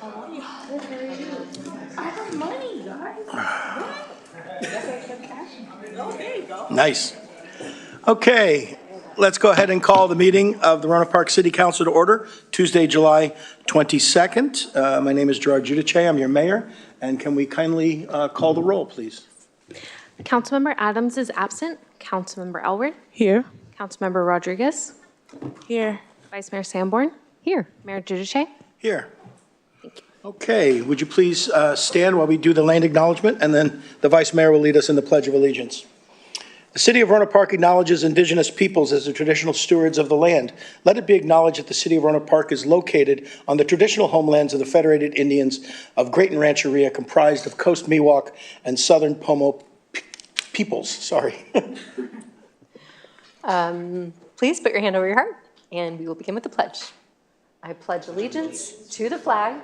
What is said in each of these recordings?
I got money, guys. Oh, there you go. Nice. Okay, let's go ahead and call the meeting of the Rohnert Park City Council to order, Tuesday, July 22nd. My name is Gerard Giudice. I'm your mayor. And can we kindly call the roll, please? Councilmember Adams is absent. Councilmember Elward. Here. Councilmember Rodriguez. Here. Vice Mayor Sanborn. Here. Mayor Giudice. Here. Okay, would you please stand while we do the land acknowledgement, and then the Vice Mayor will lead us in the Pledge of Allegiance. The City of Rohnert Park acknowledges indigenous peoples as the traditional stewards of the land. Let it be acknowledged that the City of Rohnert Park is located on the traditional homelands of the Federated Indians of Great and Rancheria, comprised of Coast Miwok and Southern Pomo peoples. Sorry. Please put your hand over your heart, and we will begin with the pledge. I pledge allegiance to the flag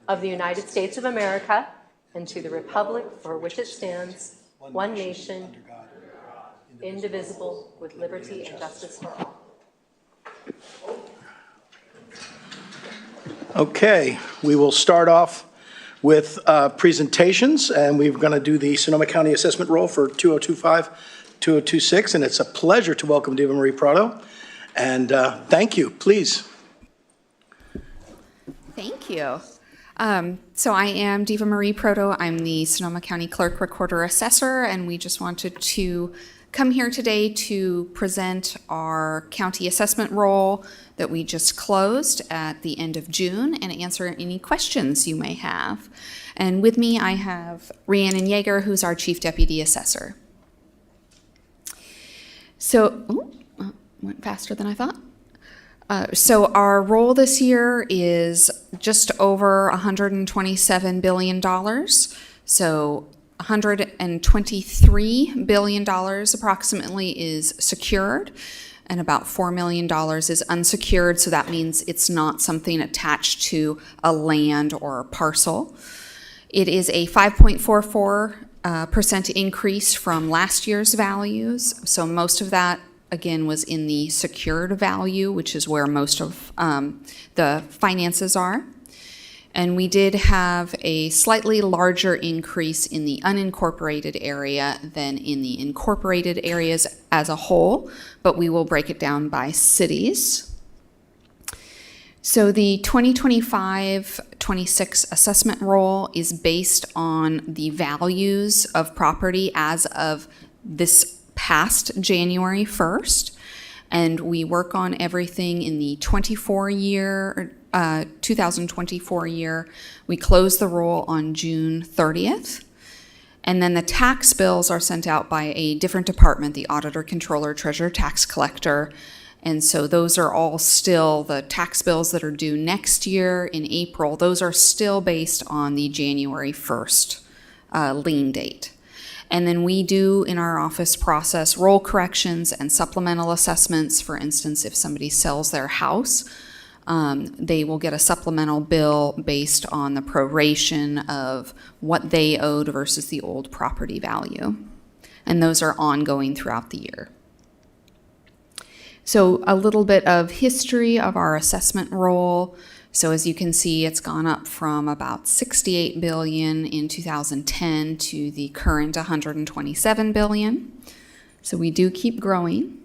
of the United States of America and to the republic for which it stands, one nation, indivisible, with liberty and justice for all. Okay, we will start off with presentations, and we're going to do the Sonoma County Assessment Roll for 2025, 2026, and it's a pleasure to welcome Diva Marie Prado. And thank you. Please. Thank you. So I am Diva Marie Proto. I'm the Sonoma County Clerk Recorder Assessor, and we just wanted to come here today to present our county assessment roll that we just closed at the end of June and answer any questions you may have. And with me, I have Rhiannon Yeager, who's our Chief Deputy Assessor. So, went faster than I thought. So our roll this year is just over $127 billion. So $123 billion approximately is secured, and about $4 million is unsecured. So that means it's not something attached to a land or a parcel. It is a 5.44% increase from last year's values. So most of that, again, was in the secured value, which is where most of the finances are. And we did have a slightly larger increase in the unincorporated area than in the incorporated areas as a whole, but we will break it down by cities. So the 2025-26 assessment roll is based on the values of property as of this past January 1st, and we work on everything in the 2024 year. We close the roll on June 30th, and then the tax bills are sent out by a different department, the auditor, controller, treasurer, tax collector, and so those are all still the tax bills that are due next year in April. Those are still based on the January 1st lien date. And then we do, in our office, process roll corrections and supplemental assessments. For instance, if somebody sells their house, they will get a supplemental bill based on the proration of what they owed versus the old property value. And those are ongoing throughout the year. So a little bit of history of our assessment roll. So as you can see, it's gone up from about $68 billion in 2010 to the current $127 billion. So we do keep growing.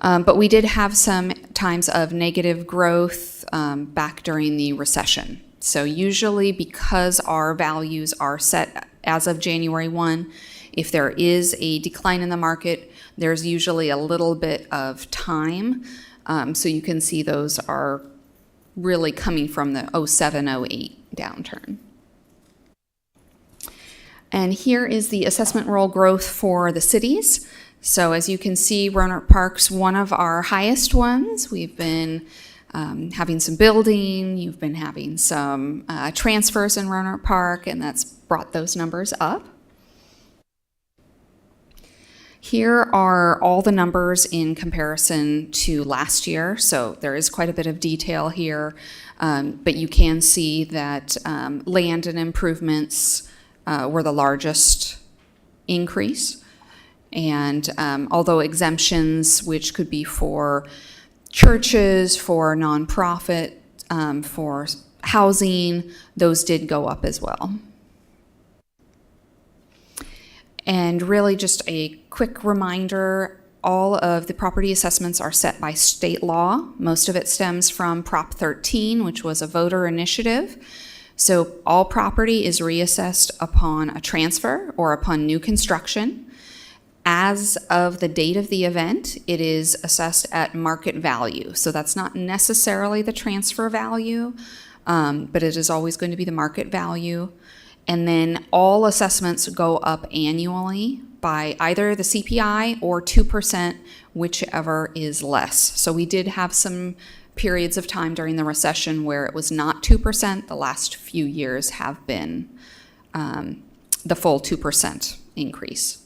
But we did have some times of negative growth back during the recession. So usually, because our values are set as of January 1, if there is a decline in the market, there's usually a little bit of time. So you can see those are really coming from the 07-08 downturn. And here is the assessment roll growth for the cities. So as you can see, Rohnert Park's one of our highest ones. We've been having some building, you've been having some transfers in Rohnert Park, and that's brought those numbers up. Here are all the numbers in comparison to last year, so there is quite a bit of detail here, but you can see that land and improvements were the largest increase, and although exemptions, which could be for churches, for nonprofit, for housing, those did go up as well. And really just a quick reminder, all of the property assessments are set by state law. Most of it stems from Prop 13, which was a voter initiative. So all property is reassessed upon a transfer or upon new construction. As of the date of the event, it is assessed at market value. So that's not necessarily the transfer value, but it is always going to be the market value. And then all assessments go up annually by either the CPI or 2%, whichever is less. So we did have some periods of time during the recession where it was not 2%. The last few years have been the full 2% increase.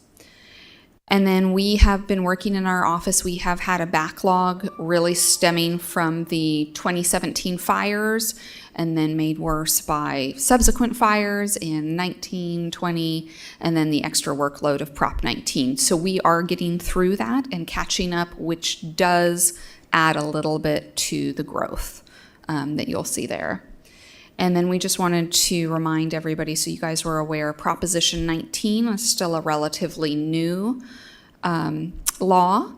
And then we have been working in our office. We have had a backlog really stemming from the 2017 fires and then made worse by subsequent fires in 19, 20, and then the extra workload of Prop 19. So we are getting through that and catching up, which does add a little bit to the growth that you'll see there. And then we just wanted to remind everybody, so you guys were aware, Proposition 19 is still a relatively new law,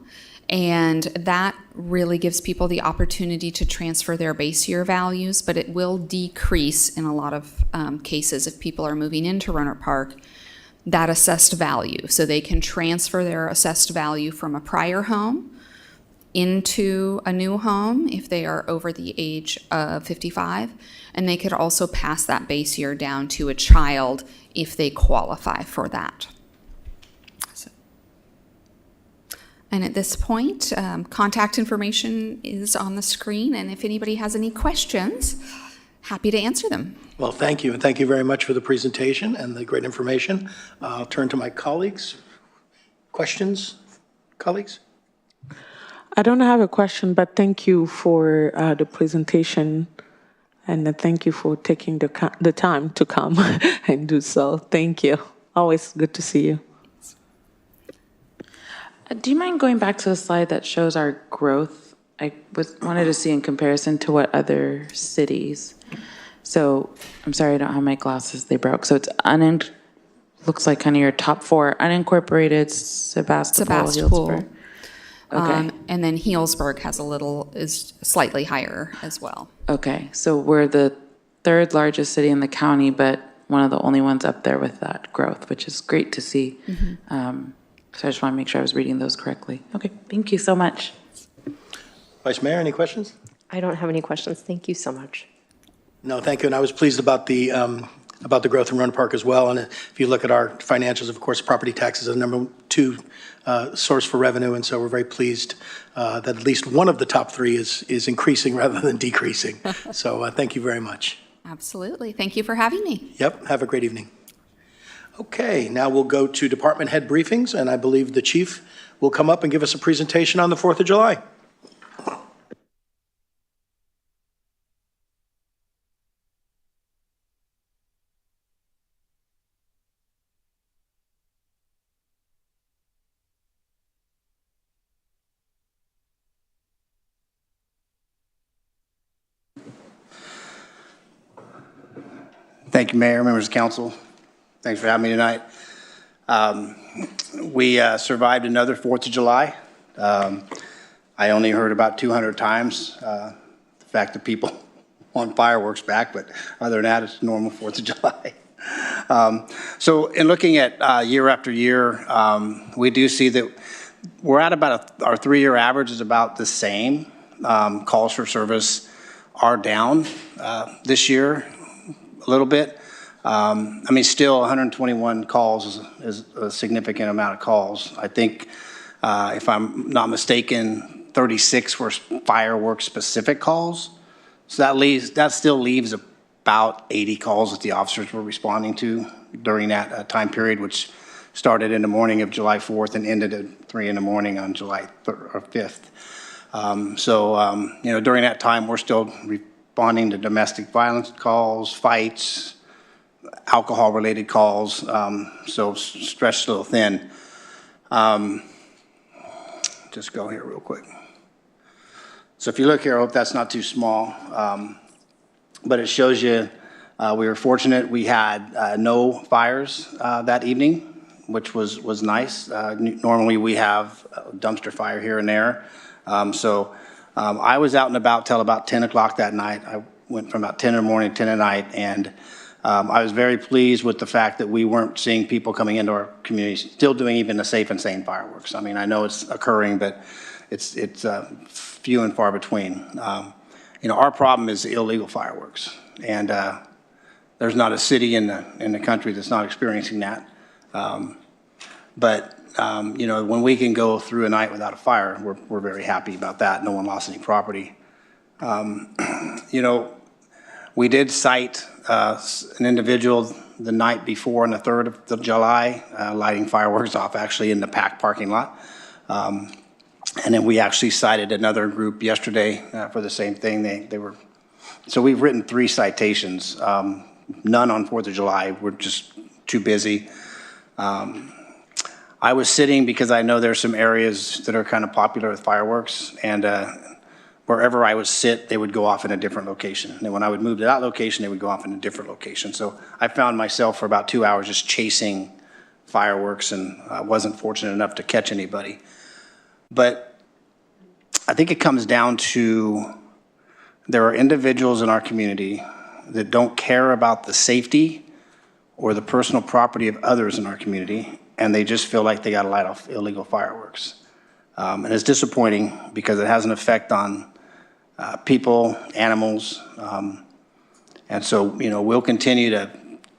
and that really gives people the opportunity to transfer their base year values, but it will decrease in a lot of cases if people are moving into Rohnert Park, that assessed value. So they can transfer their assessed value from a prior home into a new home if they are over the age of 55, and they could also pass that base year down to a child if they qualify for that. And at this point, contact information is on the screen, and if anybody has any questions, happy to answer them. Well, thank you, and thank you very much for the presentation and the great information. I'll turn to my colleagues. Questions, colleagues? I don't have a question, but thank you for the presentation, and thank you for taking the time to come and do so. Thank you. Always good to see you. Do you mind going back to the slide that shows our growth? I wanted to see in comparison to what other cities. So I'm sorry, I don't have my glasses, they broke. So it's looks like kind of your top four: unincorporated, Sebastopol, Healdsburg. Okay. And then Healdsburg is slightly higher as well. Okay, so we're the third largest city in the county, but one of the only ones up there with that growth, which is great to see. Mm-hmm. So I just want to make sure I was reading those correctly. Okay, thank you so much. Vice Mayor, any questions? I don't have any questions. Thank you so much. No, thank you. And I was pleased about the growth in Rohnert Park as well. And if you look at our financials, of course, property taxes are the number 2 source for revenue. And so we're very pleased that at least one of the top 3 is increasing rather than decreasing. So thank you very much. Absolutely. Thank you for having me. Yep. Have a great evening. Okay, now we'll go to department head briefings, and I believe the chief will come up and give us a presentation on the 4th of July. Thank you, Mayor, members of council. Thanks for having me tonight. We survived another 4th of July. I only heard about 200 times the fact that people want fireworks back, but other than that, it's normal 4th of July. So in looking at year after year, we do see that we're at about our 3-year average is about the same. Calls for service are down this year a little bit. I mean, still 121 calls is a significant amount of calls. I think, if I'm not mistaken, 36 were fireworks specific calls. So that still leaves about 80 calls that the officers were responding to during that time period, which started in the morning of July 4th and ended at 3 in the morning on July 5th. During that time, we're still responding to domestic violence calls, fights, alcohol-related calls, so stretched a little thin. Just go here real quick. So if you look here, I hope that's not too small. but it shows you we were fortunate. We had no fires that evening, which was nice. Normally we have a dumpster fire here and there. I was out and about till about 10 o'clock that night. I went from about 10 in the morning to 10 at night, and I was very pleased with the fact that we weren't seeing people coming into our community still doing even the Safe and Sane fireworks. I mean, I know it's occurring, but it's few and far between. Our problem is the illegal fireworks, and there's not a city in the country that's not experiencing that. When we can go through a night without a fire, we're very happy about that. No one lost any property. We did cite an individual the night before on the 3rd of July, lighting fireworks off actually in the packed parking lot. And then we actually cited another group yesterday for the same thing. So we've written 3 citations, none on 4th of July. We're just too busy. I was sitting because I know there's some areas that are kind of popular with fireworks, and wherever I would sit, they would go off in a different location. And then when I would move to that location, they would go off in a different location. So I found myself for about 2 hours just chasing fireworks, and I wasn't fortunate enough to catch anybody. But I think it comes down to there are individuals in our community that don't care about the safety or the personal property of others in our community, and they just feel like they got to light off illegal fireworks. And it's disappointing because it has an effect on people, animals, and so, we'll continue to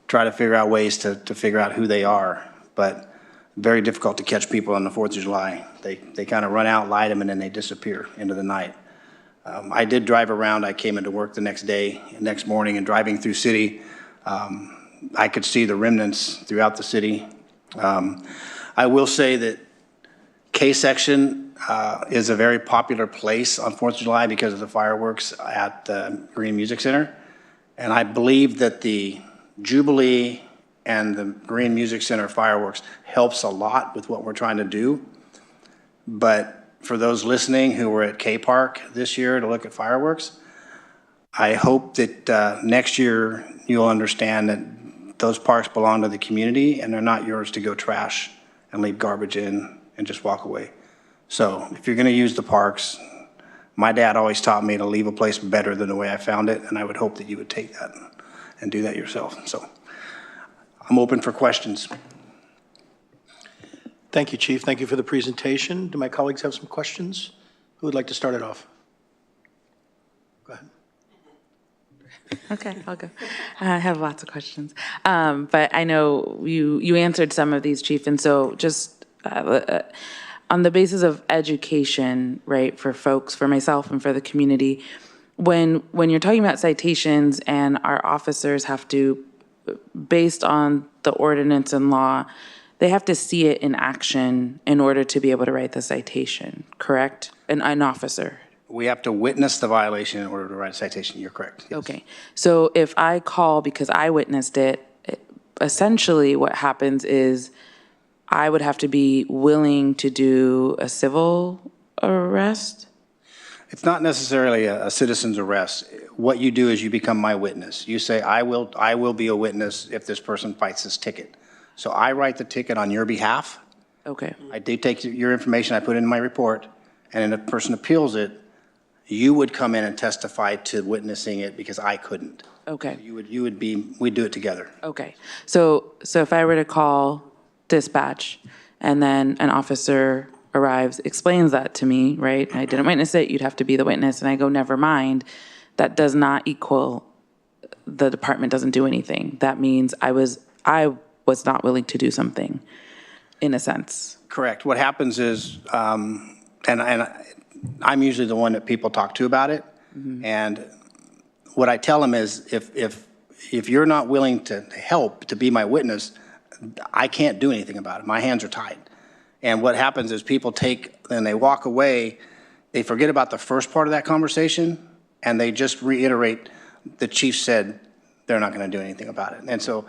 try to figure out ways to figure out who they are, but very difficult to catch people on the 4th of July. They kind of run out, light them, and then they disappear into the night. I did drive around. I came into work the next morning, and driving through city, I could see the remnants throughout the city. I will say that K-section is a very popular place on 4th of July because of the fireworks at the Green Music Center. And I believe that the Jubilee and the Green Music Center fireworks helps a lot with what we're trying to do. But for those listening who were at K-Park this year to look at fireworks, I hope that next year you'll understand that those parks belong to the community and they're not yours to go trash and leave garbage in and just walk away. So if you're going to use the parks, my dad always taught me to leave a place better than the way I found it, and I would hope that you would take that and do that yourself. So I'm open for questions. Thank you, Chief. Thank you for the presentation. Do my colleagues have some questions? Who would like to start it off? Go ahead. Okay, I'll go. I have lots of questions. But I know you answered some of these, Chief, and so just on the basis of education, right, for folks, for myself and for the community, when you're talking about citations and our officers have to, based on the ordinance and law, they have to see it in action in order to be able to write the citation, correct? An officer. We have to witness the violation in order to write a citation. You're correct. Yes. Okay. So if I call because I witnessed it, essentially what happens is I would have to be willing to do a civil arrest? It's not necessarily a citizen's arrest. What you do is you become my witness. You say, I will be a witness if this person fights this ticket. So I write the ticket on your behalf. Okay. I do take your information, I put it in my report, and then if the person appeals it, you would come in and testify to witnessing it because I couldn't. Okay. We'd do it together. Okay. So if I were to call dispatch and then an officer arrives, explains that to me, right? I didn't witness it, you'd have to be the witness, and I go, never mind. That does not equal the department doesn't do anything. That means I was not willing to do something, in a sense. Correct. What happens is, and I'm usually the one that people talk to about it, and what I tell them is, if you're not willing to help, to be my witness, I can't do anything about it. My hands are tied. And what happens is people take, and they walk away, they forget about the first part of that conversation, and they just reiterate, the chief said they're not going to do anything about it. And so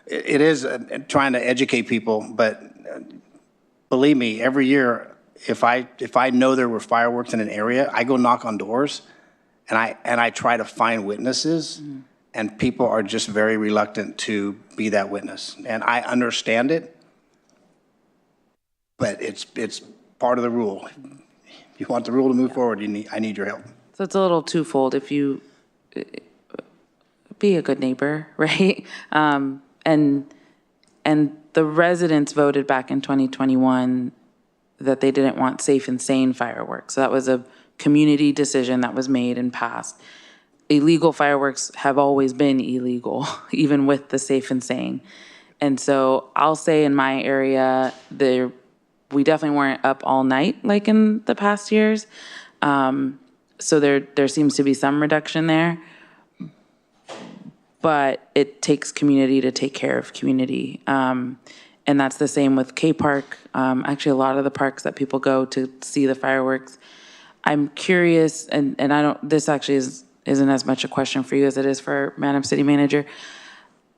it is trying to educate people, but believe me, every year, if I know there were fireworks in an area, I go knock on doors, and I try to find witnesses, and people are just very reluctant to be that witness. And I understand it, but it's part of the rule. If you want the rule to move forward, I need your help. So it's a little twofold. If you be a good neighbor, right? And the residents voted back in 2021 that they didn't want safe and sane fireworks. So that was a community decision that was made and passed. Illegal fireworks have always been illegal, even with the safe and sane. And so I'll say in my area, we definitely weren't up all night like in the past years. So there seems to be some reduction there. But it takes community to take care of community. And that's the same with K Park. Actually, a lot of the parks that people go to see the fireworks. I'm curious, and I don't, this actually isn't as much a question for you as it is for Madam City Manager.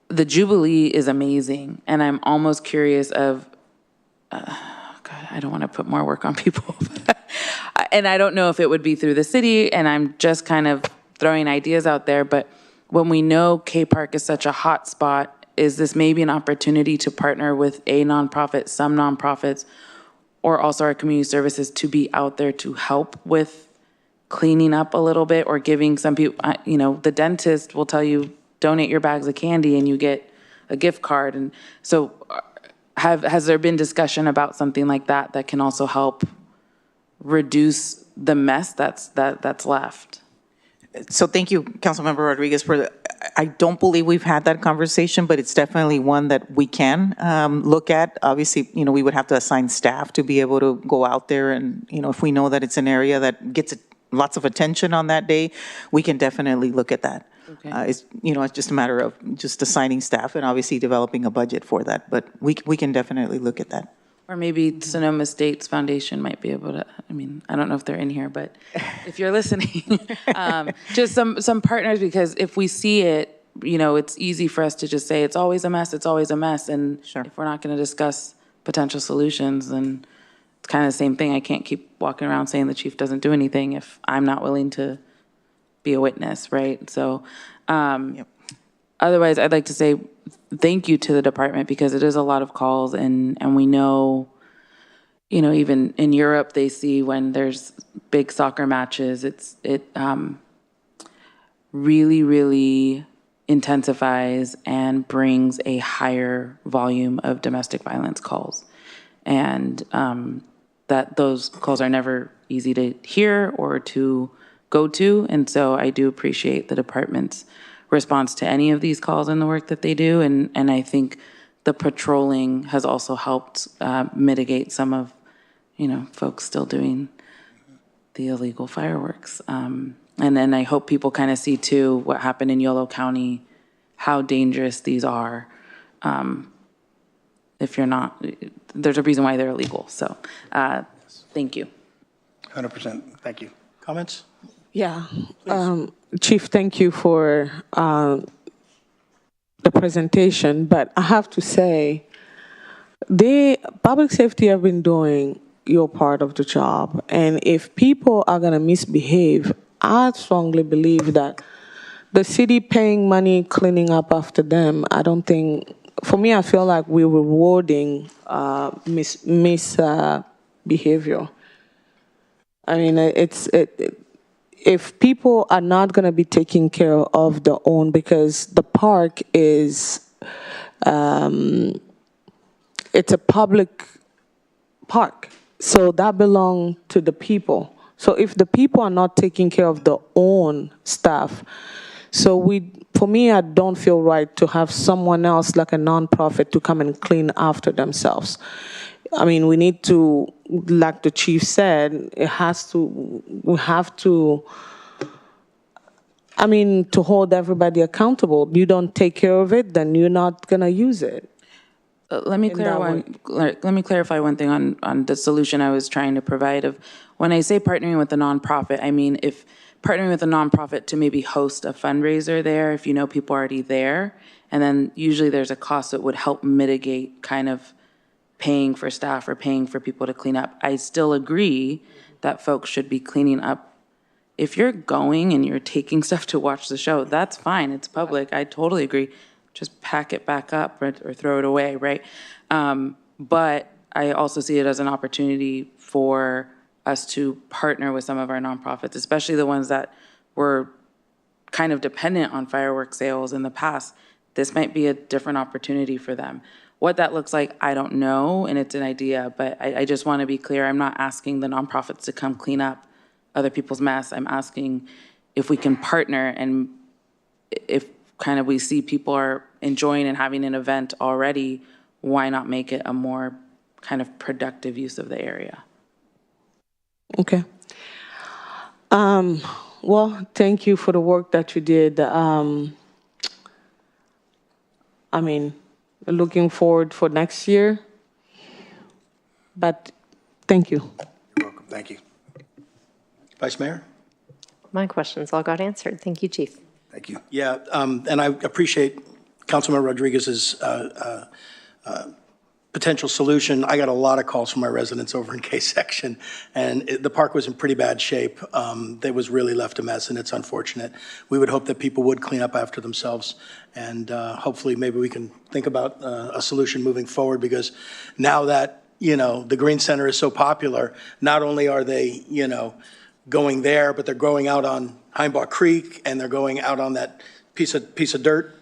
The Jubilee is amazing, and I'm almost curious of, God, I don't want to put more work on people. And I don't know if it would be through the city, and I'm just kind of throwing ideas out there, but when we know K Park is such a hot spot, is this maybe an opportunity to partner with a nonprofit, some nonprofits, or also our community services to be out there to help with cleaning up a little bit, or giving some people, the dentist will tell you, donate your bags of candy and you get a gift card. And so has there been discussion about something like that that can also help reduce the mess that's left? So thank you, Councilmember Rodriguez, I don't believe we've had that conversation, but it's definitely one that we can look at. Obviously, we would have to assign staff to be able to go out there, and, if we know that it's an area that gets lots of attention on that day, we can definitely look at that. Okay. It's just a matter of just assigning staff and obviously developing a budget for that, but we can definitely look at that. Or maybe Sonoma State's Foundation might be able to, I don't know if they're in here, but if you're listening, just some partners, because if we see it, it's easy for us to just say, it's always a mess, it's always a mess. And Sure. If we're not going to discuss potential solutions, then it's kind of the same thing. I can't keep walking around saying the chief doesn't do anything if I'm not willing to be a witness, right? So Yep. Otherwise, I'd like to say thank you to the department, because it is a lot of calls, and we know, even in Europe, they see when there's big soccer matches, it really, really intensifies and brings a higher volume of domestic violence calls. And that those calls are never easy to hear or to go to. And so I do appreciate the department's response to any of these calls and the work that they do. And I think the patrolling has also helped mitigate some of, folks still doing the illegal fireworks. And then I hope people kind of see too what happened in Yolo County, how dangerous these are. If you're not, there's a reason why they're illegal. So thank you. 100%. Thank you. Comments? Yeah. Chief, thank you for the presentation, but I have to say, public safety have been doing your part of the job, and if people are going to misbehave, I strongly believe that the city paying money cleaning up after them, I don't think, for me, I feel like we're rewarding misbehavior. I mean, if people are not going to be taking care of their own, because the park is, it's a public park, so that belongs to the people. So if the people are not taking care of their own stuff, for me, I don't feel right to have someone else, like a nonprofit, to come and clean after themselves. I mean, we need to, like the chief said, we have to, to hold everybody accountable. You don't take care of it, then you're not going to use it. Let me clarify one thing on the solution I was trying to provide. Of when I say partnering with a nonprofit, I mean if partnering with a nonprofit to maybe host a fundraiser there, if people are already there, and then usually there's a cost that would help mitigate kind of paying for staff or paying for people to clean up. I still agree that folks should be cleaning up if you're going and you're taking stuff to watch the show, that's fine. It's public. I totally agree. Just pack it back up or throw it away, right? But I also see it as an opportunity for us to partner with some of our nonprofits, especially the ones that were kind of dependent on fireworks sales in the past. This might be a different opportunity for them. What that looks like, I don't know, and it's an idea, but I just want to be clear. I'm not asking the nonprofits to come clean up other people's mess. I'm asking if we can partner, and if kind of we see people are enjoying and having an event already, why not make it a more kind of productive use of the area? Okay. Well, thank you for the work that you did. I mean, looking forward for next year, but thank you. You're welcome. Thank you. Vice Mayor? My questions all got answered. Thank you, Chief. Thank you. Yeah, and I appreciate Councilmember Rodriguez's potential solution. I got a lot of calls from my residents over in K-section, and the park was in pretty bad shape. They was really left a mess, and it's unfortunate. We would hope that people would clean up after themselves, and hopefully maybe we can think about a solution moving forward, because now that, the Green Center is so popular, not only are they, going there, but they're going out on Heimbach Creek, and they're going out on that piece of dirt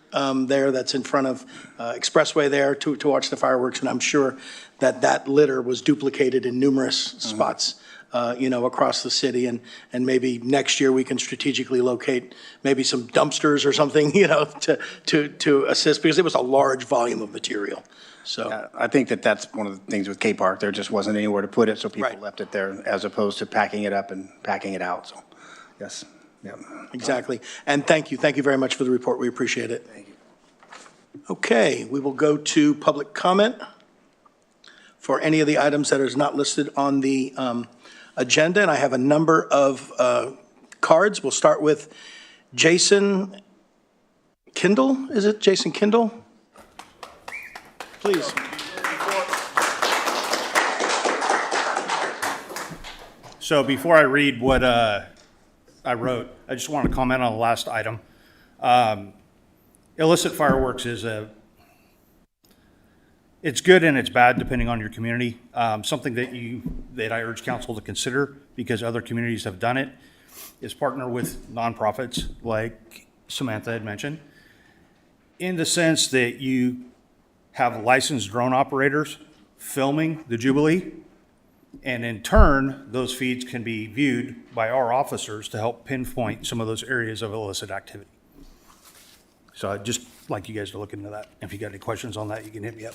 there that's in front of Expressway there to watch the fireworks. And I'm sure that litter was duplicated in numerous spots, across the city. And maybe next year we can strategically locate maybe some dumpsters or something, to assist, because it was a large volume of material. So I think that's one of the things with K Park. There just wasn't anywhere to put it, so people Right. left it there as opposed to packing it up and packing it out. So, yes. Yeah. exactly. And thank you very much for the report. We appreciate it. Thank you. Okay, we will go to public comment for any of the items that is not listed on the agenda. And I have a number of cards. We'll start with Jason Kindle. Is it Jason Kindle? Please. So before I read what I wrote, I just want to comment on the last item. Illicit fireworks it's good and it's bad depending on your community. Something that I urge council to consider, because other communities have done it, is partner with nonprofits like Samantha had mentioned, in the sense that you have licensed drone operators filming the Jubilee, and in turn, those feeds can be viewed by our officers to help pinpoint some of those areas of illicit activity. So I'd just like you guys to look into that. If you got any questions on that, you can hit me up.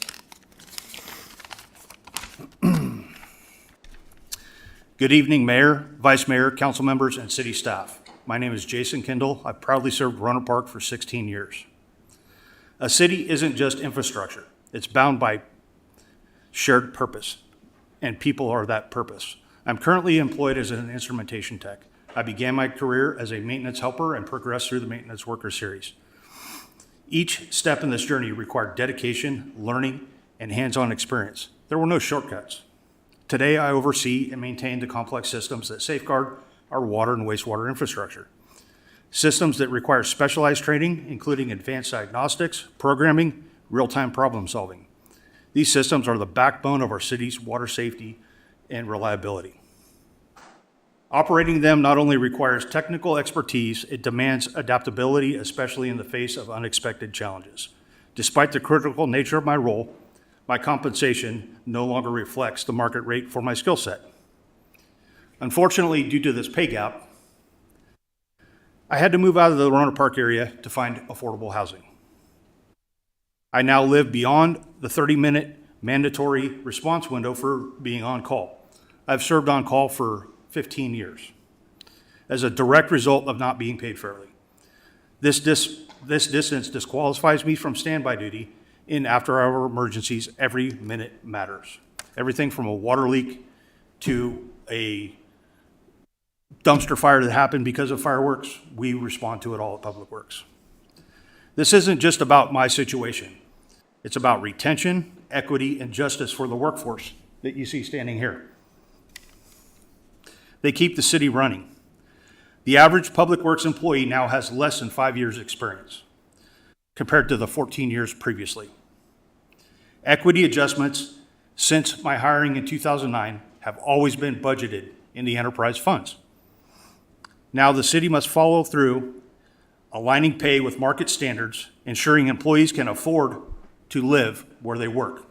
Good evening, Mayor, Vice Mayor, council members, and city staff. My name is Jason Kindle. I've proudly served Rohnert Park for 16 years. A city isn't just infrastructure. It's bound by shared purpose, and people are that purpose. I'm currently employed as an instrumentation tech. I began my career as a maintenance helper and progressed through the maintenance worker series. Each step in this journey required dedication, learning, and hands-on experience. There were no shortcuts. Today, I oversee and maintain the complex systems that safeguard our water and wastewater infrastructure. Systems that require specialized training, including advanced diagnostics, programming, real-time problem solving. These systems are the backbone of our city's water safety and reliability. Operating them not only requires technical expertise, it demands adaptability, especially in the face of unexpected challenges. Despite the critical nature of my role, my compensation no longer reflects the market rate for my skill set. Unfortunately, due to this pay gap, I had to move out of the Rohnert Park area to find affordable housing. I now live beyond the 30-minute mandatory response window for being on call. I've served on call for 15 years as a direct result of not being paid fairly. This distance disqualifies me from standby duty in after-hour emergencies. Every minute matters. Everything from a water leak to a dumpster fire that happened because of fireworks, we respond to it all at Public Works. This isn't just about my situation. It's about retention, equity, and justice for the workforce that you see standing here. They keep the city running. The average Public Works employee now has less than 5 years' experience compared to the 14 years previously. Equity adjustments since my hiring in 2009 have always been budgeted in the enterprise funds. Now the city must follow through, aligning pay with market standards, ensuring employees can afford to live where they work.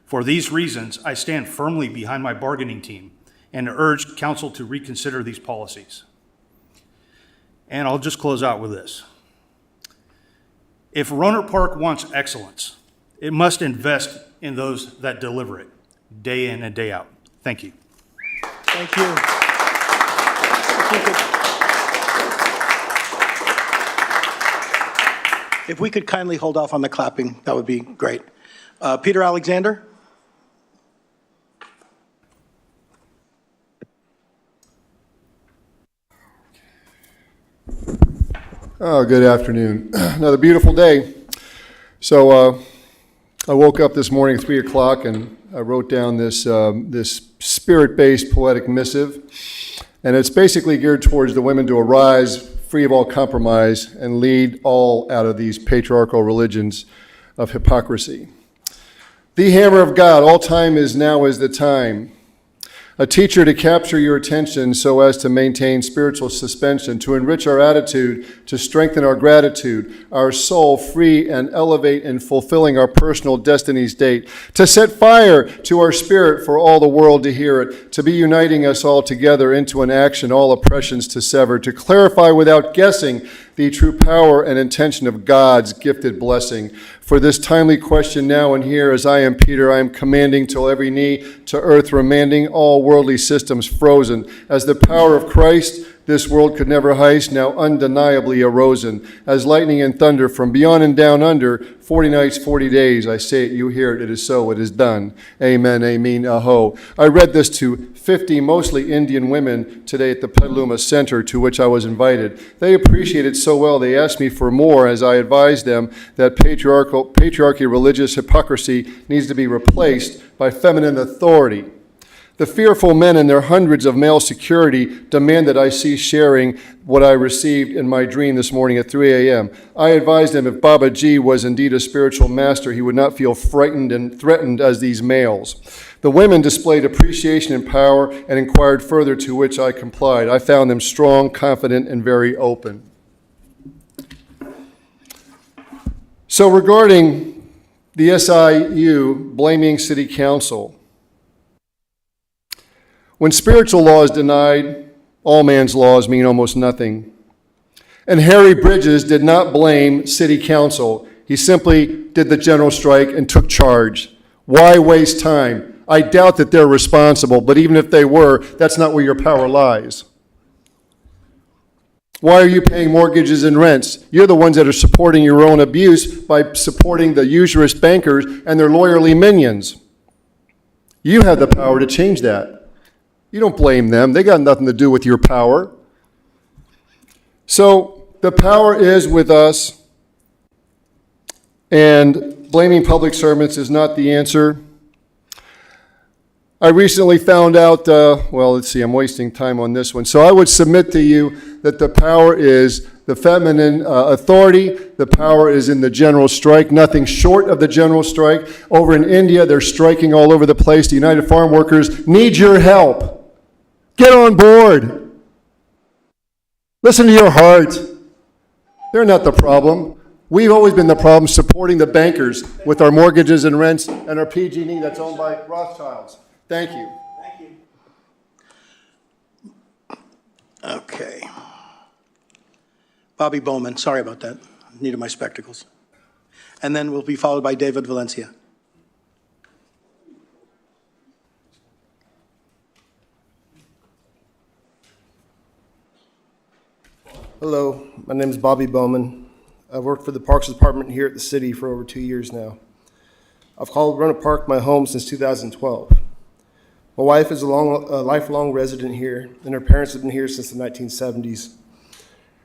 For these reasons, I stand firmly behind my bargaining team and urge council to reconsider these policies. And I'll just close out with this. If Rohnert Park wants excellence, it must invest in those that deliver it, day in and day out. Thank you. Thank you. If we could kindly hold off on the clapping, that would be great. Peter Alexander? Oh, good afternoon. Another beautiful day. So I woke up this morning at 3 o'clock and I wrote down this spirit-based poetic missive. And it's basically geared towards the women to arise free of all compromise and lead all out of these patriarchal religions of hypocrisy. The hammer of God, all time is now is the time. A teacher to capture your attention so as to maintain spiritual suspension, to enrich our attitude, to strengthen our gratitude, our soul free and elevate in fulfilling our personal destiny's date, to set fire to our spirit for all the world to hear it, to be uniting us all together into an action, all oppressions to sever, to clarify without guessing the true power and intention of God's gifted blessing. For this timely question now and here, as I am Peter, I am commanding till every knee to earth remanding, all worldly systems frozen. As the power of Christ this world could never heist, now undeniably arisen. As lightning and thunder from beyond and down under, 40 nights, 40 days, I say it, you hear it, it is so, it is done. Amen, amen, aho. I read this to 50 mostly Indian women today at the Petaluma Center to which I was invited. They appreciated it so well, they asked me for more as I advised them that patriarchy religious hypocrisy needs to be replaced by feminine authority. The fearful men and their hundreds of male security demand that I cease sharing what I received in my dream this morning at 3 a.m. I advised them if Baba Ji was indeed a spiritual master, he would not feel frightened and threatened as these males. The women displayed appreciation and power and inquired further, to which I complied. I found them strong, confident, and very open. So regarding the SIU blaming City Council, when spiritual law is denied, all man's laws mean almost nothing. And Harry Bridges did not blame City Council. He simply did the general strike and took charge. Why waste time? I doubt that they're responsible, but even if they were, that's not where your power lies. Why are you paying mortgages and rents? You're the ones that are supporting your own abuse by supporting the usurious bankers and their lawyerly minions. You have the power to change that. You don't blame them. They got nothing to do with your power. So the power is with us, and blaming public servants is not the answer. I recently found out, I'm wasting time on this one. So I would submit to you that the power is the feminine authority. The power is in the general strike, nothing short of the general strike. Over in India, they're striking all over the place. The United Farm Workers need your help. Get on board. Listen to your heart. They're not the problem. We've always been the problem, supporting the bankers with our mortgages and rents and our PG&E that's owned by Rothschilds. Thank you. Thank you. Okay. Bobby Bowman, sorry about that. Needed my spectacles. And then we'll be followed by David Valencia. Hello, my name is Bobby Bowman. I've worked for the Parks Department here at the city for over 2 years now. I've called Rohnert Park my home since 2012. My wife is a lifelong resident here, and her parents have been here since the 1970s.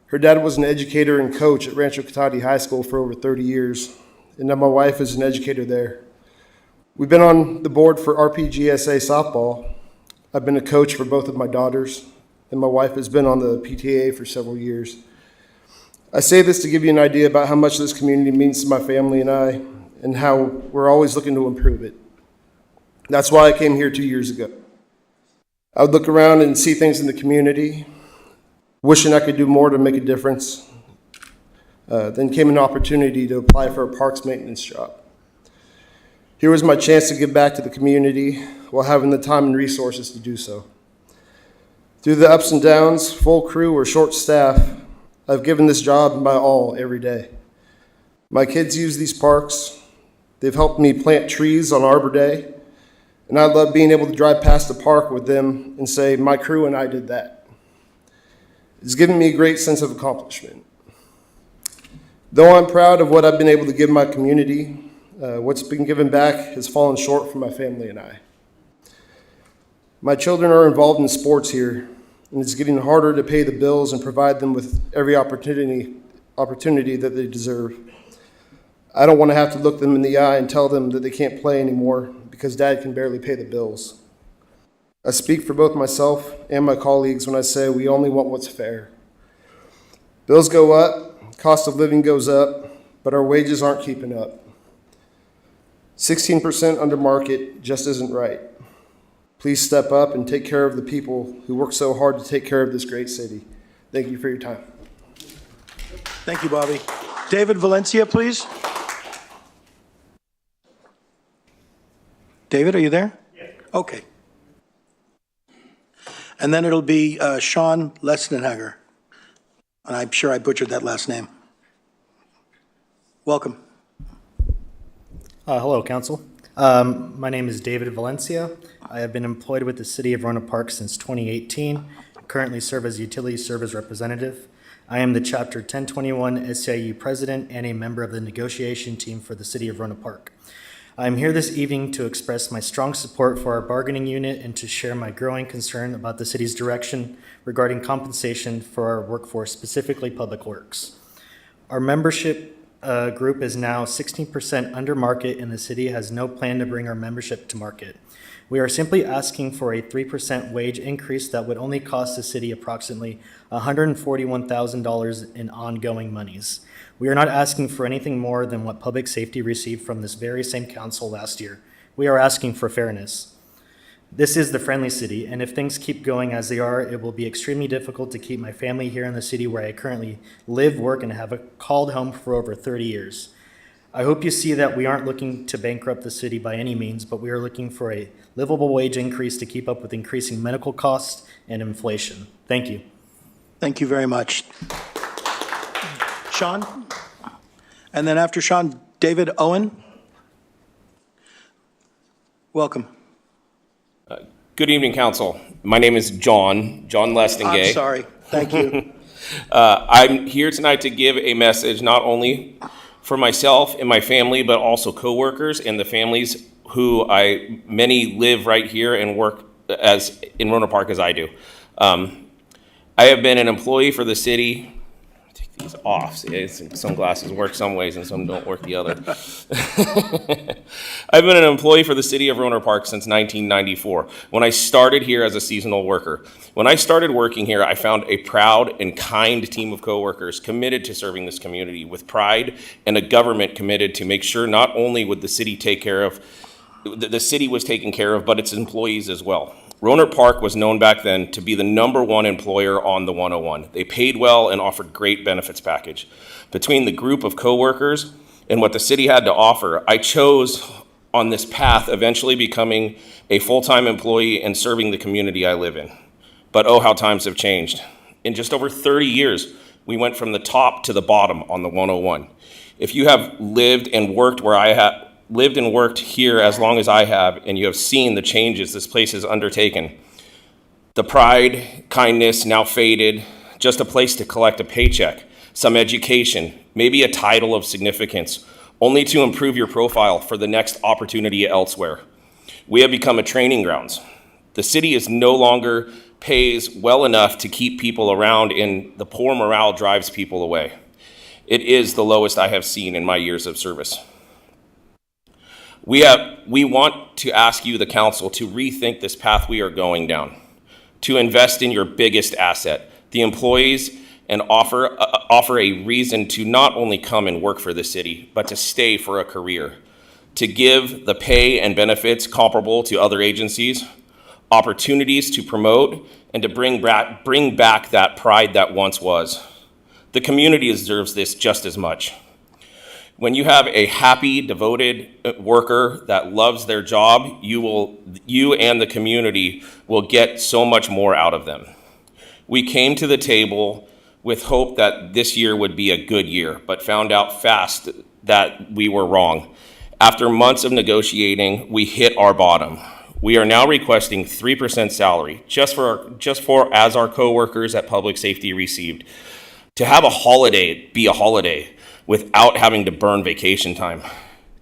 Her dad was an educator and coach at Rancho Cotati High School for over 30 years, and now my wife is an educator there. We've been on the board for RPGSA softball. I've been a coach for both of my daughters. and my wife has been on the PTA for several years. I say this to give you an idea about how much this community means to my family and I, and how we're always looking to improve it. That's why I came here 2 years ago. I would look around and see things in the community, wishing I could do more to make a difference. Then came an opportunity to apply for a parks maintenance job. Here was my chance to give back to the community while having the time and resources to do so. Through the ups and downs, full crew or short staff, I've given this job my all every day. My kids use these parks. They've helped me plant trees on Arbor Day, and I love being able to drive past the park with them and say, my crew and I did that. It's given me a great sense of accomplishment. Though I'm proud of what I've been able to give my community, what's been given back has fallen short for my family and I. My children are involved in sports here, and it's getting harder to pay the bills and provide them with every opportunity that they deserve. I don't want to have to look them in the eye and tell them that they can't play anymore because Dad can barely pay the bills. I speak for both myself and my colleagues when I say we only want what's fair. Bills go up, cost of living goes up, but our wages aren't keeping up. 16% under market just isn't right. Please step up and take care of the people who work so hard to take care of this great city. Thank you for your time. Thank you, Bobby. David Valencia, please. David, are you there? Yeah. Okay. And then it'll be Sean Lestenhager. And I'm sure I butchered that last name. Welcome. Hello, Council. My name is David Valencia. I have been employed with the City of Rohnert Park since 2018. Currently serve as Utility Service Representative. I am the Chapter 1021 SCIU President and a member of the negotiation team for the City of Rohnert Park. I am here this evening to express my strong support for our bargaining unit and to share my growing concern about the city's direction regarding compensation for our workforce, specifically public works. Our membership group is now 16% under market, and the city has no plan to bring our membership to market. We are simply asking for a 3% wage increase that would only cost the city approximately $141,000 in ongoing monies. We are not asking for anything more than what public safety received from this very same council last year. We are asking for fairness. This is the friendly city, and if things keep going as they are, it will be extremely difficult to keep my family here in the city where I currently live, work, and have called home for over 30 years. I hope you see that we aren't looking to bankrupt the city by any means, but we are looking for a livable wage increase to keep up with increasing medical costs and inflation. Thank you. Thank you very much. Sean? And then after Sean, David Owen? Welcome. Good evening, Council. My name is John Lestingay. I'm sorry. Thank you. I'm here tonight to give a message not only for myself and my family, but also coworkers and the families who many live right here and work in Rohnert Park as I do. I have been an employee for the city. Take these off. See, sunglasses work some ways and some don't work the other. I've been an employee for the city of Rohnert Park since 1994, when I started here as a seasonal worker. When I started working here, I found a proud and kind team of coworkers committed to serving this community with pride, and a government committed to make sure not only would the city the city was taken care of, but its employees as well. Rohnert Park was known back then to be the #1 employer on the 101. They paid well and offered great benefits package. Between the group of coworkers and what the city had to offer, I chose on this path, eventually becoming a full-time employee and serving the community I live in. But oh, how times have changed. In just over 30 years, we went from the top to the bottom on the 101. If you have lived and worked where I have lived and worked here as long as I have, and you have seen the changes this place has undertaken, the pride, kindness now faded, just a place to collect a paycheck, some education, maybe a title of significance, only to improve your profile for the next opportunity elsewhere. We have become a training grounds. The city is no longer pays well enough to keep people around, and the poor morale drives people away. It is the lowest I have seen in my years of service. We want to ask you, the council, to rethink this path we are going down. to invest in your biggest asset, the employees, and offer a reason to not only come and work for the city, but to stay for a career, to give the pay and benefits comparable to other agencies, opportunities to promote, and to bring back that pride that once was. The community deserves this just as much. When you have a happy, devoted worker that loves their job, you and the community will get so much more out of them. We came to the table with hope that this year would be a good year, but found out fast that we were wrong. After months of negotiating, we hit our bottom. We are now requesting 3% salary, just for as our coworkers at Public Safety received. To have a holiday be a holiday without having to burn vacation time.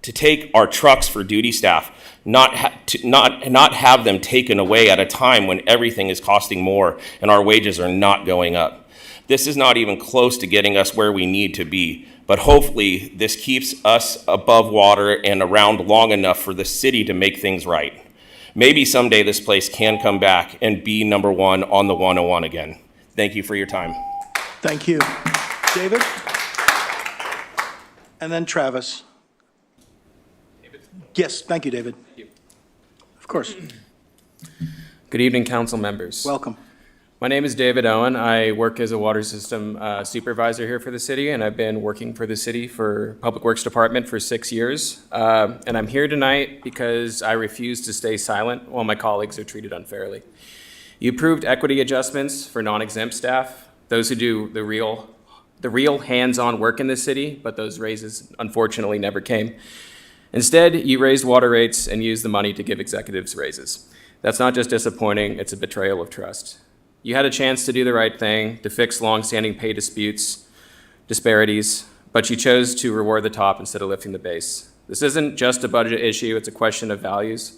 To take our trucks for duty staff, not have them taken away at a time when everything is costing more and our wages are not going up. This is not even close to getting us where we need to be, but hopefully this keeps us above water and around long enough for the city to make things right. Maybe someday this place can come back and be number one on the 101 again. Thank you for your time. Thank you. David? And then Travis. Yes, thank you, David. Thank you. Of course. Good evening, council members. Welcome. My name is David Owen. I work as a water system supervisor here for the city, and I've been working for the city for Public Works Department for 6 years. And I'm here tonight because I refuse to stay silent while my colleagues are treated unfairly. You approved equity adjustments for non-exempt staff, those who do the real hands-on work in the city, but those raises unfortunately never came. Instead, you raised water rates and used the money to give executives raises. That's not just disappointing, it's a betrayal of trust. You had a chance to do the right thing, to fix long-standing pay disparities, but you chose to reward the top instead of lifting the base. This isn't just a budget issue, it's a question of values.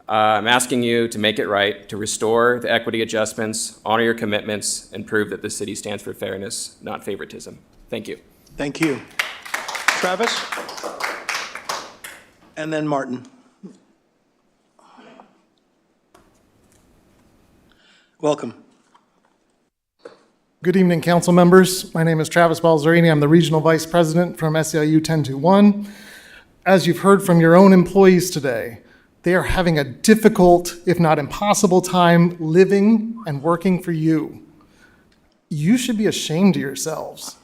I'm asking you to make it right, to restore the equity adjustments, honor your commitments, and prove that the city stands for fairness, not favoritism. Thank you. Thank you. Travis? And then Martin. Welcome. Good evening, council members. My name is Travis Balzerini. I'm the regional vice president from SEIU 1021. As you've heard from your own employees today, they are having a difficult, if not impossible, time living and working for you. You should be ashamed of yourselves.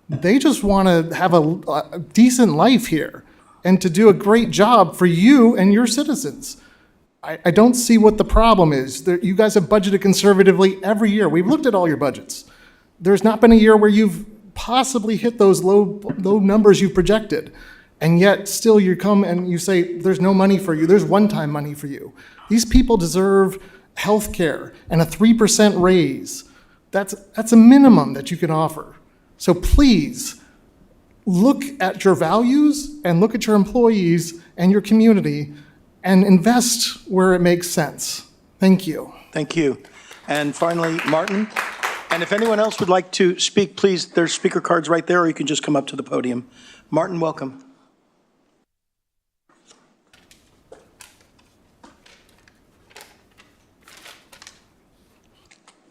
They just want to have a decent life here and to do a great job for you and your citizens. I don't see what the problem is. You guys have budgeted conservatively every year. We've looked at all your budgets. There's not been a year where you've possibly hit those low numbers you projected. And yet still you come and you say, there's no money for you. There's one-time money for you. These people deserve health care and a 3% raise. That's a minimum that you can offer. So please look at your values and look at your employees and your community and invest where it makes sense. Thank you. Thank you. And finally, Martin. And if anyone else would like to speak, please, there's speaker cards right there, or you can just come up to the podium. Martin, welcome.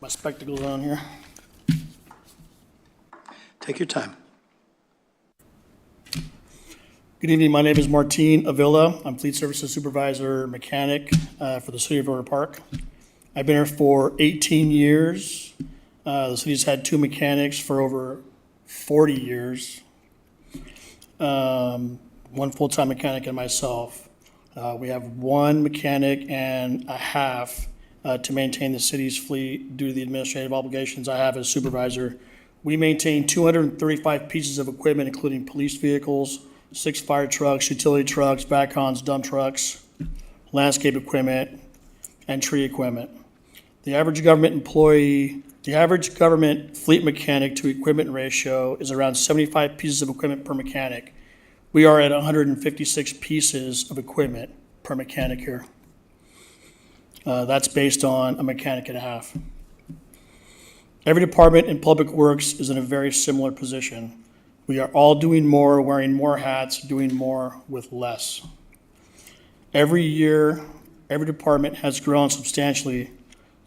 My spectacles on here. Take your time. Good evening. My name is Martin Avila. I'm Fleet Services Supervisor Mechanic for the City of Rohnert Park. I've been here for 18 years. The city's had 2 mechanics for over 40 years. 1 full-time mechanic and myself. We have 1 mechanic and a half to maintain the city's fleet due to the administrative obligations I have as supervisor. We maintain 235 pieces of equipment, including police vehicles, 6 fire trucks, utility trucks, backhoes, dump trucks, landscape equipment, and tree equipment. The average government fleet mechanic to equipment ratio is around 75 pieces of equipment per mechanic. We are at 156 pieces of equipment per mechanic here. That's based on a mechanic and a half. Every department in Public Works is in a very similar position. We are all doing more, wearing more hats, doing more with less. Every year, every department has grown substantially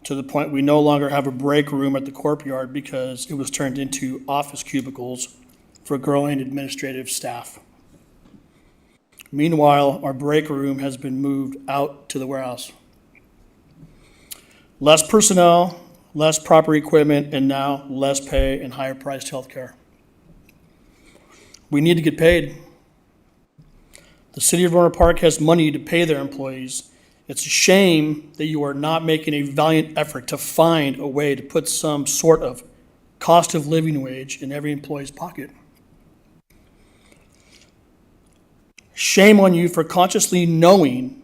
to the point we no longer have a break room at the courtyard because it was turned into office cubicles for growing administrative staff. Meanwhile, our break room has been moved out to the warehouse. Less personnel, less proper equipment, and now less pay and higher priced healthcare. We need to get paid. The city of Rohnert Park has money to pay their employees. It's a shame that you are not making a valiant effort to find a way to put some sort of cost of living wage in every employee's pocket. Shame on you for consciously knowing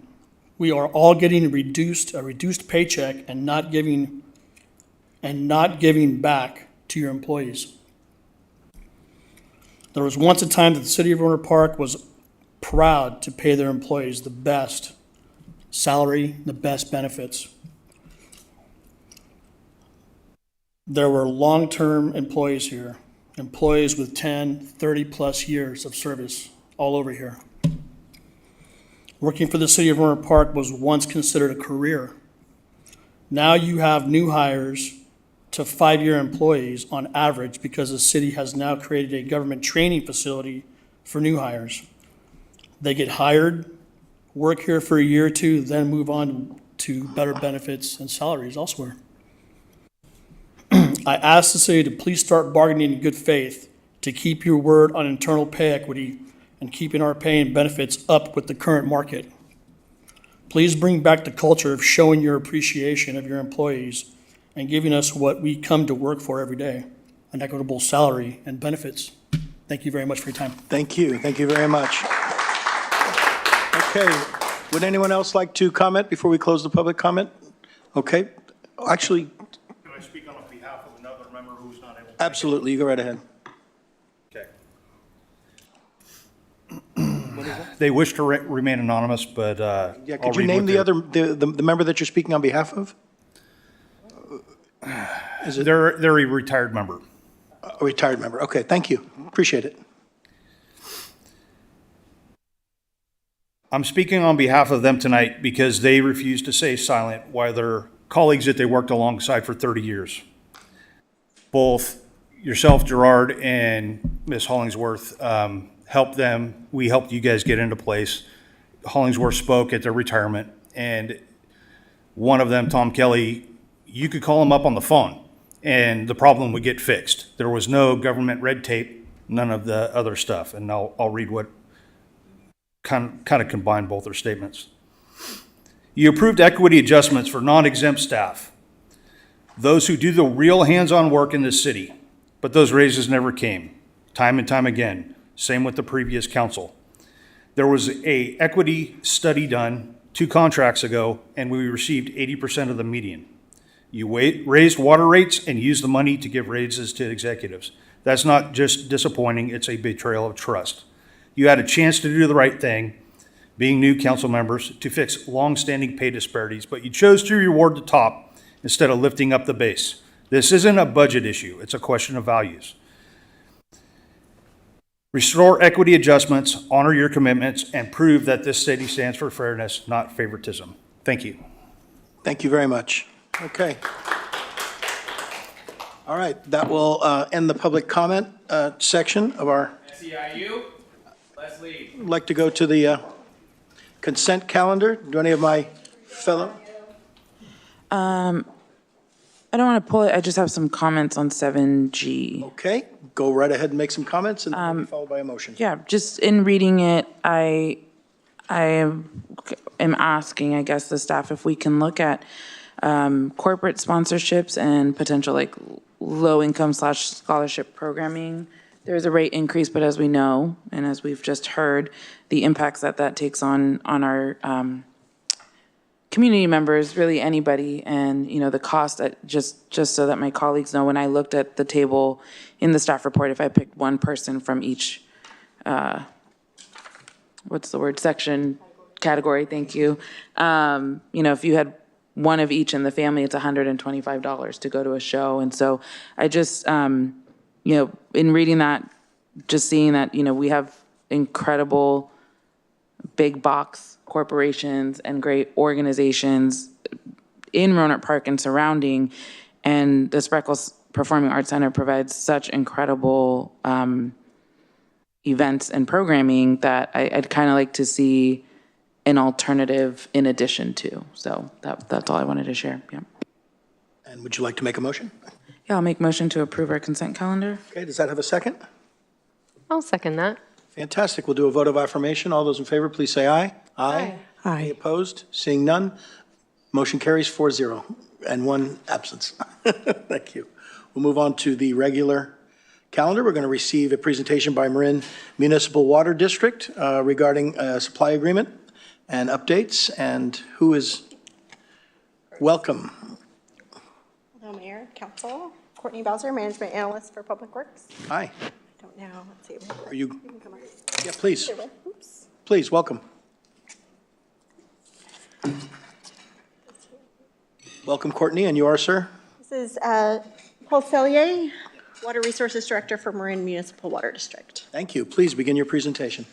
we are all getting a reduced paycheck and not giving back to your employees. There was once a time that the city of Rohnert Park was proud to pay their employees the best salary, the best benefits. There were long-term employees here, employees with 10, 30-plus years of service all over here. Working for the city of Rohnert Park was once considered a career. Now you have new hires to 5-year employees on average because the city has now created a government training facility for new hires. They get hired, work here for a year or two, then move on to better benefits and salaries elsewhere. I ask the city to please start bargaining in good faith to keep your word on internal pay equity and keeping our pay and benefits up with the current market. Please bring back the culture of showing your appreciation of your employees and giving us what we come to work for every day, an equitable salary and benefits. Thank you very much for your time. Thank you. Thank you very much. Okay. Would anyone else like to comment before we close the public comment? Okay. Actually, Can I speak on behalf of another member who's not able to? absolutely. You go right ahead. Okay. They wish to remain anonymous, but Yeah, could you name the member that you're speaking on behalf of? They're a retired member. A retired member. Okay, thank you. Appreciate it. I'm speaking on behalf of them tonight because they refuse to stay silent while their colleagues that they worked alongside for 30 years, both yourself, Gerard, and Ms. Hollingsworth, helped them. We helped you guys get into place. Hollingsworth spoke at their retirement, and one of them, Tom Kelly, you could call him up on the phone and the problem would get fixed. There was no government red tape, none of the other stuff. And I'll read what kind of combined both their statements. You approved equity adjustments for non-exempt staff, those who do the real hands-on work in this city, but those raises never came, time and time again. Same with the previous council. There was a equity study done 2 contracts ago, and we received 80% of the median. You raised water rates and used the money to give raises to executives. That's not just disappointing, it's a betrayal of trust. You had a chance to do the right thing, being new council members, to fix long-standing pay disparities, but you chose to reward the top instead of lifting up the base. This isn't a budget issue, it's a question of values. Restore equity adjustments, honor your commitments, and prove that this city stands for fairness, not favoritism. Thank you. Thank you very much. Okay. All right, that will end the public comment section of our. SEIU, let's leave. I'd like to go to the consent calendar. Do any of my fellow? I don't want to pull it. I just have some comments on 7G. Okay, go right ahead and make some comments and then followed by a motion. Yeah, just in reading it, I am asking, I guess, the staff if we can look at corporate sponsorships and potential like low-income / scholarship programming. There's a rate increase, but as we know, and as we've just heard, the impacts that takes on our community members, really anybody, and the cost. Just so that my colleagues know, when I looked at the table in the staff report, if I picked one person from each, section, category, thank you. If you had one of each in the family, it's $125 to go to a show. And so I just, in reading that, just seeing that, we have incredible big box corporations and great organizations in Rohnert Park and surrounding. And the Spreckles Performing Arts Center provides such incredible events and programming that I'd kind of like to see an alternative in addition to. So that's all I wanted to share. Yeah. And would you like to make a motion? Yeah, I'll make motion to approve our consent calendar. Okay, does that have a second? I'll second that. Fantastic. We'll do a vote of affirmation. All those in favor, please say aye. Aye. Any opposed? Seeing none, motion carries 4-0 and 1 absence. Thank you. We'll move on to the regular calendar. We're going to receive a presentation by Marin Municipal Water District regarding a supply agreement and updates. And who is welcome? Hello, Mayor, Council. Courtney Bowser, Management Analyst for Public Works. Hi. I don't know. Let's see. Are you? You can come on. Yeah, please. Oops. Please, welcome. Welcome, Courtney, and you are, sir? This is Paul Sellier, Water Resources Director for Marin Municipal Water District. Thank you. Please begin your presentation.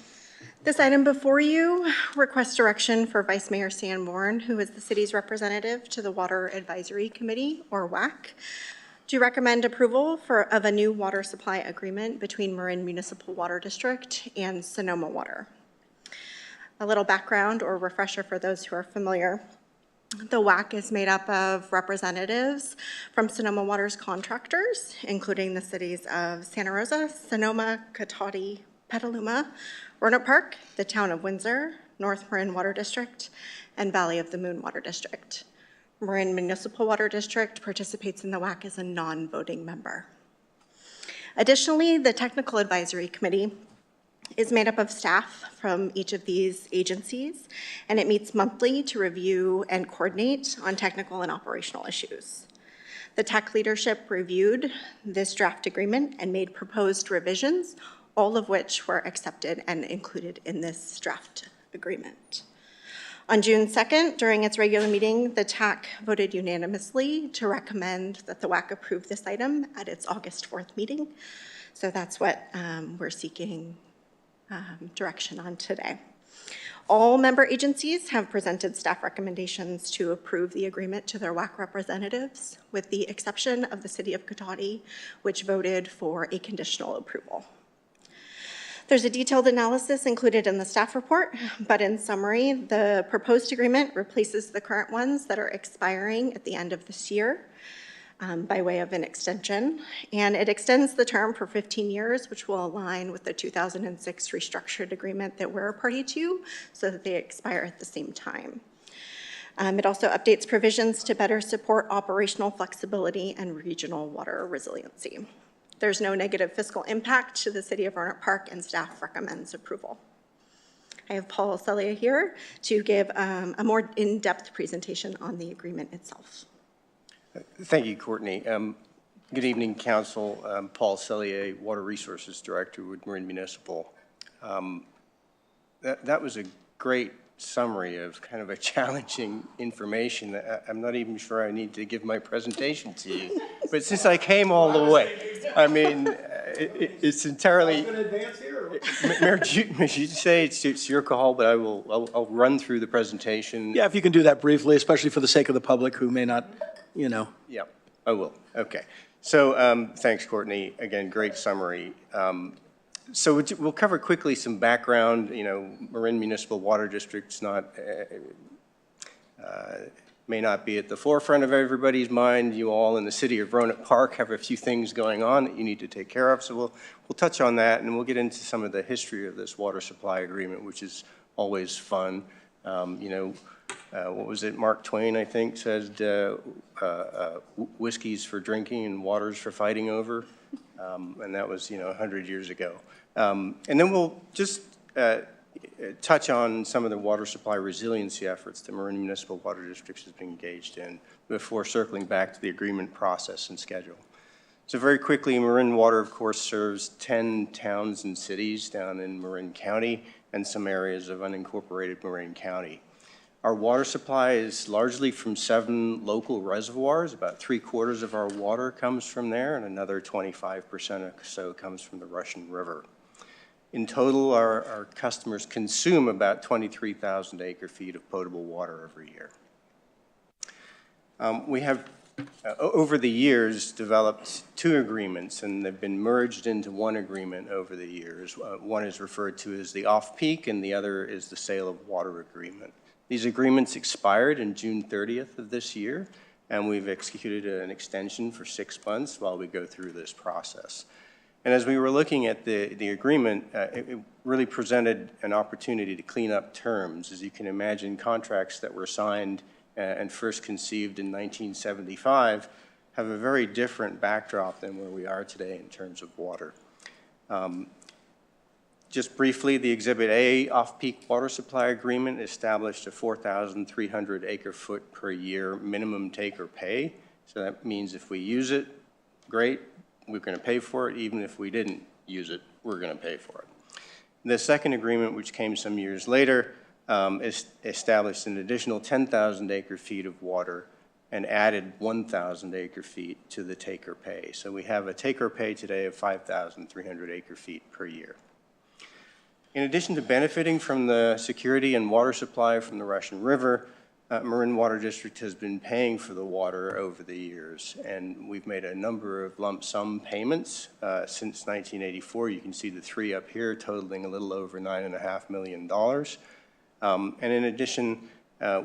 This item before you requests direction for Vice Mayor Sanborn, who is the city's representative to the Water Advisory Committee, or WAC, to recommend approval of a new water supply agreement between Marin Municipal Water District and Sonoma Water. A little background or refresher for those who are familiar. The WAC is made up of representatives from Sonoma Water's contractors, including the cities of Santa Rosa, Sonoma, Cotati, Petaluma, Rohnert Park, the town of Windsor, North Marin Water District, and Valley of the Moon Water District. Marin Municipal Water District participates in the WAC as a non-voting member. Additionally, the Technical Advisory Committee is made up of staff from each of these agencies, and it meets monthly to review and coordinate on technical and operational issues. The tech leadership reviewed this draft agreement and made proposed revisions, all of which were accepted and included in this draft agreement. On June 2nd, during its regular meeting, the TAC voted unanimously to recommend that the WAC approve this item at its August 4th meeting. So that's what we're seeking direction on today. All member agencies have presented staff recommendations to approve the agreement to their WAC representatives, with the exception of the City of Cotati, which voted for a conditional approval. There's a detailed analysis included in the staff report, but in summary, the proposed agreement replaces the current ones that are expiring at the end of this year by way of an extension, and it extends the term for 15 years, which will align with the 2006 restructured agreement that we're a party to, so that they expire at the same time. It also updates provisions to better support operational flexibility and regional water resiliency. There's no negative fiscal impact to the City of Rohnert Park, and staff recommends approval. I have Paul Sellier here to give a more in-depth presentation on the agreement itself. Thank you, Courtney. Good evening, Council. I'm Paul Sellier, Water Resources Director with Marin Municipal. That was a great summary of kind of a challenging information. I'm not even sure I need to give my presentation to you, but since I came all the way, I mean, it's entirely. Mayor, you say it's your call, but I'll run through the presentation. Yeah, if you can do that briefly, especially for the sake of the public who may not, you know. Yeah, I will. Okay. So thanks, Courtney. Again, great summary. So we'll cover quickly some background. You know, Marin Municipal Water District's may not be at the forefront of everybody's mind. You all in the city of Rohnert Park have a few things going on that you need to take care of. So we'll touch on that, and we'll get into some of the history of this water supply agreement, which is always fun. You know, what was it? Mark Twain, I think, said whiskey's for drinking and water's for fighting over. And that was, 100 years ago. And then we'll just touch on some of the water supply resiliency efforts that Marin Municipal Water District has been engaged in before circling back to the agreement process and schedule. So very quickly, Marin Water, of course, serves 10 towns and cities down in Marin County and some areas of unincorporated Marin County. Our water supply is largely from 7 local reservoirs. About 3/4 of our water comes from there, and another 25% or so comes from the Russian River. In total, our customers consume about 23,000 acre-feet of potable water every year. We have, over the years, developed two agreements, and they've been merged into one agreement over the years. One is referred to as the off-peak, and the other is the sale of water agreement. These agreements expired in June 30th of this year, and we've executed an extension for 6 months while we go through this process. And as we were looking at the agreement, it really presented an opportunity to clean up terms. As you can imagine, contracts that were signed and first conceived in 1975 have a very different backdrop than where we are today in terms of water. Just briefly, the Exhibit A off-peak water supply agreement established a 4,300 acre-foot per year minimum take or pay. So that means if we use it, great, we're going to pay for it. Even if we didn't use it, we're going to pay for it. The second agreement, which came some years later, established an additional 10,000 acre-feet of water and added 1,000 acre-feet to the take-or-pay. So we have a take-or-pay today of 5,300 acre-feet per year. In addition to benefiting from the security and water supply from the Russian River, Marin Water District has been paying for the water over the years, and we've made a number of lump sum payments since 1984. You can see the three up here totaling a little over $9.5 million. And in addition,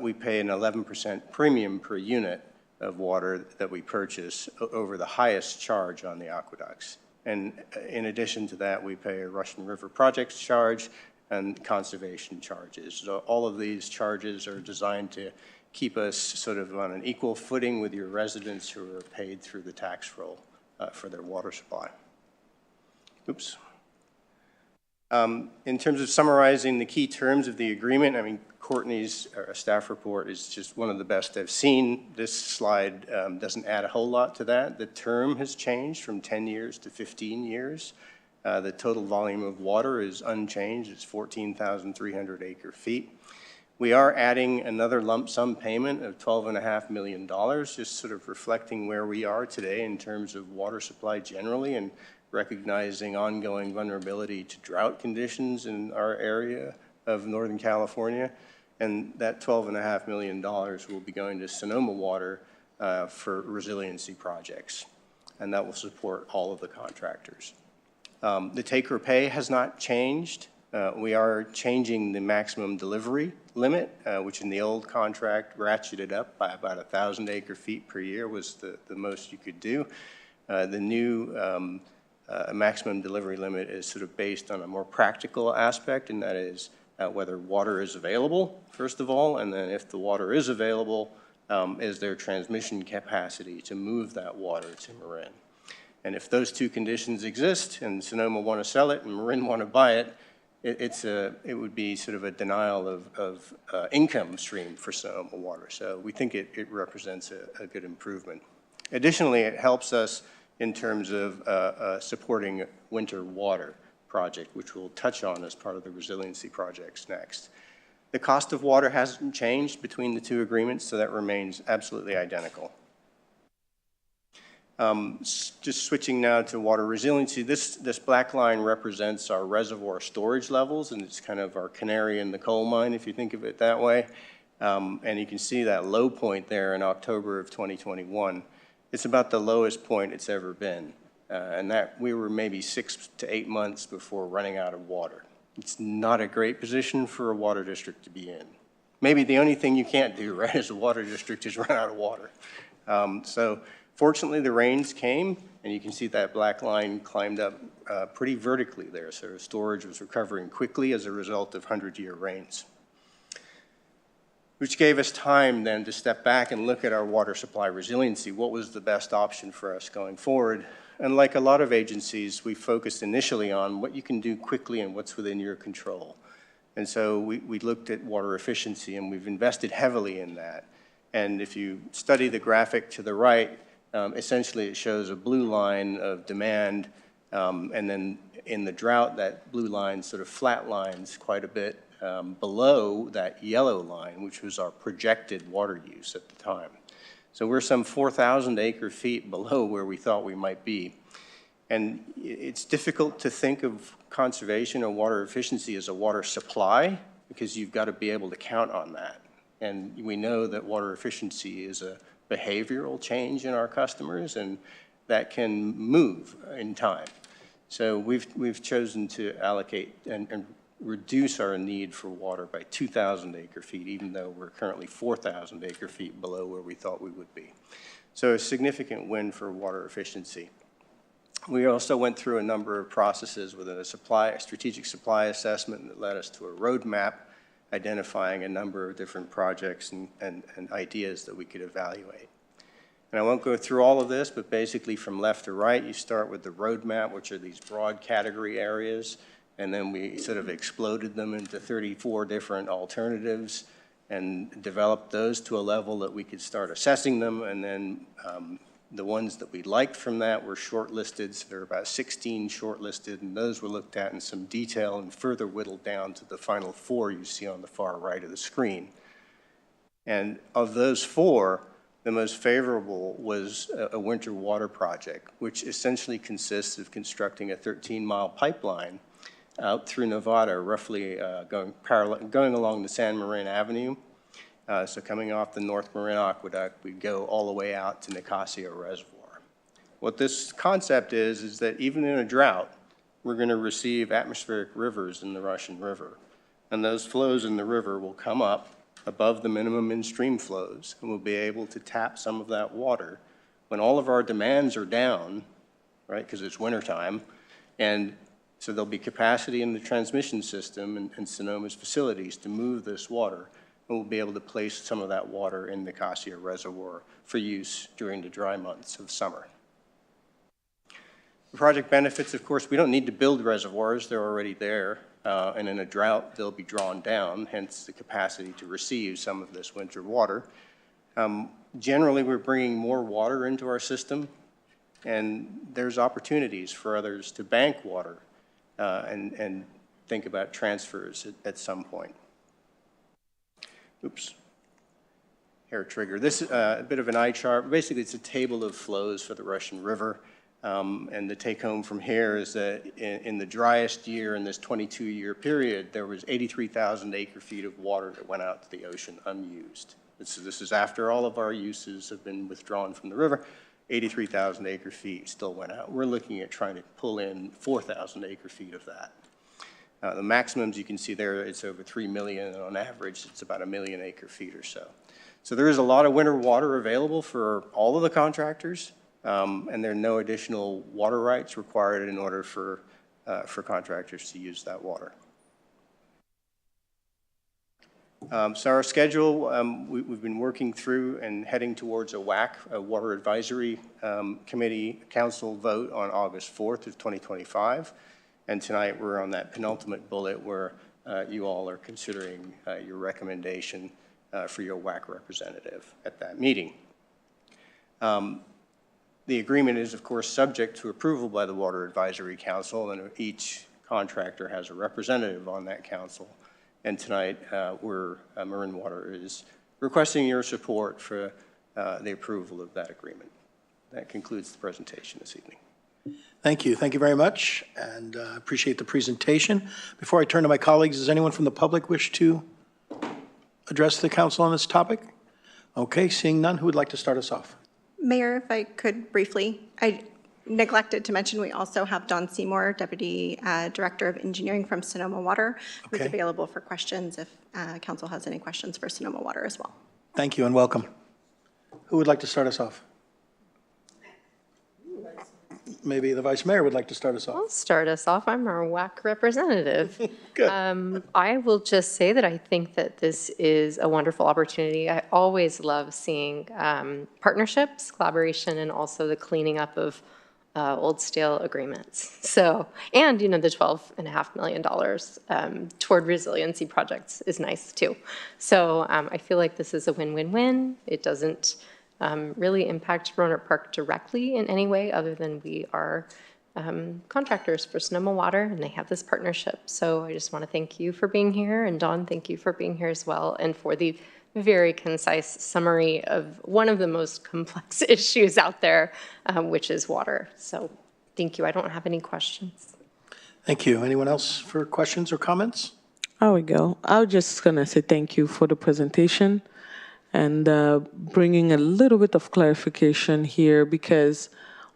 we pay an 11% premium per unit of water that we purchase over the highest charge on the aqueducts. And in addition to that, we pay a Russian River projects charge and conservation charges. So all of these charges are designed to keep us sort of on an equal footing with your residents who are paid through the tax roll for their water supply. Oops. In terms of summarizing the key terms of the agreement, I mean, Courtney's staff report is just one of the best I've seen. This slide doesn't add a whole lot to that. The term has changed from 10 years to 15 years. The total volume of water is unchanged. It's 14,300 acre-feet. We are adding another lump sum payment of $12.5 million, just sort of reflecting where we are today in terms of water supply generally and recognizing ongoing vulnerability to drought conditions in our area of Northern California. And that $12.5 million will be going to Sonoma Water for resiliency projects, and that will support all of the contractors. The take or pay has not changed. We are changing the maximum delivery limit, which in the old contract ratcheted up by about 1,000 acre-feet per year was the most you could do. The new maximum delivery limit is sort of based on a more practical aspect, and that is whether water is available, first of all, and then if the water is available, is there transmission capacity to move that water to Marin. And if those two conditions exist and Sonoma want to sell it and Marin want to buy it, it would be sort of a denial of income stream for Sonoma Water. So we think it represents a good improvement. Additionally, it helps us in terms of supporting winter water project, which we'll touch on as part of the resiliency projects next. The cost of water hasn't changed between the two agreements, so that remains absolutely identical. Just switching now to water resiliency, this black line represents our reservoir storage levels, and it's kind of our canary in the coal mine, if you think of it that way. And you can see that low point there in October of 2021. It's about the lowest point it's ever been. And that we were maybe 6 to 8 months before running out of water. It's not a great position for a water district to be in. Maybe the only thing you can't do, right, as a water district is run out of water. So fortunately, the rains came, and you can see that black line climbed up pretty vertically there. So storage was recovering quickly as a result of 100-year rains, which gave us time then to step back and look at our water supply resiliency. What was the best option for us going forward? And like a lot of agencies, we focused initially on what you can do quickly and what's within your control. And so we looked at water efficiency, and we've invested heavily in that. And if you study the graphic to the right, essentially it shows a blue line of demand, and then in the drought, that blue line sort of flat lines quite a bit below that yellow line, which was our projected water use at the time. So we're some 4,000 acre-feet below where we thought we might be. And it's difficult to think of conservation or water efficiency as a water supply, because you've got to be able to count on that. And we know that water efficiency is a behavioral change in our customers, and that can move in time. So we've chosen to allocate and reduce our need for water by 2,000 acre feet, even though we're currently 4,000 acre feet below where we thought we would be. So a significant win for water efficiency. We also went through a number of processes within a strategic supply assessment that led us to a roadmap identifying a number of different projects and ideas that we could evaluate. And I won't go through all of this, but basically from left to right, you start with the roadmap, which are these broad category areas, and then we sort of exploded them into 34 different alternatives and developed those to a level that we could start assessing them, and then the ones that we liked from that were shortlisted. So there are about 16 shortlisted, and those were looked at in some detail and further whittled down to the final 4 you see on the far right of the screen. And of those 4, the most favorable was a winter water project, which essentially consists of constructing a 13-mile pipeline out through Nevada, roughly going along the San Marin Avenue. So coming off the North Marin Aqueduct, we go all the way out to Nicosia Reservoir. What this concept is that even in a drought, we're going to receive atmospheric rivers in the Russian River. And those flows in the river will come up above the minimum in-stream flows, and we'll be able to tap some of that water when all of our demands are down, right, because it's wintertime, and so there'll be capacity in the transmission system and Sonoma's facilities to move this water, and we'll be able to place some of that water in Nicosia Reservoir for use during the dry months of summer. The project benefits, of course, we don't need to build reservoirs, they're already there, and in a drought, they'll be drawn down, hence the capacity to receive some of this winter water. Generally, we're bringing more water into our system, and there's opportunities for others to bank water and think about transfers at some point. Oops. Hair trigger. This is a bit of an eye chart. Basically, it's a table of flows for the Russian River. And the take home from here is that in the driest year in this 22-year period, there was 83,000 acre feet of water that went out to the ocean unused. This is after all of our uses have been withdrawn from the river. 83,000 acre feet still went out. We're looking at trying to pull in 4,000 acre feet of that. The maximums you can see there, it's over 3 million, and on average, it's about 1 million acre feet or so. So there is a lot of winter water available for all of the contractors, and there are no additional water rights required in order for contractors to use that water. So our schedule, we've been working through and heading towards a WAC, a Water Advisory Committee Council vote on August 4th of 2025. And tonight we're on that penultimate bullet where you all are considering your recommendation for your WAC representative at that meeting. The agreement is, of course, subject to approval by the Water Advisory Council, and each contractor has a representative on that council. And tonight, Marin Water is requesting your support for the approval of that agreement. That concludes the presentation this evening. Thank you. Thank you very much, and appreciate the presentation. Before I turn to my colleagues, does anyone from the public wish to address the council on this topic? Okay, seeing none, who would like to start us off? Mayor, if I could briefly, I neglected to mention we also have Don Seymour, Deputy Director of Engineering from Sonoma Water, who's available for questions if council has any questions for Sonoma Water as well. Thank you and welcome. Who would like to start us off? Maybe the Vice Mayor would like to start us off. I'll start us off. I'm our WAC representative. Good. I will just say that I think that this is a wonderful opportunity. I always love seeing partnerships, collaboration, and also the cleaning up of old stale agreements. So, and the $12.5 million toward resiliency projects is nice too. So I feel like this is a win-win-win. It doesn't really impact Rohnert Park directly in any way other than we are contractors for Sonoma Water and they have this partnership. So I just want to thank you for being here, and Dawn, thank you for being here as well, and for the very concise summary of one of the most complex issues out there, which is water. So thank you. I don't have any questions. Thank you. Anyone else for questions or comments? There we go. I was just going to say thank you for the presentation. and bringing a little bit of clarification here, because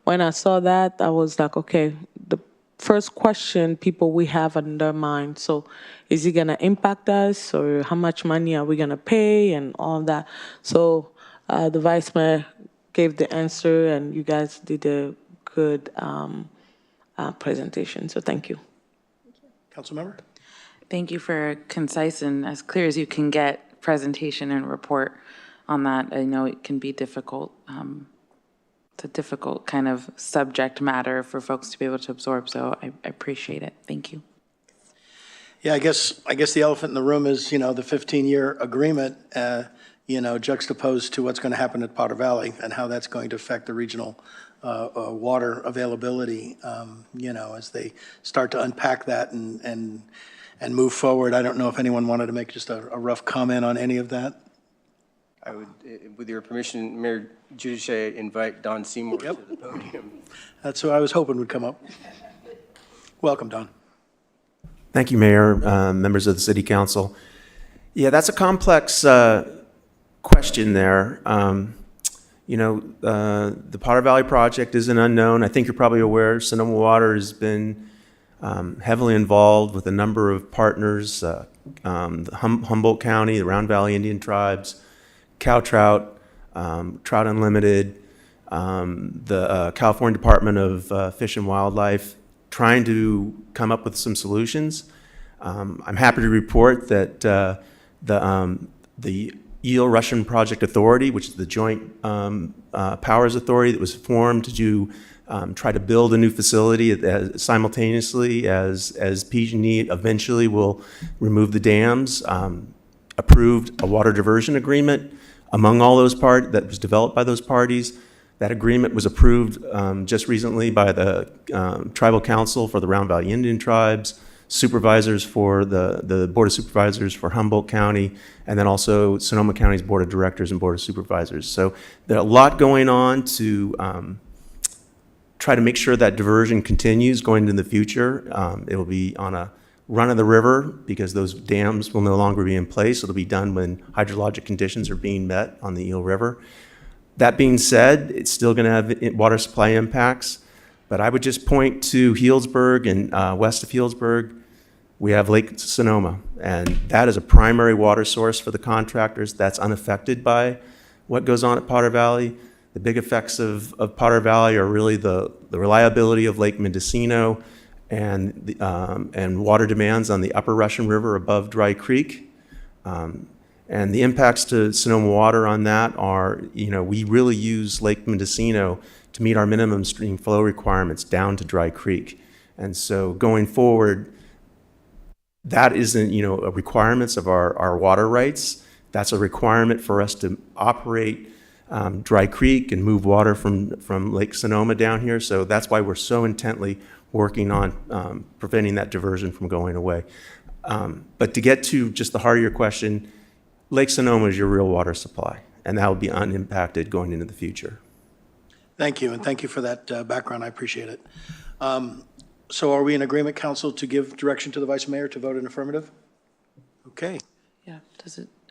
when I saw that, I was like, okay, the first question people we have on their mind. So is it going to impact us, or how much money are we going to pay, and all that? So the Vice Mayor gave the answer, and you guys did a good presentation. So thank you. Councilmember? Thank you for a concise and as clear as you can get presentation and report on that. I know it can be difficult. It's a difficult kind of subject matter for folks to be able to absorb, so I appreciate it. Thank you. Yeah, I guess the elephant in the room is, the 15-year agreement, juxtaposed to what's going to happen at Potter Valley and how that's going to affect the regional water availability, as they start to unpack that and move forward. I don't know if anyone wanted to make just a rough comment on any of that. I would, with your permission, Mayor Giudice, invite Don Seymour to the podium. That's what I was hoping would come up. Welcome, Don. Thank you, Mayor, members of the City Council. Yeah, that's a complex question there. The Potter Valley project is an unknown. I think you're probably aware Sonoma Water has been heavily involved with a number of partners, Humboldt County, the Round Valley Indian Tribes, Cow Trout, Trout Unlimited, the California Department of Fish and Wildlife, trying to come up with some solutions. I'm happy to report that the Eel Russian Project Authority, which is the joint powers authority that was formed to try to build a new facility simultaneously as PG&E eventually will remove the dams, approved a water diversion agreement among all those parties that was developed by those parties. That agreement was approved just recently by the Tribal Council for the Round Valley Indian Tribes, supervisors for the Board of Supervisors for Humboldt County, and then also Sonoma County's Board of Directors and Board of Supervisors. So there's a lot going on to try to make sure that diversion continues going into the future. It will be on a run of the river because those dams will no longer be in place. It'll be done when hydrologic conditions are being met on the Eel River. That being said, it's still going to have water supply impacts, but I would just point to Healdsburg and west of Healdsburg, we have Lake Sonoma, and that is a primary water source for the contractors. That's unaffected by what goes on at Potter Valley. The big effects of Potter Valley are really the reliability of Lake Mendocino and water demands on the upper Russian River above Dry Creek. And the impacts to Sonoma Water on that are, we really use Lake Mendocino to meet our minimum stream flow requirements down to Dry Creek. And so going forward, that isn't, a requirements of our water rights. That's a requirement for us to operate Dry Creek and move water from Lake Sonoma down here. So that's why we're so intently working on preventing that diversion from going away. But to get to just the heart of your question, Lake Sonoma is your real water supply, and that will be unimpacted going into the future. Thank you, and thank you for that background. I appreciate it. So are we in agreement, Council, to give direction to the Vice Mayor to vote in affirmative? Okay. Yeah,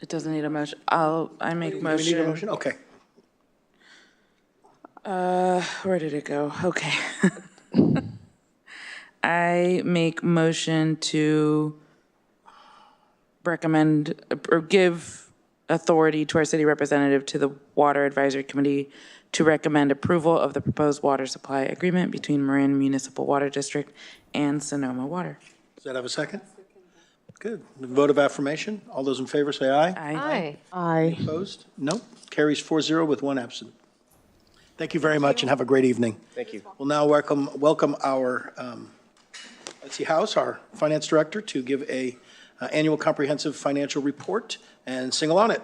it doesn't need a motion. I make motion. Do we need a motion? Okay. Where did it go? Okay. I make motion to recommend or give authority to our city representative to the Water Advisory Committee to recommend approval of the proposed water supply agreement between Marin Municipal Water District and Sonoma Water. Does that have a second? Good. Vote of affirmation. All those in favor say aye. Aye. Aye. Opposed? No. Carries 4-0 with one absent. Thank you very much and have a great evening. Thank you. We'll now welcome our, House, our Finance Director, to give a annual comprehensive financial report and single on it.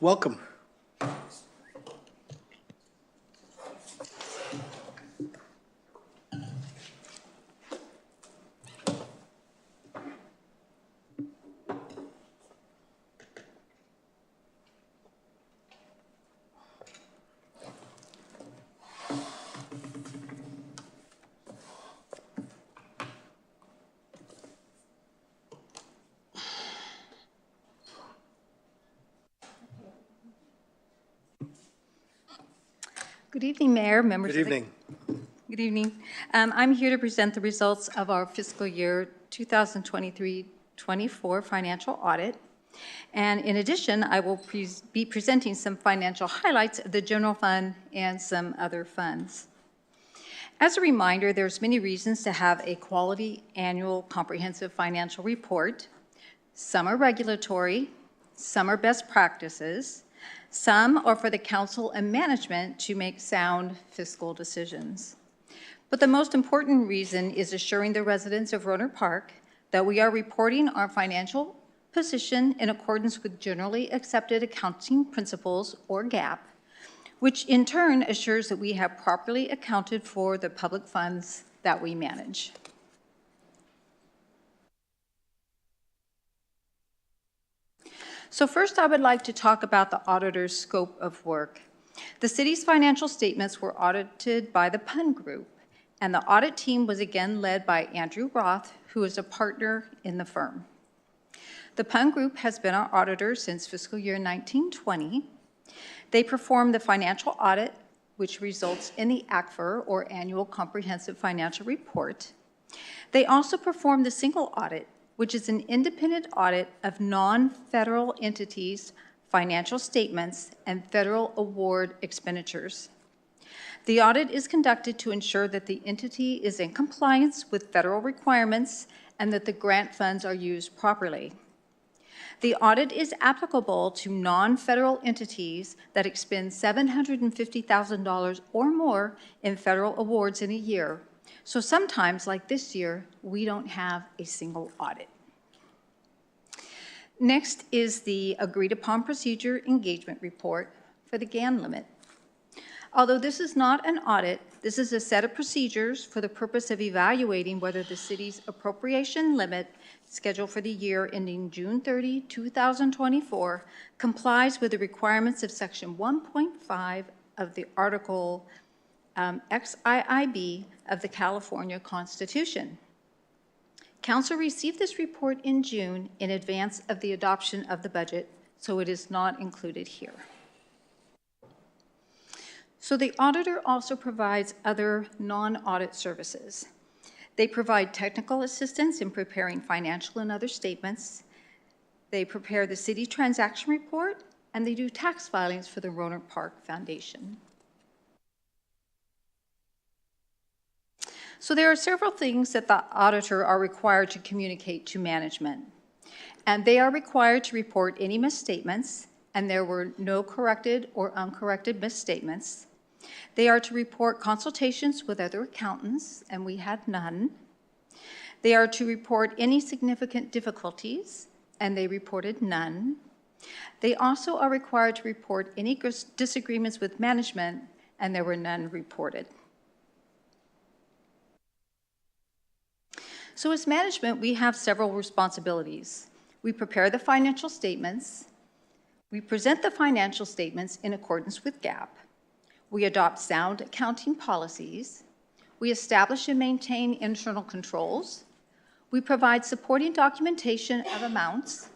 Welcome. Good evening, Mayor, members Good of the... evening. Good evening. I'm here to present the results of our fiscal year 2023-24 financial audit. And in addition, I will be presenting some financial highlights of the general fund and some other funds. As a reminder, there's many reasons to have a quality annual comprehensive financial report. Some are regulatory, some are best practices, some are for the council and management to make sound fiscal decisions. But the most important reason is assuring the residents of Rohnert Park that we are reporting our financial position in accordance with generally accepted accounting principles, or GAAP, which in turn assures that we have properly accounted for the public funds that we manage. So first, I would like to talk about the auditor's scope of work. The city's financial statements were audited by the PUN Group, and the audit team was again led by Andrew Roth, who is a partner in the firm. The PUN Group has been our auditor since fiscal year 1920. They perform the financial audit, which results in the ACFR, or Annual Comprehensive Financial Report. They also perform the single audit, which is an independent audit of non-federal entities' financial statements and federal award expenditures. The audit is conducted to ensure that the entity is in compliance with federal requirements and that the grant funds are used properly. The audit is applicable to non-federal entities that expend $750,000 or more in federal awards in a year. So sometimes, like this year, we don't have a single audit. Next is the agreed-upon procedure engagement report for the GAN limit. Although this is not an audit, this is a set of procedures for the purpose of evaluating whether the city's appropriation limit scheduled for the year ending June 30, 2024 complies with the requirements of Section 1.5 of the Article XIIB of the California Constitution. Council received this report in June in advance of the adoption of the budget, so it is not included here. So the auditor also provides other non-audit services. They provide technical assistance in preparing financial and other statements. They prepare the city transaction report, and they do tax filings for the Rohnert Park Foundation. So there are several things that the auditor are required to communicate to management. And they are required to report any misstatements, and there were no corrected or uncorrected misstatements. They are to report consultations with other accountants, and we had none. They are to report any significant difficulties, and they reported none. They also are required to report any disagreements with management, and there were none reported. So as management, we have several responsibilities. We prepare the financial statements. We present the financial statements in accordance with GAAP. We adopt sound accounting policies. We establish and maintain internal controls. We provide supporting documentation of amounts,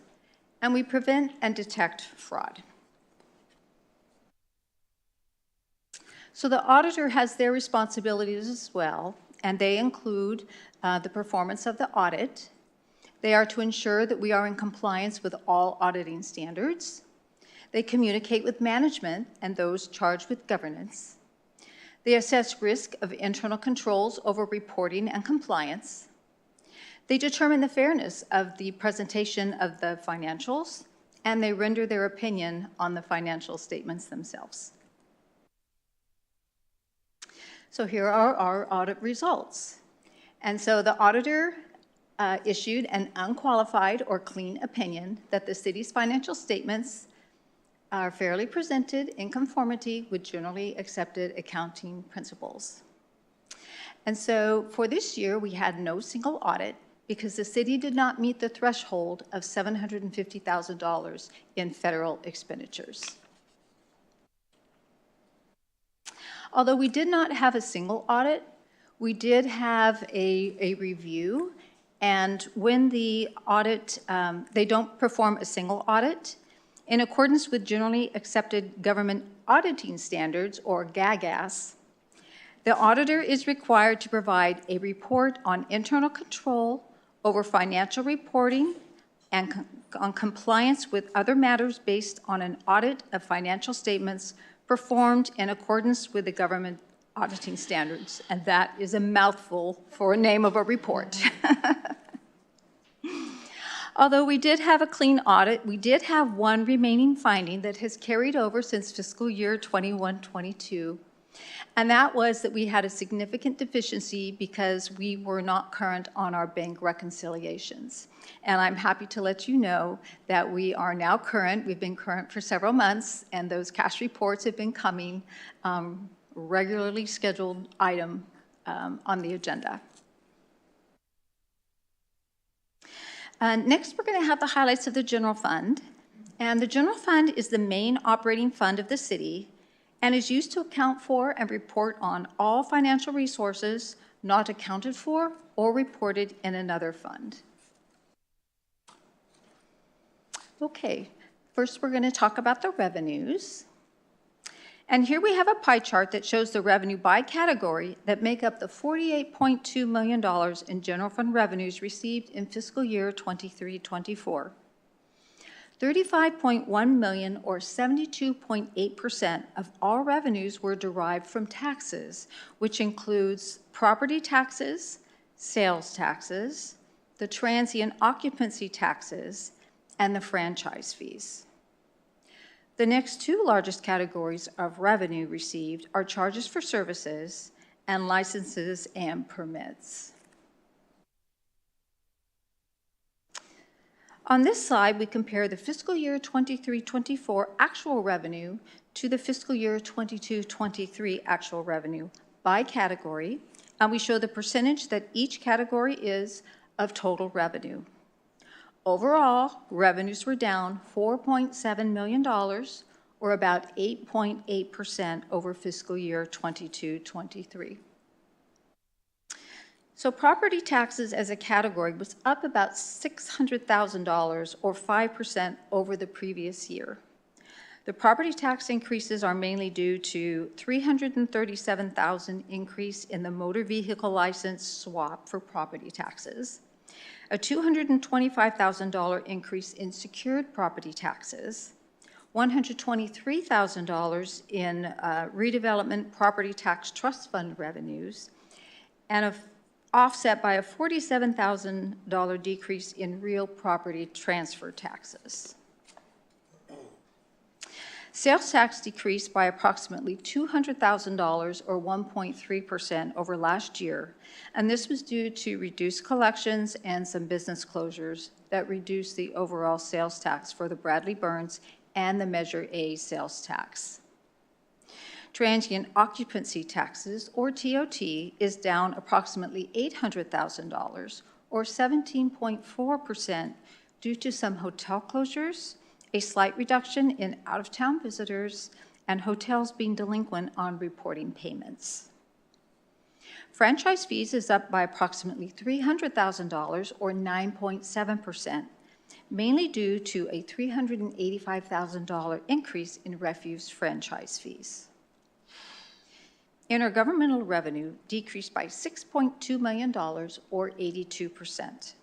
and we prevent and detect fraud. So the auditor has their responsibilities as well, and they include the performance of the audit. They are to ensure that we are in compliance with all auditing standards. They communicate with management and those charged with governance. They assess risk of internal controls over reporting and compliance. They determine the fairness of the presentation of the financials, and they render their opinion on the financial statements themselves. So here are our audit results. And so the auditor issued an unqualified or clean opinion that the city's financial statements are fairly presented in conformity with generally accepted accounting principles. And so for this year, we had no single audit because the city did not meet the threshold of $750,000 in federal expenditures. Although we did not have a single audit, we did have a review, and when the audit, they don't perform a single audit. In accordance with Generally Accepted Government Auditing Standards, or GAGAS, the auditor is required to provide a report on internal control over financial reporting and on compliance with other matters based on an audit of financial statements performed in accordance with the government auditing standards. And that is a mouthful for a name of a report. Although we did have a clean audit, we did have one remaining finding that has carried over since fiscal year 21-22. And that was that we had a significant deficiency because we were not current on our bank reconciliations. And I'm happy to let you know that we are now current. We've been current for several months, and those cash reports have been coming, regularly scheduled item on the agenda. Next, we're going to have the highlights of the general fund. And the general fund is the main operating fund of the city and is used to account for and report on all financial resources not accounted for or reported in another fund. Okay, first we're going to talk about the revenues. And here we have a pie chart that shows the revenue by category that make up the $48.2 million in general fund revenues received in fiscal year 23-24. $35.1 million, or 72.8% of all revenues, were derived from taxes, which includes property taxes, sales taxes, the transient occupancy taxes, and the franchise fees. The next two largest categories of revenue received are charges for services and licenses and permits. On this slide, we compare the fiscal year 23-24 actual revenue to the fiscal year 22-23 actual revenue by category, and we show the percentage that each category is of total revenue. Overall, revenues were down $4.7 million, or about 8.8% over fiscal year 22-23. So property taxes as a category was up about $600,000, or 5% over the previous year. The property tax increases are mainly due to $337,000 increase in the motor vehicle license swap for property taxes, a $225,000 increase in secured property taxes, $123,000 in redevelopment property tax trust fund revenues, and offset by a $47,000 decrease in real property transfer taxes. Sales tax decreased by approximately $200,000, or 1.3% over last year, and this was due to reduced collections and some business closures that reduced the overall sales tax for the Bradley Burns and the Measure A sales tax. Transient occupancy taxes, or TOT, is down approximately $800,000, or 17.4%, due to some hotel closures, a slight reduction in out-of-town visitors, and hotels being delinquent on reporting payments. Franchise fees is up by approximately $300,000, or 9.7%, mainly due to a $385,000 increase in refuse franchise fees. Intergovernmental revenue decreased by $6.2 million, or 82%.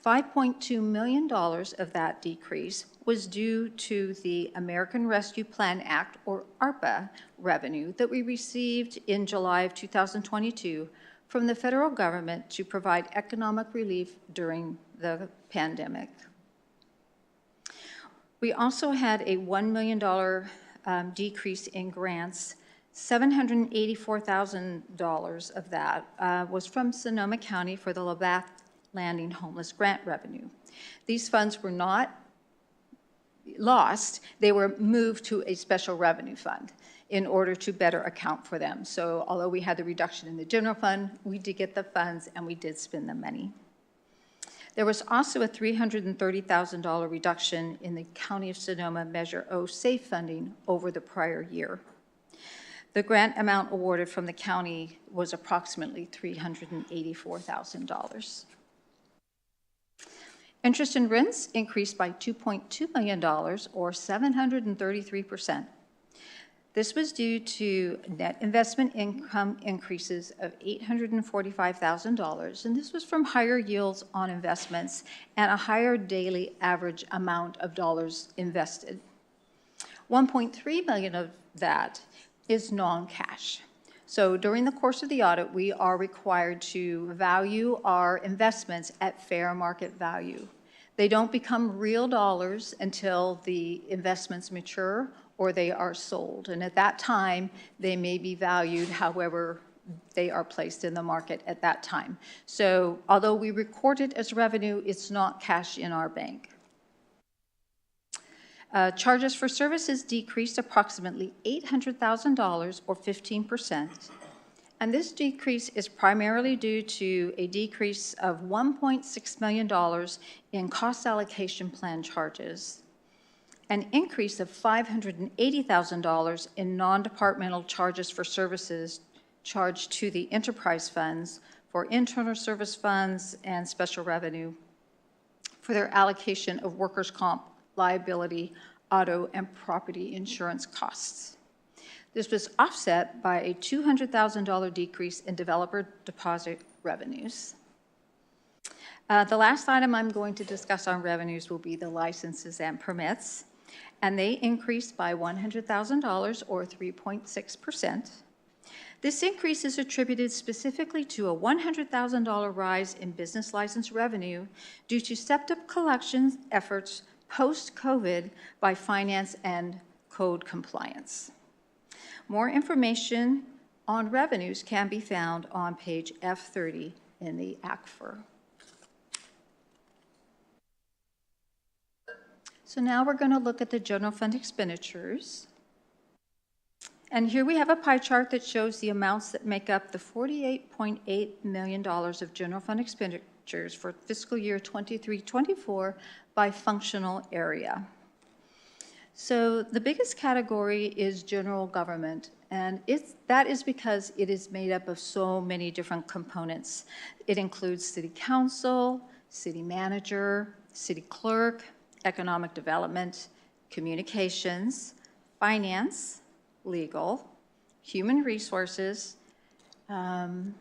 $5.2 million of that decrease was due to the American Rescue Plan Act, or ARPA, revenue that we received in July of 2022 from the federal government to provide economic relief during the pandemic. We also had a $1 million decrease in grants. $784,000 of that was from Sonoma County for the Labatt Landing Homeless Grant revenue. These funds were not lost, they were moved to a special revenue fund in order to better account for them. So although we had the reduction in the general fund, we did get the funds and we did spend the money. There was also a $330,000 reduction in the County of Sonoma Measure O SAFE funding over the prior year. The grant amount awarded from the county was approximately $384,000. Interest and rents increased by $2.2 million, or 733%. This was due to net investment income increases of $845,000, and this was from higher yields on investments and a higher daily average amount of dollars invested. $1.3 million of that is non-cash. So during the course of the audit, we are required to value our investments at fair market value. They don't become real dollars until the investments mature or they are sold. And at that time, they may be valued however they are placed in the market at that time. So although we record it as revenue, it's not cash in our bank. Charges for services decreased approximately $800,000 or 15%. And this decrease is primarily due to a decrease of $1.6 million in cost allocation plan charges, an increase of $580,000 in non-departmental charges for services charged to the enterprise funds for internal service funds and special revenue for their allocation of workers' comp, liability, auto, and property insurance costs. This was offset by a $200,000 decrease in developer deposit revenues. The last item I'm going to discuss on revenues will be the licenses and permits, and they increased by $100,000 or 3.6%. This increase is attributed specifically to a $100,000 rise in business license revenue due to stepped-up collections efforts post-COVID by finance and code compliance. More information on revenues can be found on page F30 in the ACFR. So now we're going to look at the general fund expenditures. And here we have a pie chart that shows the amounts that make up the $48.8 million of general fund expenditures for fiscal year 23-24 by functional area. So the biggest category is general government, and that is because it is made up of so many different components. It includes city council, city manager, city clerk, economic development, communications, finance, legal, human resources, and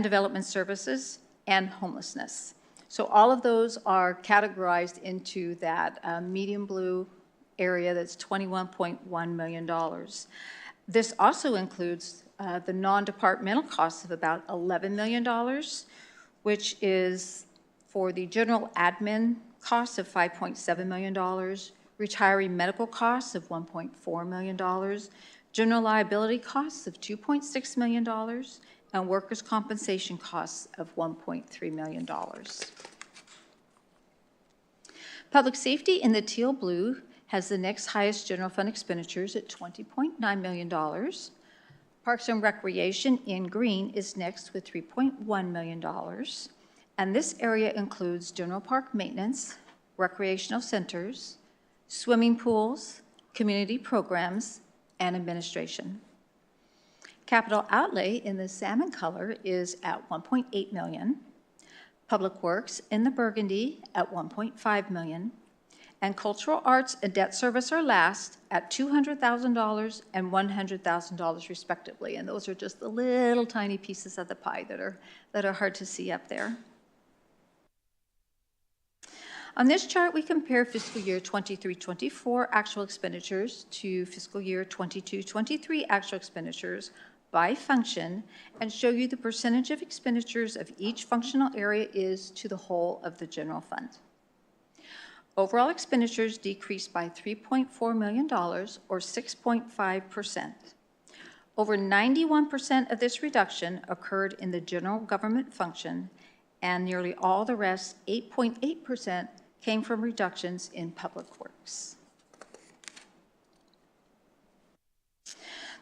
development services, and homelessness. So all of those are categorized into that medium blue area that's $21.1 million. This also includes the non-departmental costs of about $11 million, which is for the general admin costs of $5.7 million, retiree medical costs of $1.4 million, general liability costs of $2.6 million, and workers' compensation costs of $1.3 million. Public safety in the teal blue has the next highest general fund expenditures at $20.9 million. Parks and Recreation in green is next with $3.1 million. And this area includes general park maintenance, recreational centers, swimming pools, community programs, and administration. Capital outlay in the salmon color is at $1.8 million. Public Works in the burgundy at $1.5 million. And cultural arts and debt service are last at $200,000 and $100,000 respectively. And those are just the little tiny pieces of the pie that are hard to see up there. On this chart, we compare fiscal year 23-24 actual expenditures to fiscal year 22-23 actual expenditures by function and show you the percentage of expenditures of each functional area is to the whole of the general fund. Overall expenditures decreased by $3.4 million, or 6.5%. Over 91% of this reduction occurred in the general government function, and nearly all the rest, 8.8%, came from reductions in public works.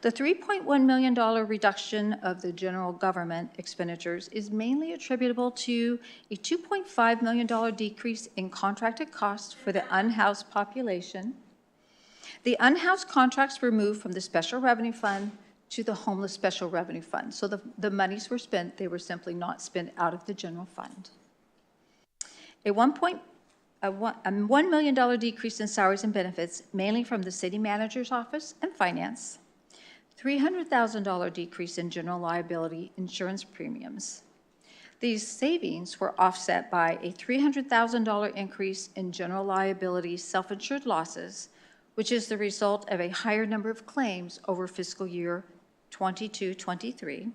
The $3.1 million reduction of the general government expenditures is mainly attributable to a $2.5 million decrease in contracted costs for the unhoused population. The unhoused contracts were moved from the Special Revenue Fund to the Homeless Special Revenue Fund. So the monies were spent, they were simply not spent out of the general fund. A a $1 million decrease in salaries and benefits, mainly from the city manager's office and finance, $300,000 decrease in general liability insurance premiums. These savings were offset by a $300,000 increase in general liability self-insured losses, which is the result of a higher number of claims over fiscal year 22-23,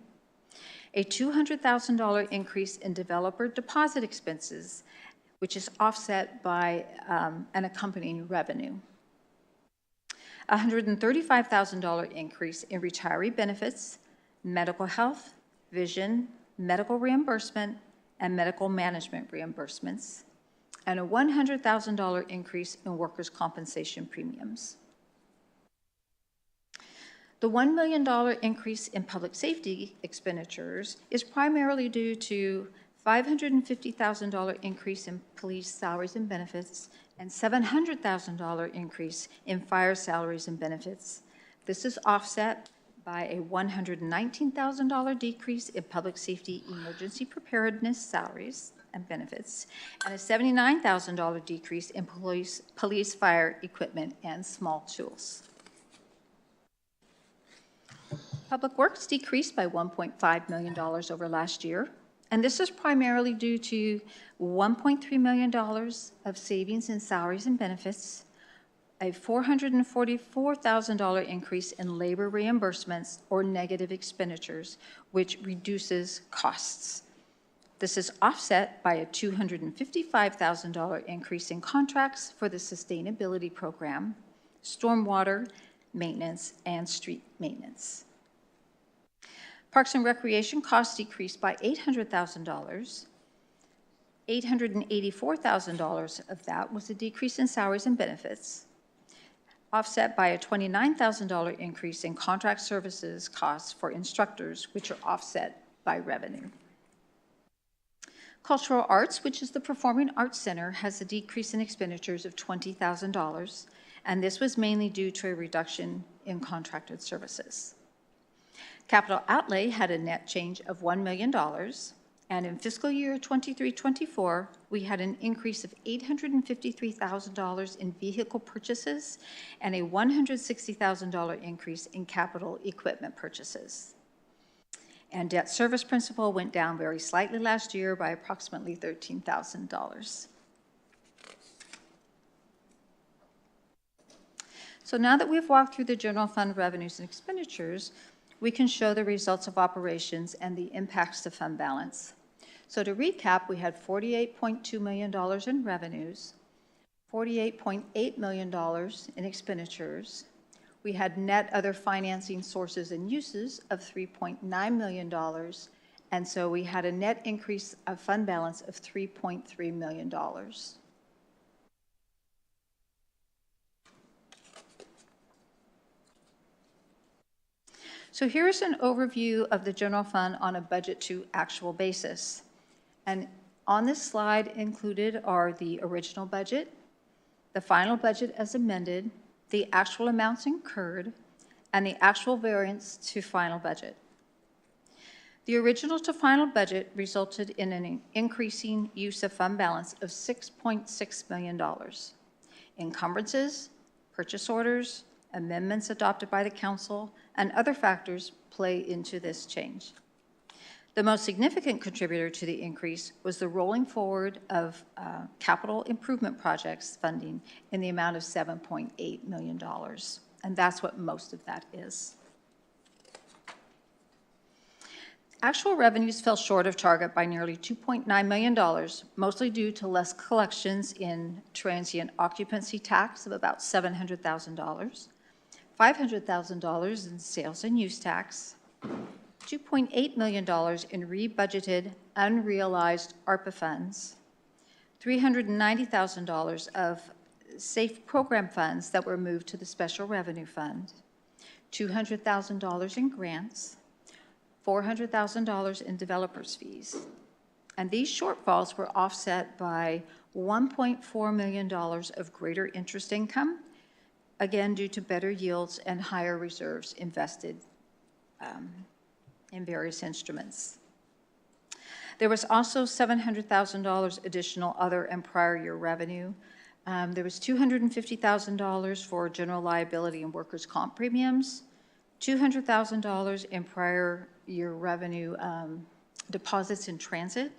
a $200,000 increase in developer deposit expenses, which is offset by an accompanying revenue, a $135,000 increase in retiree benefits, medical health, vision, medical reimbursement, and medical management reimbursements, and a $100,000 increase in workers' compensation premiums. The $1 million increase in public safety expenditures is primarily due to $550,000 increase in police salaries and benefits and $700,000 increase in fire salaries and benefits. This is offset by a $119,000 decrease in public safety emergency preparedness salaries and benefits, and a $79,000 decrease in police fire equipment and small tools. Public Works decreased by $1.5 million over last year, and this is primarily due to $1.3 million of savings in salaries and benefits, a $444,000 increase in labor reimbursements or negative expenditures, which reduces costs. This is offset by a $255,000 increase in contracts for the sustainability program, stormwater maintenance, and street maintenance. Parks and Recreation costs decreased by $800,000. $884,000 of that was a decrease in salaries and benefits, offset by a $29,000 increase in contract services costs for instructors, which are offset by revenue. Cultural Arts, which is the Performing Arts Center, has a decrease in expenditures of $20,000, and this was mainly due to a reduction in contracted services. Capital outlay had a net change of $1 million, and in fiscal year 23-24, we had an increase of $853,000 in vehicle purchases and a $160,000 increase in capital equipment purchases. And debt service principal went down very slightly last year by approximately $13,000. So now that we've walked through the general fund revenues and expenditures, we can show the results of operations and the impacts to fund balance. So to recap, we had $48.2 million in revenues, $48.8 million in expenditures. We had net other financing sources and uses of $3.9 million, and so we had a net increase of fund balance of $3.3 million. So here's an overview of the general fund on a budget to actual basis. And on this slide included are the original budget, the final budget as amended, the actual amounts incurred, and the actual variance to final budget. The original to final budget resulted in an increasing use of fund balance of $6.6 million. Encumbrances, purchase orders, amendments adopted by the council, and other factors play into this change. The most significant contributor to the increase was the rolling forward of capital improvement projects funding in the amount of $7.8 million, and that's what most of that is. Actual revenues fell short of target by nearly $2.9 million, mostly due to less collections in transient occupancy tax of about $700,000, $500,000 in sales and use tax, $2.8 million in rebudgeted unrealized ARPA funds, $390,000 of SAFE program funds that were moved to the Special Revenue Fund, $200,000 in grants, $400,000 in developers' fees. And these shortfalls were offset by $1.4 million of greater interest income, again due to better yields and higher reserves invested in various instruments. There was also $700,000 additional other and prior year revenue. There was $250,000 for general liability and workers' comp premiums, $200,000 in prior year revenue deposits in transit,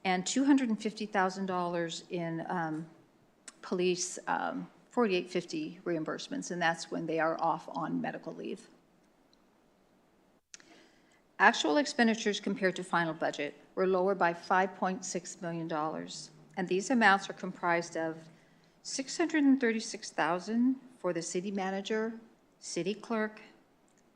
and $250,000 in police 4850 reimbursements, and that's when they are off on medical leave. Actual expenditures compared to final budget were lower by $5.6 million, and these amounts are comprised of $636,000 for the city manager, city clerk,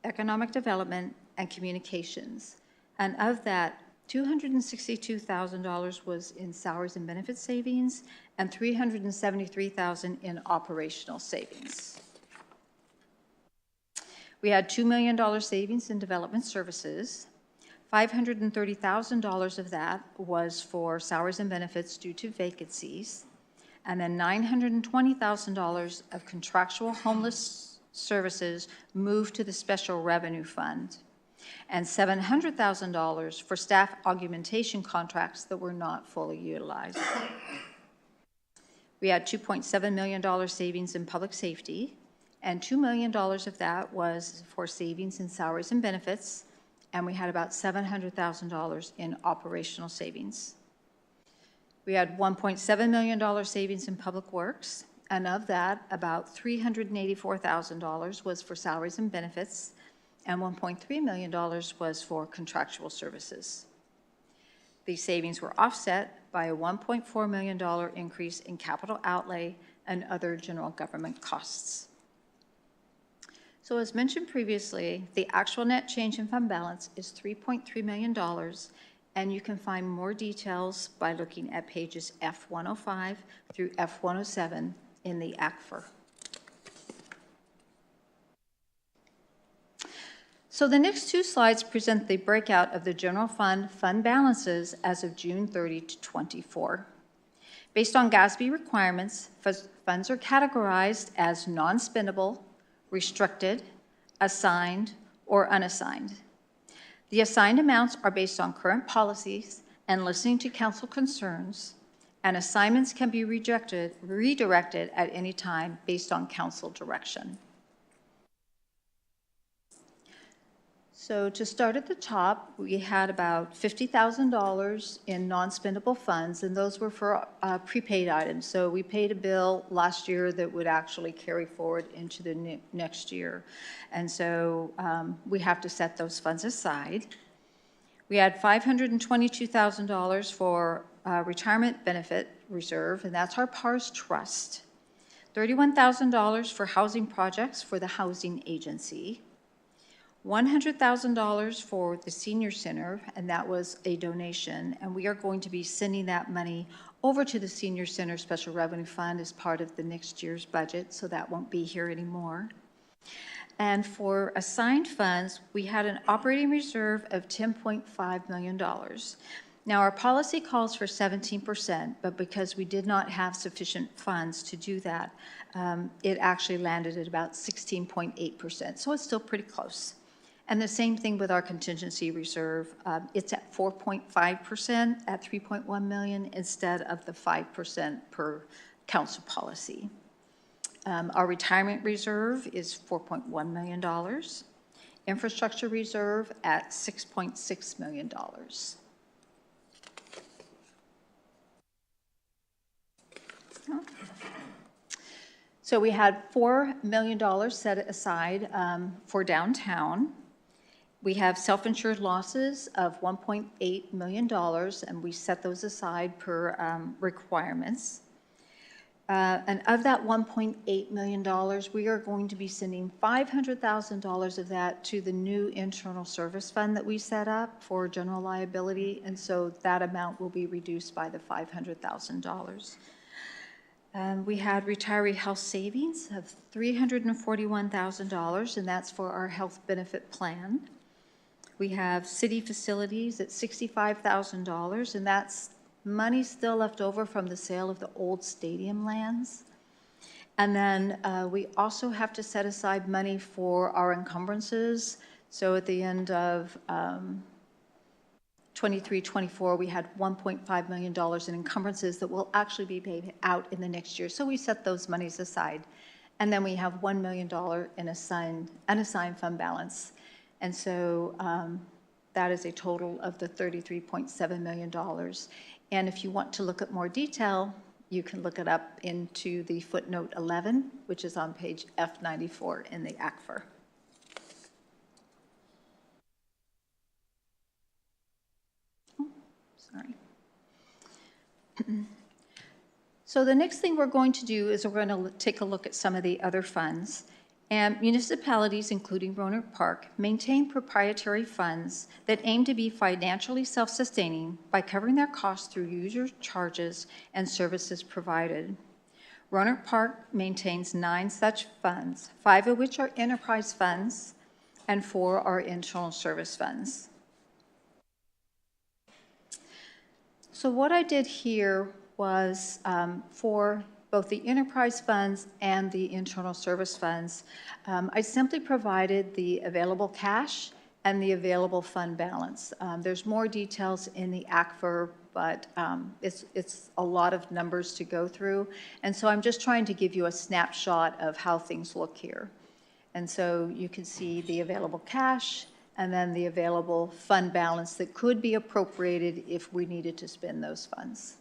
economic development, and communications. And of that, $262,000 was in salaries and benefits savings, and $373,000 in operational savings. We had $2 million savings in development services. $530,000 of that was for salaries and benefits due to vacancies, and then $920,000 of contractual homeless services moved to the special revenue fund, and $700,000 for staff augmentation contracts that were not fully utilized. We had $2.7 million savings in public safety, and $2 million of that was for savings in salaries and benefits, and we had about $700,000 in operational savings. We had $1.7 million savings in public works, and of that, about $384,000 was for salaries and benefits, and $1.3 million was for contractual services. These savings were offset by a $1.4 million increase in capital outlay and other general government costs. So as mentioned previously, the actual net change in fund balance is $3.3 million, and you can find more details by looking at pages F105 through F107 in the ACFR. So the next two slides present the breakout of the general fund balances as of June 30 to 24. Based on GASB requirements, funds are categorized as non-spendable, restricted, assigned, or unassigned. The assigned amounts are based on current policies and listening to council concerns, and assignments can be redirected at any time based on council direction. So to start at the top, we had about $50,000 in non-spendable funds, and those were for prepaid items. So we paid a bill last year that would actually carry forward into the next year. And so we have to set those funds aside. We had $522,000 for retirement benefit reserve, and that's our PARS trust. $31,000 for housing projects for the housing agency. $100,000 for the senior center, and that was a donation, and we are going to be sending that money over to the senior center special revenue fund as part of the next year's budget, so that won't be here anymore. And for assigned funds, we had an operating reserve of $10.5 million. Now, our policy calls for 17%, but because we did not have sufficient funds to do that, it actually landed at about 16.8%, so it's still pretty close. And the same thing with our contingency reserve. It's at 4.5% at $3.1 million instead of the 5% per council policy. Our retirement reserve is $4.1 million. Infrastructure reserve at $6.6 million. So we had $4 million set aside for downtown. We have self-insured losses of $1.8 million, and we set those aside per requirements. And of that $1.8 million, we are going to be sending $500,000 of that to the new internal service fund that we set up for general liability, and so that amount will be reduced by the $500,000. We had retiree health savings of $341,000, and that's for our health benefit plan. We have city facilities at $65,000, and that's money still left over from the sale of the old stadium lands. And then we also have to set aside money for our encumbrances. So at the end of 23-24, we had $1.5 million in encumbrances that will actually be paid out in the next year. So we set those monies aside. And then we have $1 million in unassigned fund balance. And so that is a total of the $33.7 million. And if you want to look at more detail, you can look it up into the footnote 11, which is on page F94 in the ACFR. Oh, sorry. So the next thing we're going to do is we're going to take a look at some of the other funds. And municipalities, including Rohnert Park, maintain proprietary funds that aim to be financially self-sustaining by covering their costs through user charges and services provided. Rohnert Park maintains 9 such funds, 5 of which are enterprise funds and 4 are internal service funds. So what I did here was for both the enterprise funds and the internal service funds, I simply provided the available cash and the available fund balance. There's more details in the ACFR, but it's a lot of numbers to go through. And so I'm just trying to give you a snapshot of how things look here. And so you can see the available cash and then the available fund balance that could be appropriated if we needed to spend those funds.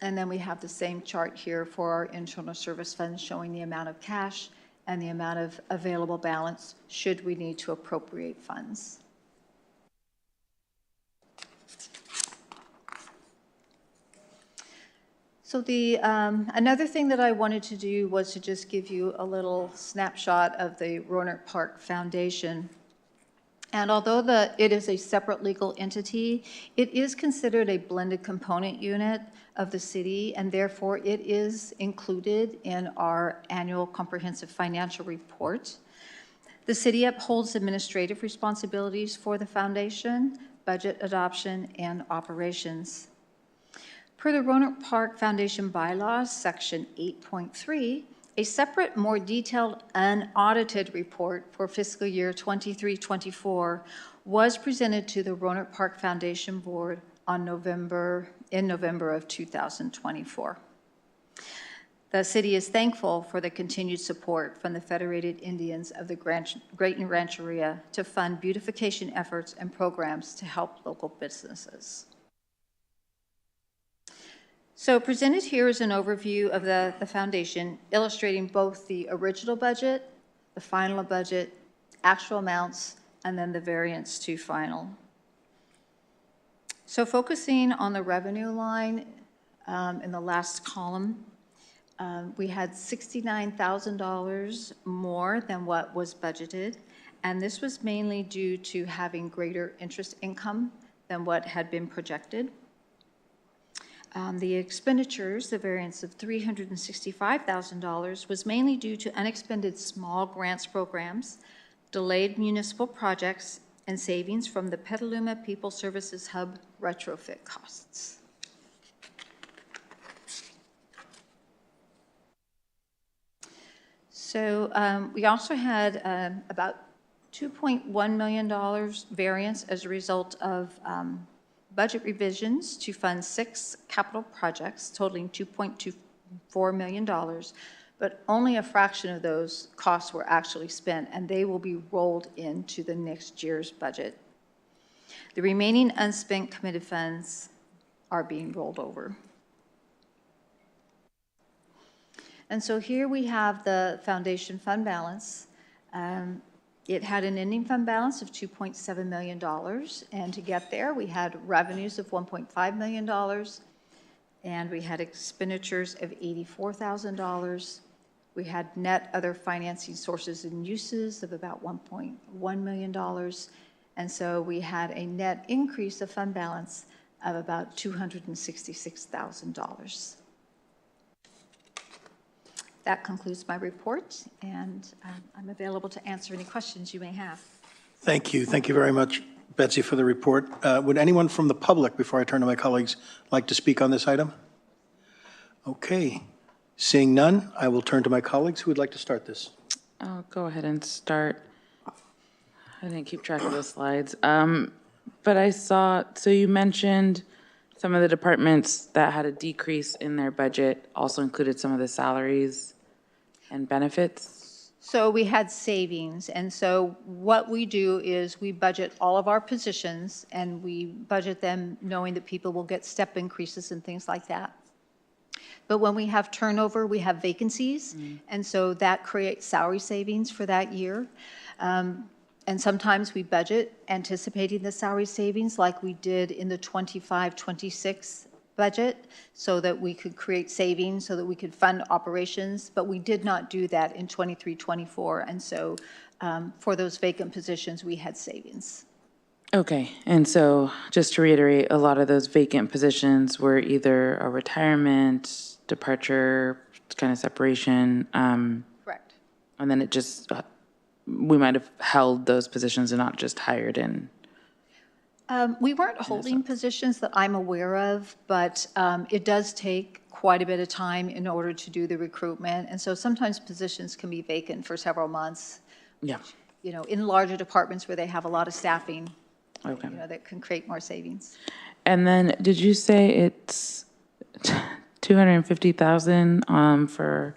And then we have the same chart here for our internal service funds showing the amount of cash and the amount of available balance should we need to appropriate funds. So another thing that I wanted to do was to just give you a little snapshot of the Rohnert Park Foundation. And although it is a separate legal entity, it is considered a blended component unit of the city, and therefore it is included in our annual comprehensive financial report. The city upholds administrative responsibilities for the foundation, budget adoption, and operations. Per the Rohnert Park Foundation bylaws, section 8.3, a separate, more detailed, unaudited report for fiscal year 23-24 was presented to the Rohnert Park Foundation Board in November of 2024. The city is thankful for the continued support from the Federated Indians of the Grayton Rancheria to fund beautification efforts and programs to help local businesses. So presented here is an overview of the foundation, illustrating both the original budget, the final budget, actual amounts, and then the variance to final. So focusing on the revenue line in the last column, we had $69,000 more than what was budgeted, and this was mainly due to having greater interest income than what had been projected. The expenditures, the variance of $365,000, was mainly due to unexpended small grants programs, delayed municipal projects, and savings from the Petaluma People Services Hub retrofit costs. So we also had about $2.1 million variance as a result of budget revisions to fund 6 capital projects totaling $2.24 million, but only a fraction of those costs were actually spent, and they will be rolled into the next year's budget. The remaining unspent committed funds are being rolled over. And so here we have the foundation fund balance. It had an ending fund balance of $2.7 million, and to get there, we had revenues of $1.5 million, and we had expenditures of $84,000. We had net other financing sources and uses of about $1.1 million, and so we had a net increase of fund balance of about $266,000. That concludes my report, and I'm available to answer any questions you may have. Thank you. Thank you very much, Betsy, for the report. Would anyone from the public, before I turn to my colleagues, like to speak on this item? Okay. Seeing none, I will turn to my colleagues who would like to start this. I'll go ahead and start. I didn't keep track of the slides. But I saw, so you mentioned some of the departments that had a decrease in their budget also included some of the salaries and benefits? So we had savings, and so what we do is we budget all of our positions, and we budget them knowing that people will get step increases and things like that. But when we have turnover, we have vacancies, and so that creates salary savings for that year. And sometimes we budget anticipating the salary savings like we did in the 25-26 budget so that we could create savings, so that we could fund operations, but we did not do that in 23-24. And so for those vacant positions, we had savings. Okay, and so just to reiterate, a lot of those vacant positions were either a retirement, departure, kind of separation. Correct. And then it just, we might have held those positions and not just hired in. We weren't holding positions that I'm aware of, but it does take quite a bit of time in order to do the recruitment. And so sometimes positions can be vacant for several months. Yeah. You know, in larger departments where they have a lot of staffing, Okay. you know, that can create more savings. And then did you say it's 250,000 for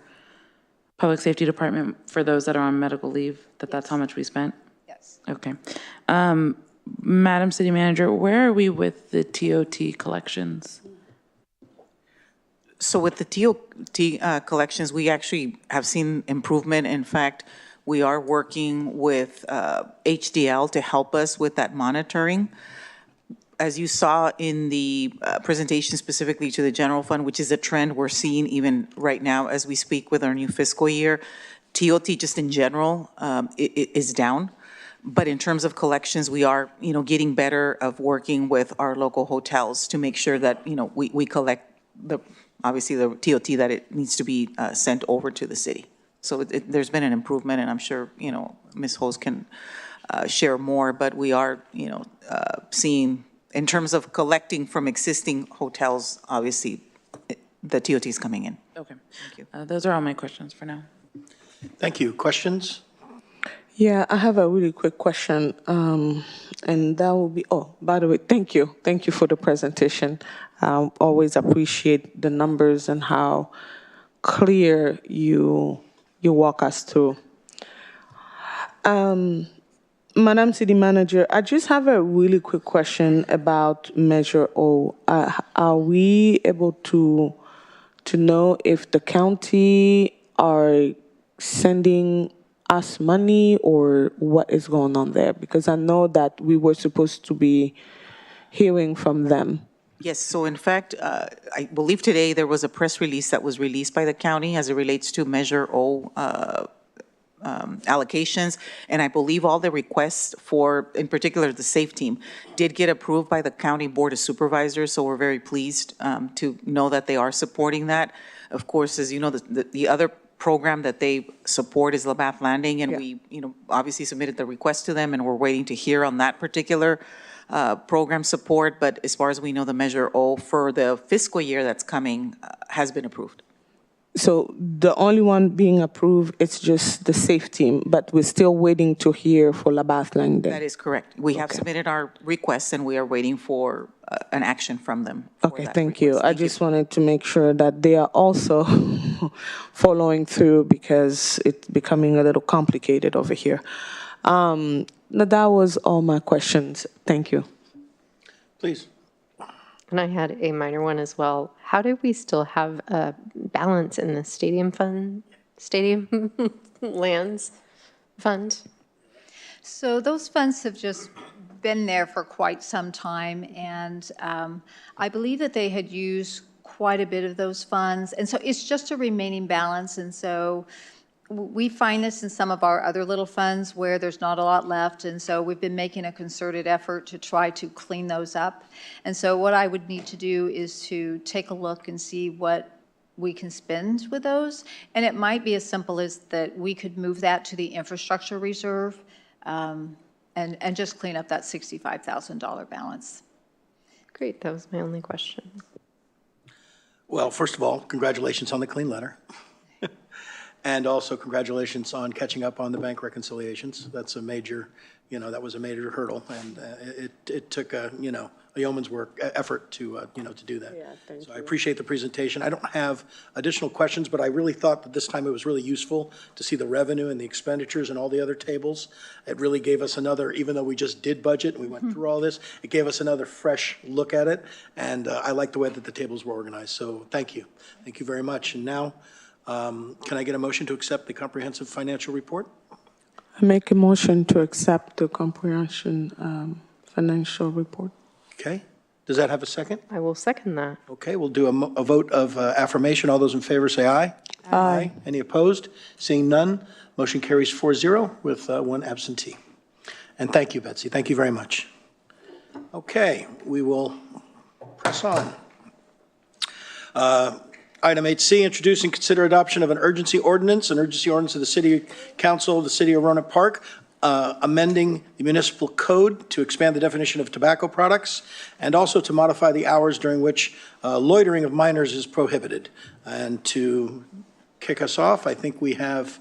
public safety department for those that are on medical leave, that's how much we spent? Yes. Okay. Madam City Manager, where are we with the TOT collections? So with the TOT collections, we actually have seen improvement. In fact, we are working with HDL to help us with that monitoring. As you saw in the presentation specifically to the general fund, which is a trend we're seeing even right now as we speak with our new fiscal year, TOT just in general is down. But in terms of collections, we are, getting better of working with our local hotels to make sure that, we collect obviously the TOT that it needs to be sent over to the city. So there's been an improvement, and I'm sure, Ms. Hose can share more, but we are, seeing, in terms of collecting from existing hotels, obviously, the TOT is coming in. Okay. Thank you. Those are all my questions for now. Thank you. Questions? Yeah, I have a really quick question, and that will be, by the way, thank you. Thank you for the presentation. Always appreciate the numbers and how clear you walk us through. Madam City Manager, I just have a really quick question about Measure O. Are we able to know if the county are sending us money or what is going on there? Because I know that we were supposed to be hearing from them. Yes, so in fact, I believe today there was a press release that was released by the county as it relates to Measure O allocations, and I believe all the requests for, in particular, the SAFE team, did get approved by the County Board of Supervisors, so we're very pleased to know that they are supporting that. Of course, as you know, the other program that they support is LaBath Landing, and we, obviously submitted the request to them, and we're waiting to hear on that particular program support. But as far as we know, the Measure O for the fiscal year that's coming has been approved. So the only one being approved, it's just the SAFE team, but we're still waiting to hear for LaBath Landing. That is correct. We have submitted our requests, and we are waiting for an action from them. Okay, thank you. I just wanted to make sure that they are also following through because it's becoming a little complicated over here. That was all my questions. Thank you. Please. And I had a minor one as well. How do we still have a balance in the stadium lands fund? So those funds have just been there for quite some time, and I believe that they had used quite a bit of those funds, and so it's just a remaining balance. And so we find this in some of our other little funds where there's not a lot left, and so we've been making a concerted effort to try to clean those up. And so what I would need to do is to take a look and see what we can spend with those, and it might be as simple as that we could move that to the infrastructure reserve and just clean up that $65,000 balance. Great, that was my only question. Well, first of all, congratulations on the clean letter. And also congratulations on catching up on the bank reconciliations. That's a major, that was a major hurdle, and it took a yeoman's effort to do that. Yeah, thank So you. I appreciate the presentation. I don't have additional questions, but I really thought that this time it was really useful to see the revenue and the expenditures and all the other tables. It really gave us another, even though we just did budget and we went through all this, it gave us another fresh look at it. And I like the way that the tables were organized. So thank you. Thank you very much. And now, can I get a motion to accept the comprehensive financial report? I make a motion to accept the comprehensive financial report. Okay. Does that have a second? I will second that. Okay, we'll do a vote of affirmation. All those in favor say aye. Aye. Any opposed? Seeing none, motion carries 4-0 with one absentee. And thank you, Betsy. Thank you very much. Okay, we will press on. Item 8C, introduce and consider adoption of an urgency ordinance of the City Council of the City of Rohnert Park, amending the municipal code to expand the definition of tobacco products and also to modify the hours during which loitering of minors is prohibited. And to kick us off, I think we have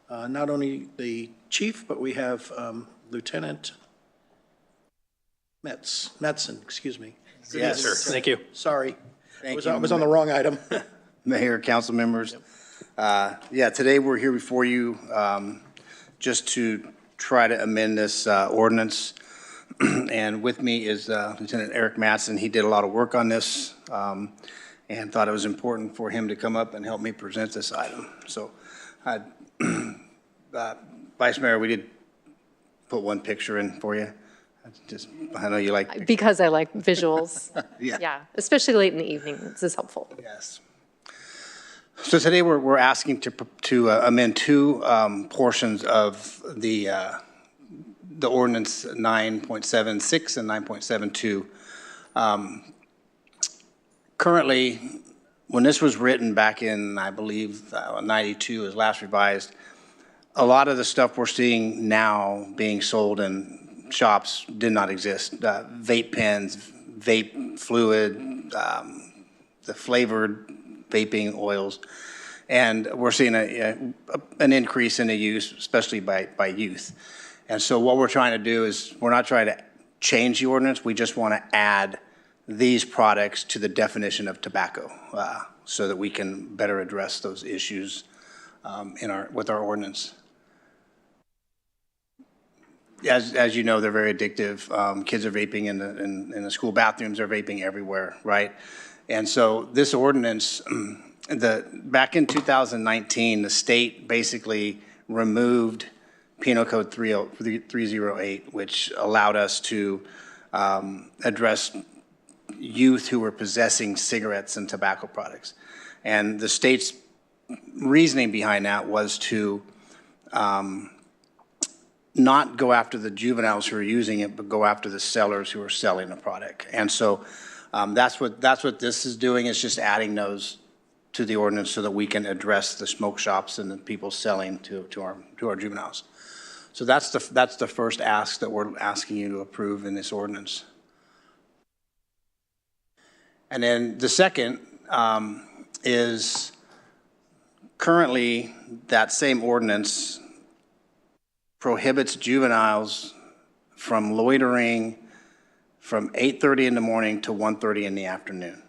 not only the chief, but we have Lieutenant Metzen, excuse me. Yes, sir. Thank you. Sorry. Thank I was on the wrong item. Mayor, council members. Yeah, today we're here before you just to try to amend this ordinance. And with me is Lieutenant Eric Matson. He did a lot of work on this and thought it was important for him to come up and help me present this item. So, Vice Mayor, we did put one picture in for you. I know you like. Because I like visuals. Yeah. Yeah, especially late in the evening. This is helpful. Yes. So today we're asking to amend two portions of the ordinance 9.76 and 9.72. Currently, when this was written back in, I believe, 92, it was last revised, a lot of the stuff we're seeing now being sold in shops did not exist. Vape pens, vape fluid, the flavored vaping oils, and we're seeing an increase in the use, especially by youth. And so what we're trying to do is we're not trying to change the ordinance, we just want to add these products to the definition of tobacco so that we can better address those issues with our ordinance. As you know, they're very addictive. Kids are vaping in the school bathrooms, they're vaping everywhere, right? And so this ordinance, back in 2019, the state basically removed Penal Code 308, which allowed us to address youth who were possessing cigarettes and tobacco products. And the state's reasoning behind that was to not go after the juveniles who are using it, but go after the sellers who are selling the product. And so that's what this is doing. It's just adding those to the ordinance so that we can address the smoke shops and the people selling to our juveniles. So that's the first ask that we're asking you to approve in this ordinance. And then the second is currently that same ordinance prohibits juveniles from loitering from 8:30 in the morning to 1:30 in the afternoon.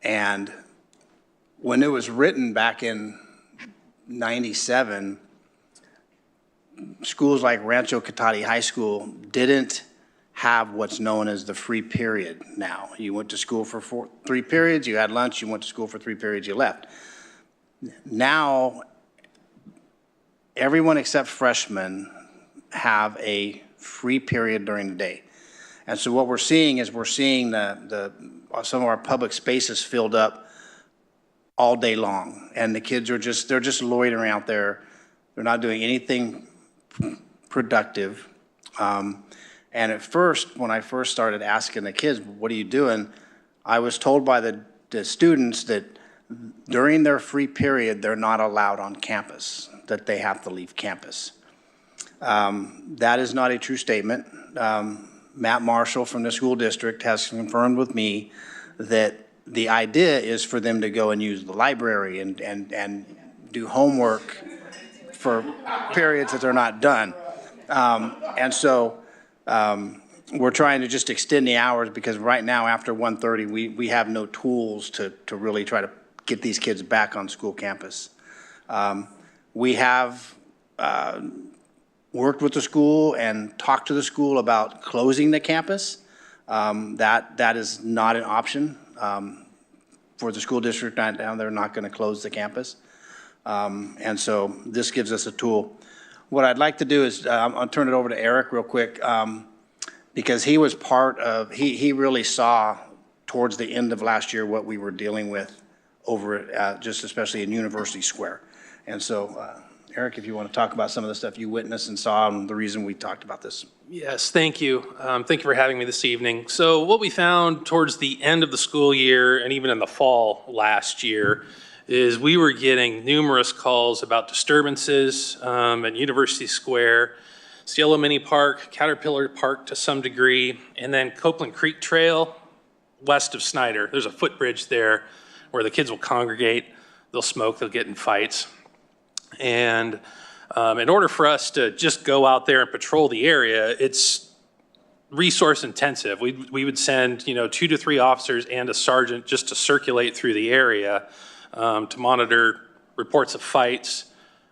And when it was written back in 97, schools like Rancho Cotati High School didn't have what's known as the free period now. You went to school for 3 periods, you had lunch, you went to school for 3 periods, you left. Now, everyone except freshmen have a free period during the day. And so what we're seeing is some of our public spaces filled up all day long. And the kids are they're just loitering out there. They're not doing anything productive. And at first, when I first started asking the kids, what are you doing? I was told by the students that during their free period, they're not allowed on campus, that they have to leave campus. That is not a true statement. Matt Marshall from the school district has confirmed with me that the idea is for them to go and use the library and do homework for periods that they're not done. And so we're trying to just extend the hours because right now after 1:30, we have no tools to really try to get these kids back on school campus. We have worked with the school and talked to the school about closing the campus. That is not an option for the school district right now. They're not going to close the campus. And so this gives us a tool. What I'd like to do is I'll turn it over to Eric real quick because he was part of, he really saw towards the end of last year what we were dealing with over at, just especially in University Square. And so Eric, if you want to talk about some of the stuff you witnessed and saw and the reason we talked about this. Yes, thank you. Thank you for having me this evening. So what we found towards the end of the school year and even in the fall last year is we were getting numerous calls about disturbances at University Square, Cielo Mini Park, Caterpillar Park to some degree, and then Copeland Creek Trail west of Snyder. There's a footbridge there where the kids will congregate, they'll smoke, they'll get in fights. And in order for us to just go out there and patrol the area, it's resource intensive. We would send 2 to 3 officers and a sergeant just to circulate through the area to monitor reports of fights,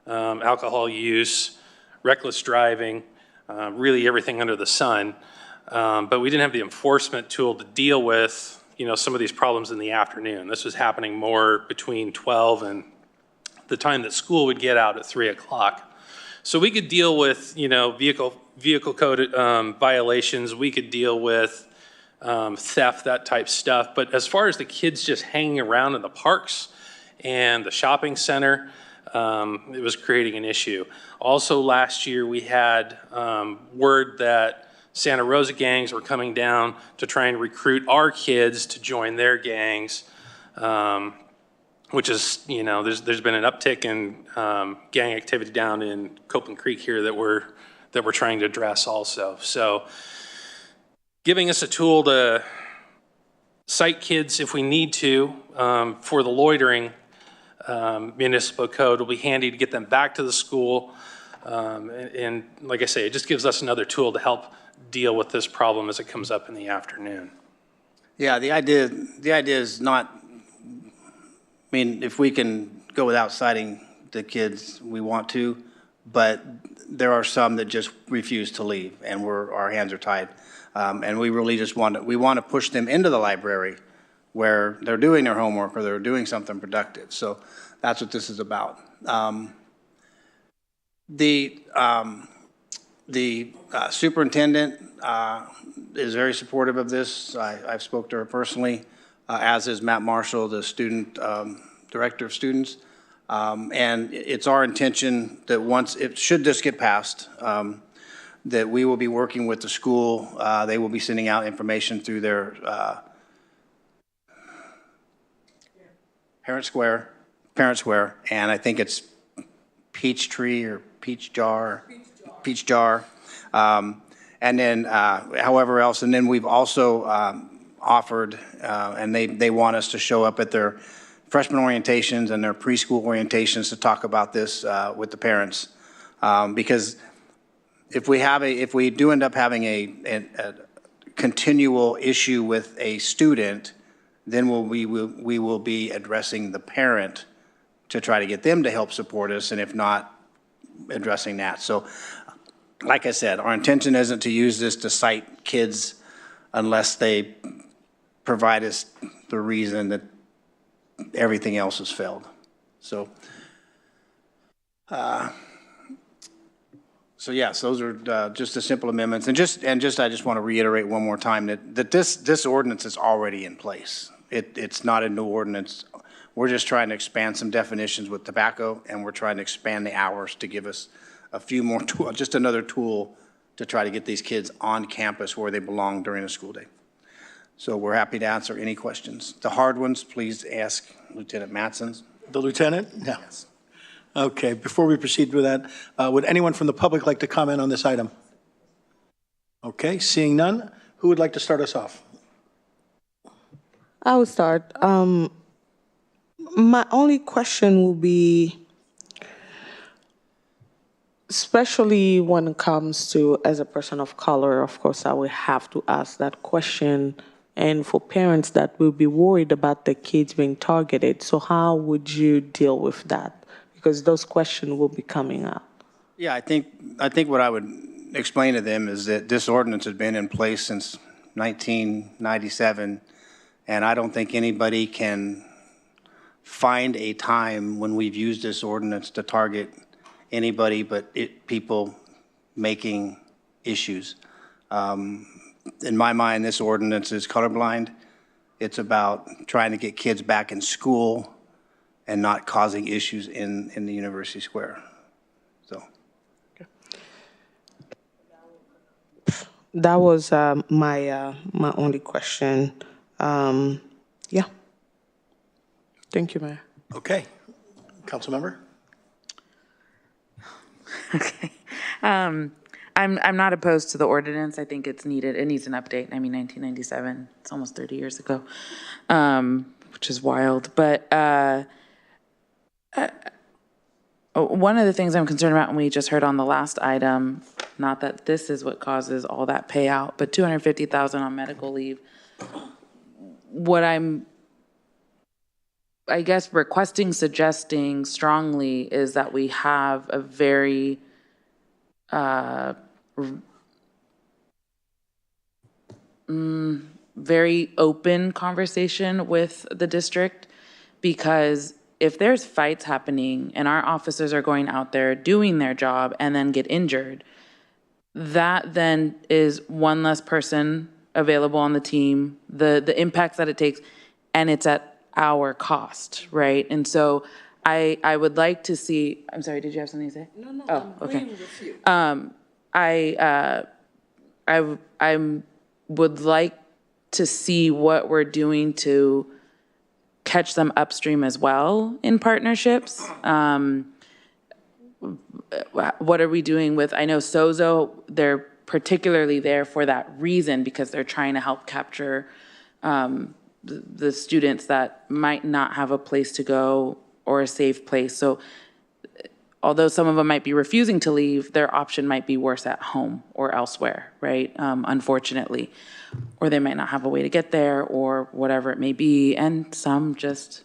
alcohol use, reckless driving, really everything under the sun. But we didn't have the enforcement tool to deal with some of these problems in the afternoon. This was happening more between 12 and the time that school would get out at 3 o'clock. So we could deal with, vehicle code violations. We could deal with theft, that type stuff. But as far as the kids just hanging around in the parks and the shopping center, it was creating an issue. Also last year we had word that Santa Rosa gangs were coming down to try and recruit our kids to join their gangs. Which is, there's been an uptick in gang activity down in Copeland Creek here that we're trying to address also. So giving us a tool to cite kids if we need to for the loitering municipal code will be handy to get them back to the school. And like I say, it just gives us another tool to help deal with this problem as it comes up in the afternoon. Yeah, the idea is not, if we can go without citing the kids, we want to, but there are some that just refuse to leave, and our hands are tied. And we really just want to push them into the library where they're doing their homework or they're doing something productive. So that's what this is about. The superintendent is very supportive of this. I've spoke to her personally. As is Matt Marshall, the student director of students. And it's our intention that once, should this get passed, that we will be working with the school. They will be sending out information through their Parent Square, and I think it's Peachtree or Peach Jar. And then however else, and then we've also offered, and they want us to show up at their freshman orientations and their preschool orientations to talk about this with the parents. Because if we do end up having a continual issue with a student, then we will be addressing the parent to try to get them to help support us, and if not, addressing that. So like I said, our intention isn't to use this to cite kids unless they provide us the reason that everything else has failed. So, yes, those are just the simple amendments. And I just want to reiterate one more time that this ordinance is already in place. It's not a new ordinance. We're just trying to expand some definitions with tobacco, and we're trying to expand the hours to give us a few more tools, just another tool to try to get these kids on campus where they belong during the school day. So we're happy to answer any questions. The hard ones, please ask Lieutenant Mattson. The lieutenant? No. Yes. Okay, before we proceed with that, would anyone from the public like to comment on this item? Okay, seeing none, who would like to start us off? I will start. My only question will be, especially when it comes to, as a person of color, of course, I will have to ask that question. And for parents that will be worried about their kids being targeted, so how would you deal with that? Because those questions will be coming up. Yeah, I think what I would explain to them is that this ordinance has been in place since 1997, and I don't think anybody can find a time when we've used this ordinance to target anybody but people making issues. In my mind, this ordinance is colorblind. It's about trying to get kids back in school and not causing issues in the University Square. So. That was my only question. Yeah. Thank you, Mayor. Okay. Council member? Okay. I'm not opposed to the ordinance. I think it's needed. It needs an update. I mean, 1997, it's almost 30 years ago, which is wild. But one of the things I'm concerned about, and we just heard on the last item, not that this is what causes all that payout, but $250,000 on medical leave. What I'm, I guess, suggesting strongly is that we have a very very open conversation with the district, because if there's fights happening and our officers are going out there doing their job and then get injured, that then is one less person available on the team, the impacts that it takes, and it's at our cost, right? And so I would like to see, I'm sorry, did you have something to say? No, Oh, I'm okay. agreeing with you. I would like to see what we're doing to catch them upstream as well in partnerships. What are we doing with, I know Sozo, they're particularly there for that reason, because they're trying to help capture the students that might not have a place to go or a safe place. So although some of them might be refusing to leave, their option might be worse at home or elsewhere, right? Unfortunately. Or they might not have a way to get there, or whatever it may be. And some just,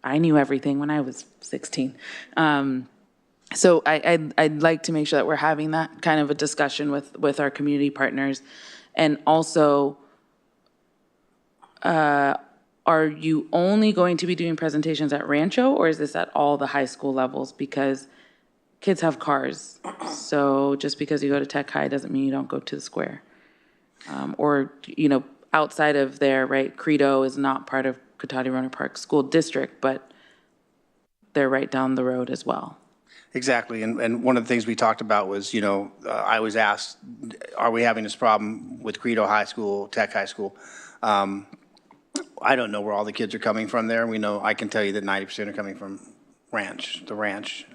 I knew everything when I was 16. So I'd like to make sure that we're having that kind of a discussion with our community partners. And also, are you only going to be doing presentations at Rancho, or is this at all the high school levels? Because kids have cars. So just because you go to Tech High doesn't mean you don't go to the square. Or, outside of there, right, Credo is not part of Cotati-Rohnert Park School District, but they're right down the road as well. Exactly, and one of the things we talked about was, I was asked, are we having this problem with Credo High School, Tech High School? I don't know where all the kids are coming from there. I can tell you that 90% are coming from the ranch,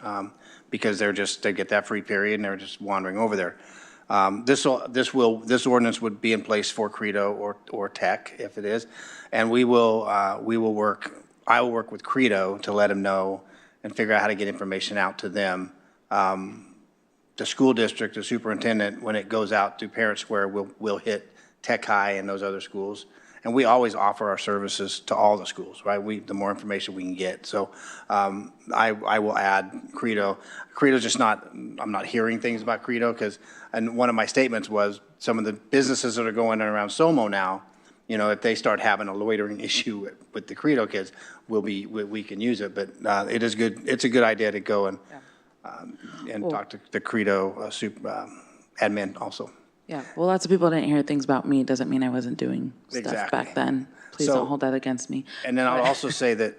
because they get that free period and they're just wandering over there. This ordinance would be in place for Credo or Tech if it is, and I will work with Credo to let them know and figure out how to get information out to them. The school district, the superintendent, when it goes out to Parent Square, will hit Tech High and those other schools. And we always offer our services to all the schools, right? The more information we can get. So I will add Credo. Credo's just I'm not hearing things about Credo, and one of my statements was some of the businesses that are going around SOMO now, if they start having a loitering issue with the Credo kids, we can use it. But it is good. It's a good idea to go and talk to the Credo admin also. Yeah, well, lots of people didn't hear things about me. Doesn't mean I wasn't doing stuff Exactly. back then. Please don't hold that against me. And then I'll also say that,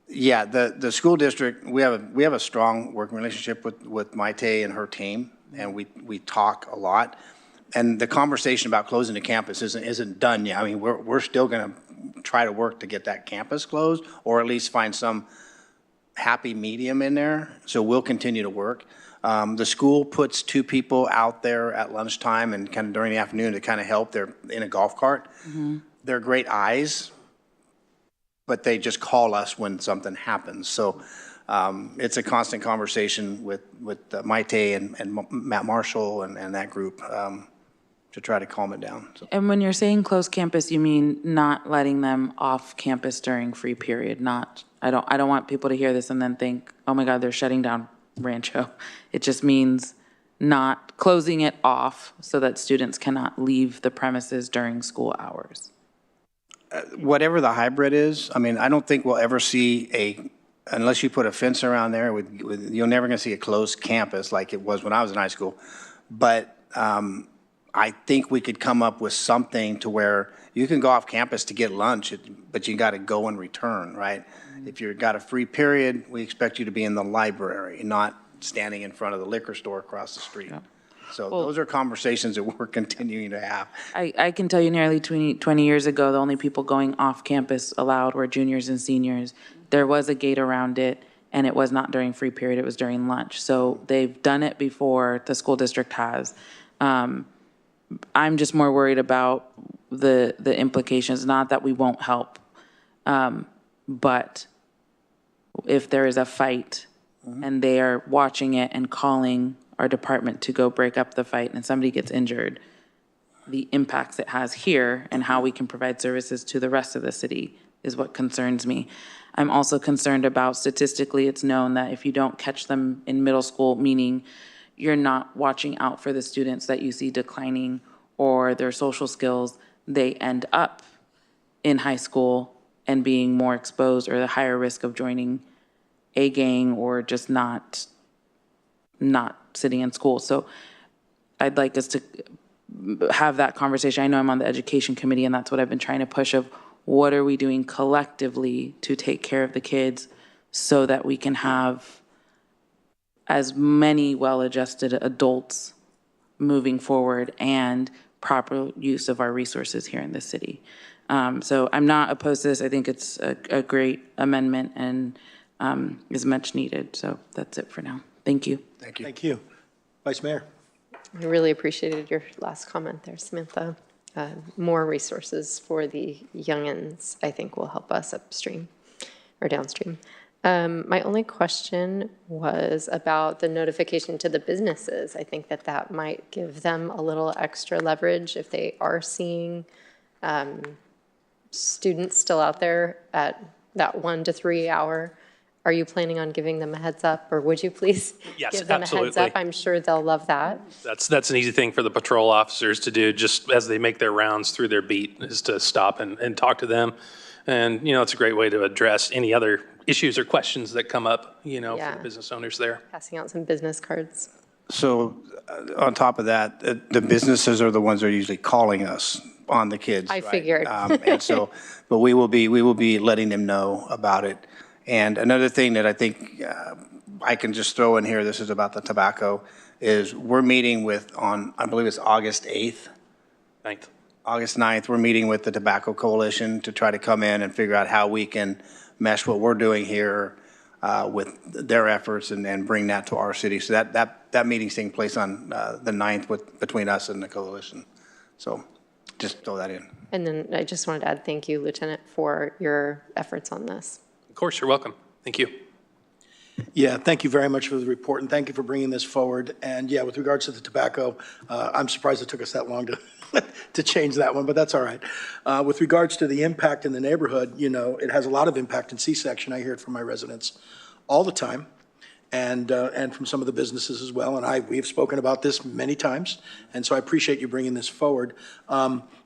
the school district, we have a strong working relationship with Maite and her team, and we talk a lot. And the conversation about closing the campus isn't done yet. I mean, we're still going to try to work to get that campus closed, or at least find some happy medium in there. So we'll continue to work. The school puts 2 people out there at lunchtime and kind of during the afternoon to kind of help. They're in a golf cart. Mm-hmm. They're great eyes, but they just call us when something happens. So it's a constant conversation with Maite and Matt Marshall and that group to try to calm it down. So. And when you're saying closed campus, you mean not letting them off campus during free period, not, I don't want people to hear this and then think, oh my God, they're shutting down Rancho. It just means not closing it off so that students cannot leave the premises during school hours. Whatever the hybrid is, I mean, I don't think we'll ever see unless you put a fence around there, you're never gonna see a closed campus like it was when I was in high school. But I think we could come up with something to where you can go off campus to get lunch, but you gotta go and return, right? If you've got a free period, we expect you to be in the library, not standing in front of the liquor store across the street. Yeah. So those are conversations that we're continuing to have. I can tell you nearly 20 years ago, the only people going off campus allowed were juniors and seniors. There was a gate around it, and it was not during free period, it was during lunch. So they've done it before, the school district has. I'm just more worried about the implications, not that we won't help, but if there is a fight and they are watching it and calling our department to go break up the fight and somebody gets injured, the impacts it has here and how we can provide services to the rest of the city is what concerns me. I'm also concerned about, statistically, it's known that if you don't catch them in middle school, meaning you're not watching out for the students that you see declining or their social skills, they end up in high school and being more exposed or the higher risk of joining a gang or just not sitting in school. So I'd like us to have that conversation. I know I'm on the education committee and that's what I've been trying to push of what are we doing collectively to take care of the kids so that we can have as many well-adjusted adults moving forward and proper use of our resources here in the city. So I'm not opposed to this. I think it's a great amendment and is much needed. So that's it for now. Thank you. Thank you. Thank you. Vice Mayor. I really appreciated your last comment there, Samantha. More resources for the youngins, I think, will help us upstream or downstream. My only question was about the notification to the businesses. I think that might give them a little extra leverage if they are seeing students still out there at that 1 to 3 hour. Are you planning on giving them a heads up, or would you please give them a heads up? I'm sure they'll love that. That's an easy thing for the patrol officers to do just as they make their rounds through their beat, is to stop and talk to them. And, it's a great way to address any other issues or questions that come up, for the business owners there. Passing out some business cards. So on top of that, the businesses are the ones that are usually calling us on the kids. I figured. And so, but we will be letting them know about it. And another thing that I think I can just throw in here, this is about the tobacco, is we're meeting I believe it's August 8th. 9th. August 9th, we're meeting with the Tobacco Coalition to try to come in and figure out how we can mesh what we're doing here with their efforts and bring that to our city. So that meeting's taking place on the 9th between us and the coalition. So just throw that in. And then I just wanted to add thank you, Lieutenant, for your efforts on this. Of course, you're welcome. Thank you. Yeah, thank you very much for the report, and thank you for bringing this forward. And yeah, with regards to the tobacco, I'm surprised it took us that long to change that one, but that's all right. With regards to the impact in the neighborhood, it has a lot of impact in C-section. I hear it from my residents all the time, and from some of the businesses as well. And we've spoken about this many times, and so I appreciate you bringing this forward.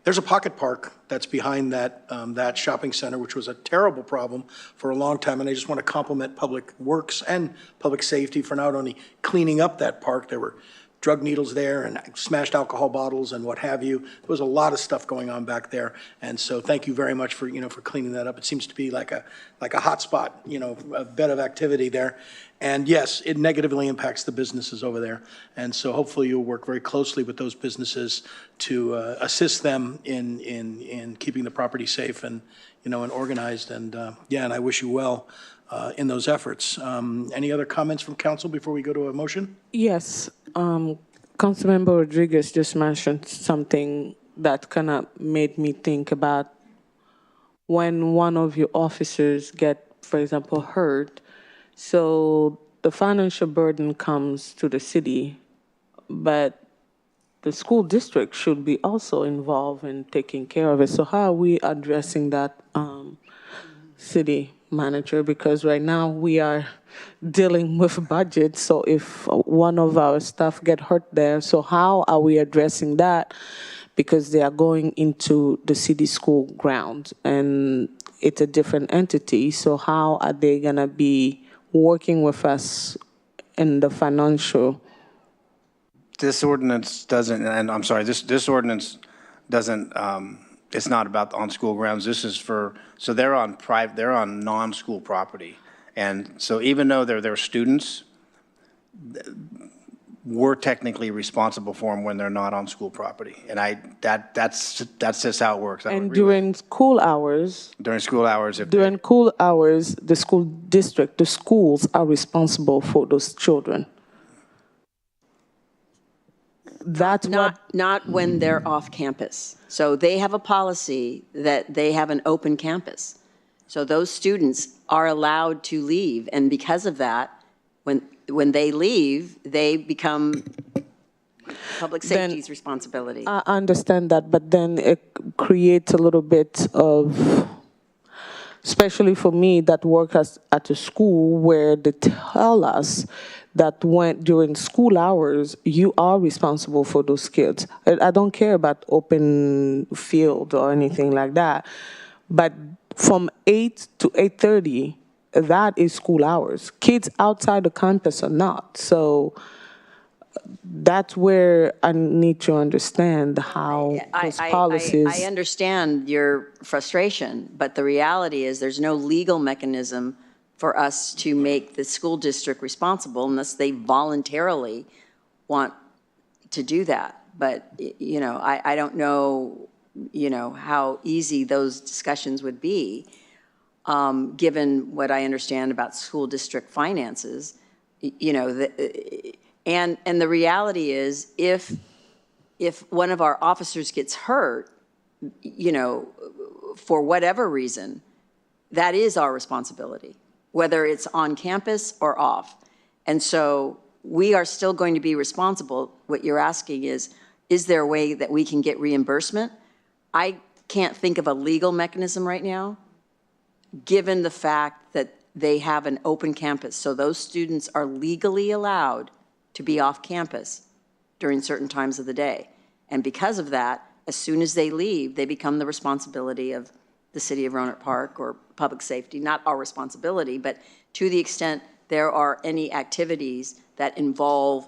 There's a pocket park that's behind that shopping center, which was a terrible problem for a long time. And I just want to compliment Public Works and Public Safety for not only cleaning up that park. There were drug needles there and smashed alcohol bottles and what have you. There was a lot of stuff going on back there. And so thank you very much for cleaning that up. It seems to be like a hot spot, a bed of activity there. And yes, it negatively impacts the businesses over there. And so hopefully you'll work very closely with those businesses to assist them in keeping the property safe and, and organized. And and I wish you well in those efforts. Any other comments from council before we go to a motion? Yes. Councilmember Rodriguez just mentioned something that kind of made me think about when one of your officers get, for example, hurt, So the financial burden comes to the city, but the school district should be also involved in taking care of it. So how are we addressing that, city manager? Because right now we are dealing with budget. So if one of our staff get hurt there, so how are we addressing that? Because they are going into the city school grounds and it's a different entity. So how are they gonna be working with us in the financial? This ordinance doesn't, and I'm sorry, this ordinance doesn't, it's not about on school grounds. This is for, so they're on non-school property. And so even though they're their students, we're technically responsible for them when they're not on school property. And that's just how it works. And during school hours, During school hours, during school hours, the school district, the schools are responsible for those children. That's not when they're off campus. So they have a policy that they have an open campus. So those students are allowed to leave, and because of that, when they leave, they become public safety's responsibility. I understand that, but then it creates a little bit of, especially for me that work at a school where they tell us that when during school hours, you are responsible for those kids. I don't care about open field or anything like that, but from 8 to 8:30, that is school hours. Kids outside the campus are not. So that's where I need to understand how those policies. I understand your frustration, but the reality is there's no legal mechanism for us to make the school district responsible unless they voluntarily want to do that. But, you know, I don't know, you know, how easy those discussions would be, given what I understand about school district finances, you know, and the reality is if one of our officers gets hurt, you know, for whatever reason, that is our responsibility, whether it's on campus or off. And so we are still going to be responsible. What you're asking is there a way that we can get reimbursement? I can't think of a legal mechanism right now, given the fact that they have an open campus. So those students are legally allowed to be off campus during certain times of the day. And because of that, as soon as they leave, they become the responsibility of the city of Rohnert Park or public safety. Not our responsibility, but to the extent there are any activities that involve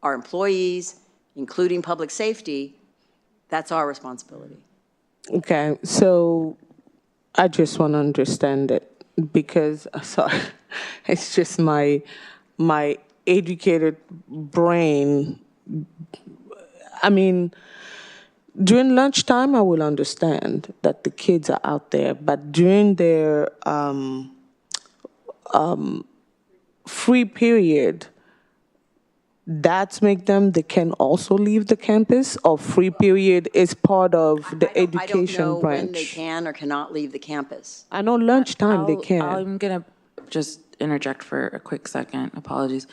our employees, including public safety, that's our responsibility. Okay, so I just want to understand it because, sorry, it's just my educated brain. I mean, during lunchtime, I will understand that the kids are out there, but during their free period, that's make them, they can also leave the campus, or free period is part of the education I don't know branch? when they can or cannot leave the campus. I know lunchtime they can. I'm going to just interject for a quick second. Apologies.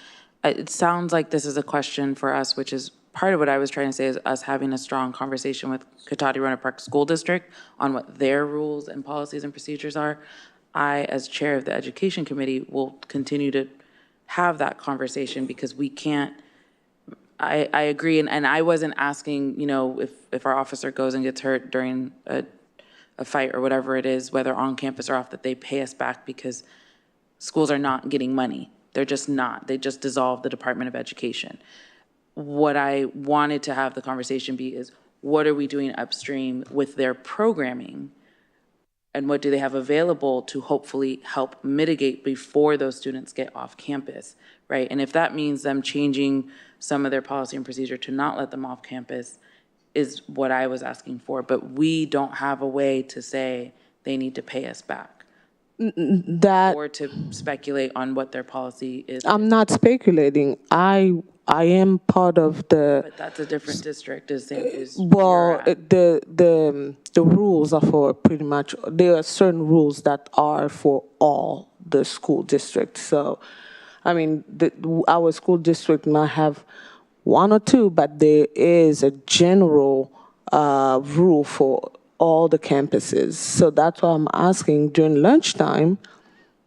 It sounds like this is a question for us, which is part of what I was trying to say is us having a strong conversation with Cotati Rohnert Park School District on what their rules and policies and procedures are. I, as chair of the education committee, will continue to have that conversation because we can't, I agree, and I wasn't asking, you know, if our officer goes and gets hurt during a fight or whatever it is, whether on campus or off, that they pay us back because schools are not getting money. They're just not. They just dissolved the Department of Education. What I wanted to have the conversation be is, what are we doing upstream with their programming? And what do they have available to hopefully help mitigate before those students get off campus, right? And if that means them changing some of their policy and procedure to not let them off campus is what I was asking for. But we don't have a way to say they need to pay us back. Or to speculate on what their policy is. I'm not speculating. I am part of the. But that's a different district. Well, the rules are for pretty much. There are certain rules that are for all the school district. So, I mean, our school district might have one or two, but there is a general rule for all the campuses. So that's why I'm asking during lunchtime,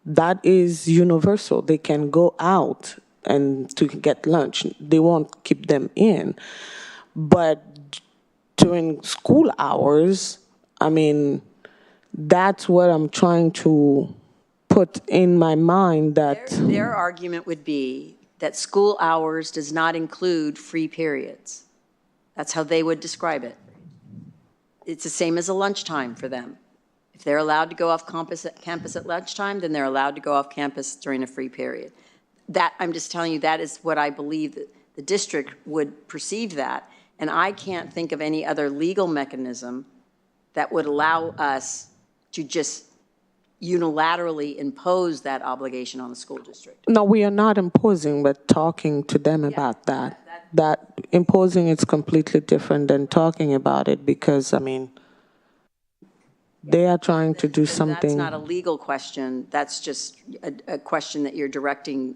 that is universal. They can go out and to get lunch. They won't keep them in. But during school hours, I mean, that's what I'm trying to put in my mind that Their argument would be that school hours does not include free periods. That's how they would describe it. It's the same as a lunchtime for them. If they're allowed to go off campus at lunchtime, then they're allowed to go off campus during a free period. That, I'm just telling you, that is what I believe that the district would perceive that. And I can't think of any other legal mechanism that would allow us to just unilaterally impose that obligation on the school district. no, we are not imposing, but talking to them about that. That imposing is completely different than talking about it because, I mean, they are trying to do something. That's not a legal question. That's just a question that you're directing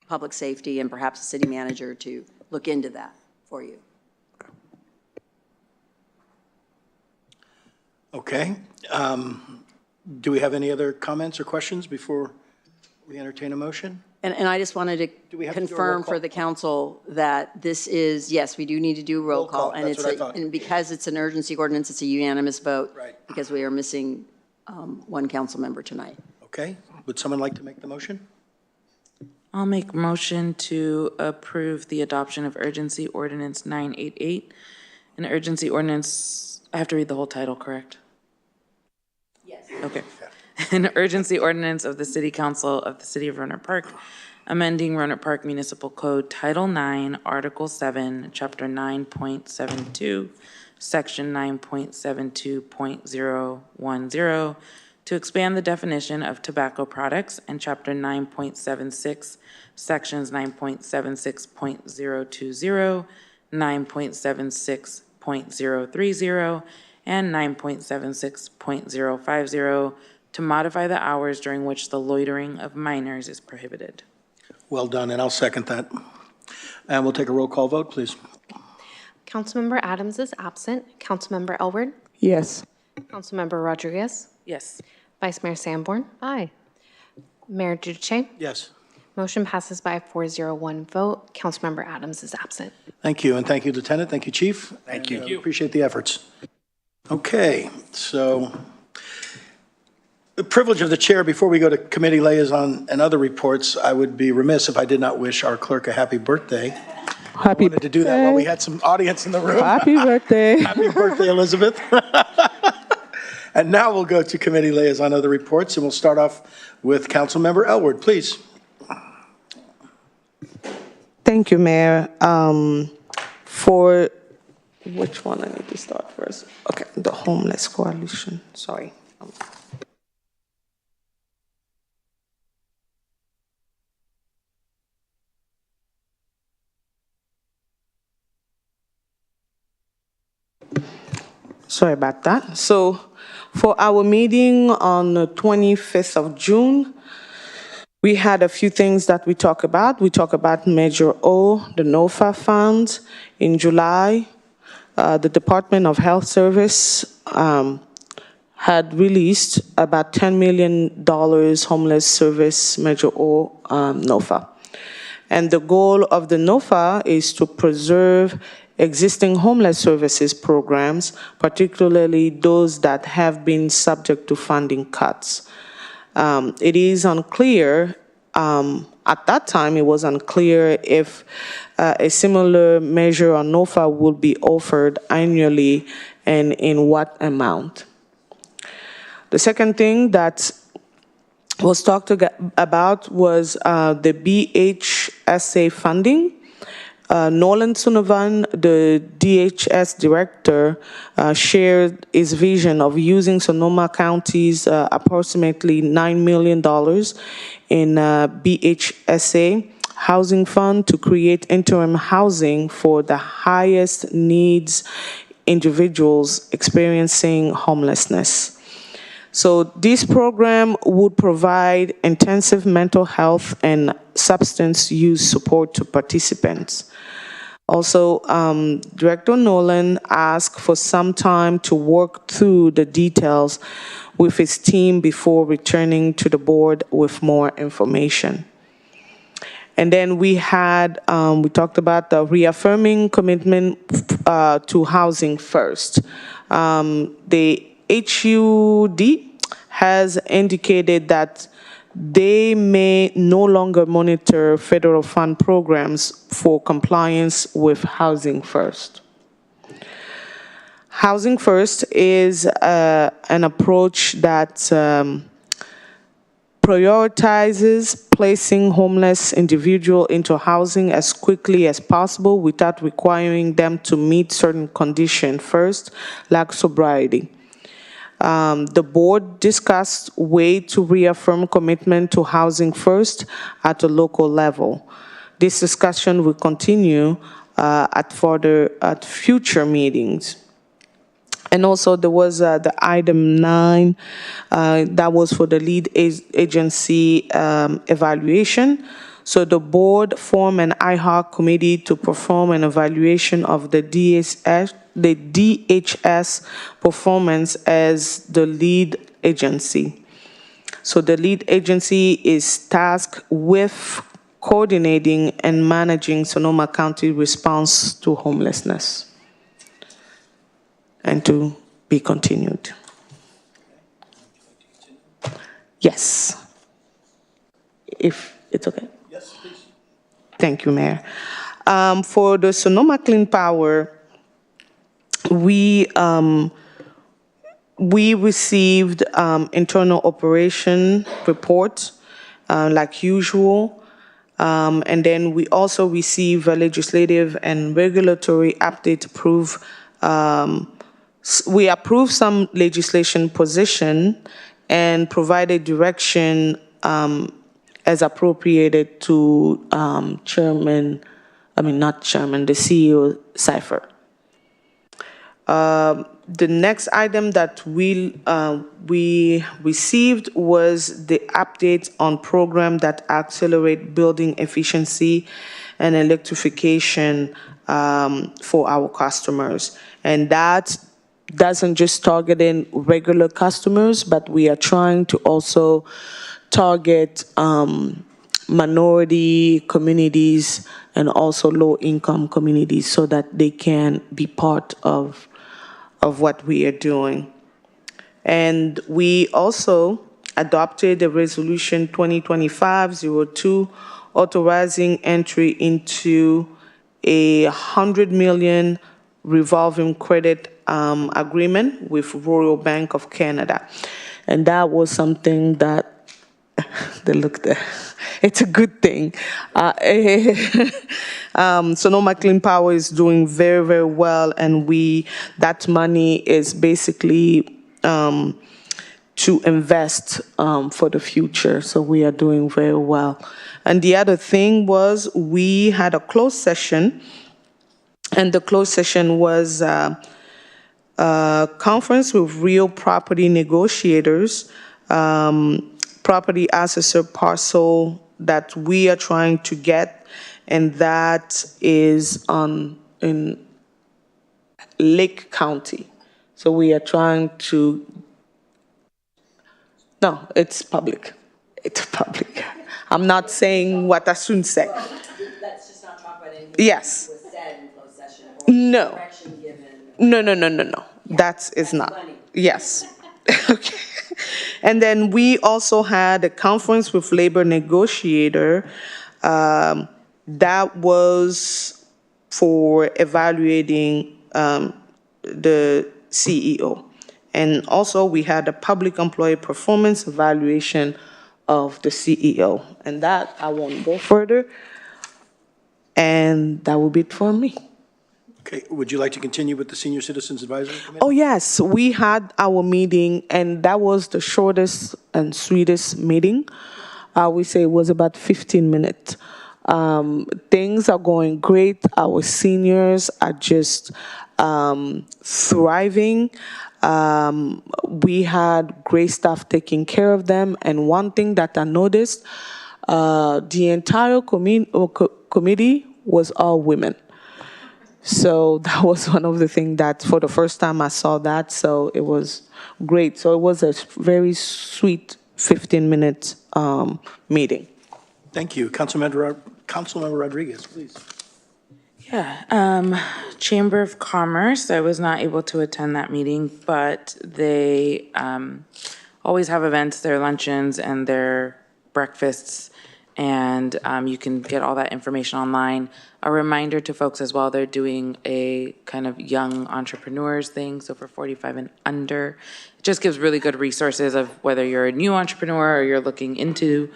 public safety and perhaps the city manager to look into that for you. Okay. Do we have any other comments or questions before we entertain a motion? And I just wanted to confirm for the council that this is, yes, we do need to do a roll call. And that's what I thought. and because it's an urgency ordinance, it's a unanimous vote. Right. Because we are missing one council member tonight. Okay. Would someone like to make the motion? I'll make motion to approve the adoption of urgency ordinance 988. An urgency ordinance, I have to read the whole title, correct? Yes. Okay. An urgency ordinance of the City Council of the City of Rohnert Park, amending Rohnert Park Municipal Code Title 9, Article 7, Chapter 9.72, Section 9.72.010, to expand the definition of tobacco products, and Chapter 9.76, Sections 9.76.020, 9.76.030, and 9.76.050, to modify the hours during which the loitering of minors is prohibited. Well done, and I'll second that. And we'll take a roll call vote, please. Councilmember Adams is absent. Councilmember Elward? Yes. Councilmember Rodriguez? Yes. Vice Mayor Sanborn? Aye. Mayor Giudice? Yes. Motion passes by a 4-0-1 vote. Councilmember Adams is absent. Thank you, and thank you, Lieutenant. Thank you, Chief. Thank you. Appreciate the efforts. Okay, so the privilege of the chair, before we go to committee liaison and other reports, I would be remiss if I did not wish our clerk a happy birthday. Happy Wanted to do that while we had some audience in the room. Happy birthday. Happy birthday, Elizabeth. And now we'll go to committee liaison other reports, and we'll start off with Councilmember Elward, please. Thank you, Mayor. For which one I need to start first? Okay, the Homeless Coalition. Sorry. Sorry about that. So for our meeting on the 25th of June, we had a few things that we talk about. We talk about Measure O, the NOFA funds. In July, the Department of Health Service had released about $10 million homeless service Measure O NOFA. And the goal of the NOFA is to preserve existing homeless services programs, particularly those that have been subject to funding cuts. It is unclear, at that time it was unclear if a similar measure on NOFA would be offered annually and in what amount. The second thing that was talked about was the BHSA funding. Nolan Sunovan, the DHS director, shared his vision of using Sonoma County's approximately $9 million in BHSA housing fund to create interim housing for the highest needs individuals experiencing homelessness. So this program would provide intensive mental health and substance use support to participants. Also, Director Nolan asked for some time to work through the details with his team before returning to the board with more information. And then we talked about the reaffirming commitment to housing first. The HUD has indicated that they may no longer monitor federal fund programs for compliance with Housing First. Housing First is an approach that prioritizes placing homeless individuals into housing as quickly as possible without requiring them to meet certain conditions first, like sobriety. The board discussed ways to reaffirm commitment to housing first at a local level. This discussion will continue at future meetings. And also there was the item 9, that was for the lead agency evaluation. So the board formed an ad hoc committee to perform an evaluation of the DHS performance as the lead agency. So the lead agency is tasked with coordinating and managing Sonoma County response to homelessness. And to be continued. Yes. If it's okay. Yes, please. Thank you, Mayor. For the Sonoma Clean Power, we received internal operation report, like usual. And then we also received a legislative and regulatory update approved. We approved some legislation position and provided direction as appropriated to the CEO Cipher. The next item that we received was the update on program that accelerate building efficiency and electrification for our customers. And that doesn't just target in regular customers, but we are trying to also target minority communities and also low-income communities so that they can be part of what we are doing. And we also adopted a resolution 2025-02 authorizing entry into a $100 million revolving credit agreement with Royal Bank of Canada. And that was something that, it's a good thing. Sonoma Clean Power is doing very, very well, and that money is basically to invest for the future. So we are doing very well. And the other thing was we had a closed session, and the closed session was a conference with real property negotiators, property assessor parcel that we are trying to get, and that is in Lake County. So we are trying to, no, it's public. It's public. I'm not saying what I shouldn't say. Let's just not talk about anything yes. that was said in closed session or no. direction given. No. Yeah, that is not. Funny. Yes. Okay. And then we also had a conference with labor negotiator that was for evaluating the CEO. And also we had a public employee performance evaluation of the CEO. And that, I won't go further. And that will be it for me. Okay, would you like to continue with the Senior Citizens Advisory Committee? Oh, yes, we had our meeting, and that was the shortest and sweetest meeting. We say it was about 15 minutes. Things are going great. Our seniors are just thriving. We had great staff taking care of them. And one thing that I noticed, the entire committee was all women. So that was one of the things that for the first time I saw that. So it was great. So it was a very sweet 15-minute meeting. Thank you. Councilmember Rodriguez, please. Yeah, Chamber of Commerce, I was not able to attend that meeting, but they always have events, their luncheons and their breakfasts, and you can get all that information online. A reminder to folks as well, they're doing a kind of young entrepreneurs thing, so for 45 and under. It just gives really good resources of whether you're a new entrepreneur or you're looking into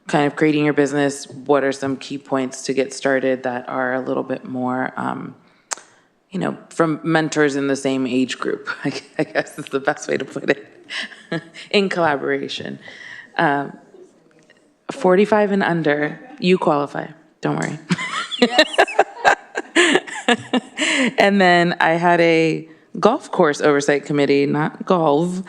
kind of creating your business, what are some key points to get started that are a little bit more, you know, from mentors in the same age group, I guess is the best way to put it, in collaboration. 45 and under, you qualify, don't worry. And then I had a golf course oversight committee, not golf.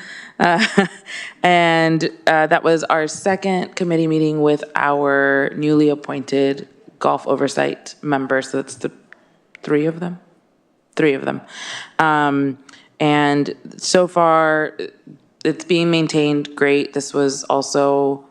And that was our second committee meeting with our newly appointed golf oversight members. So that's the three of them. And so far, it's being maintained great. This was also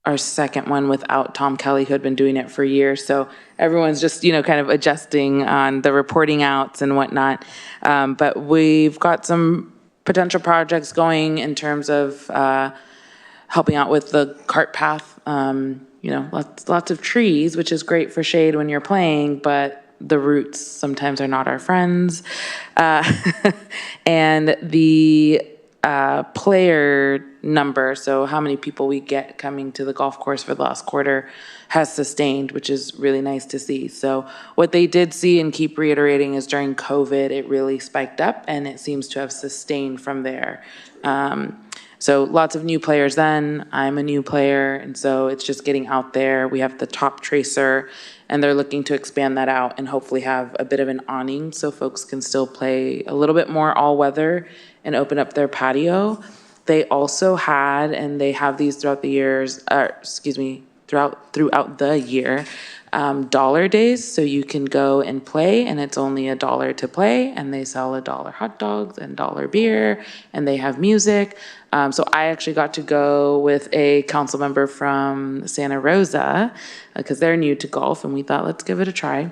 our second one without Tom Kelly, who had been doing it for years. So everyone's just, you know, kind of adjusting on the reporting outs and whatnot. But we've got some potential projects going in terms of helping out with the cart path. You know, lots of trees, which is great for shade when you're playing, but the roots sometimes are not our friends. And the player number, so how many people we get coming to the golf course for the last quarter, has sustained, which is really nice to see. So what they did see and keep reiterating is during COVID, it really spiked up and it seems to have sustained from there. So lots of new players then. I'm a new player, and so it's just getting out there. We have the top tracer, and they're looking to expand that out and hopefully have a bit of an awning so folks can still play a little bit more all weather and open up their patio. They also had, and they have these throughout the years, throughout the year, dollar days. So you can go and play, and it's only $1 to play, and they sell $1 hot dogs and $1 beer, and they have music. So I actually got to go with a council member from Santa Rosa because they're new to golf, and we thought, let's give it a try.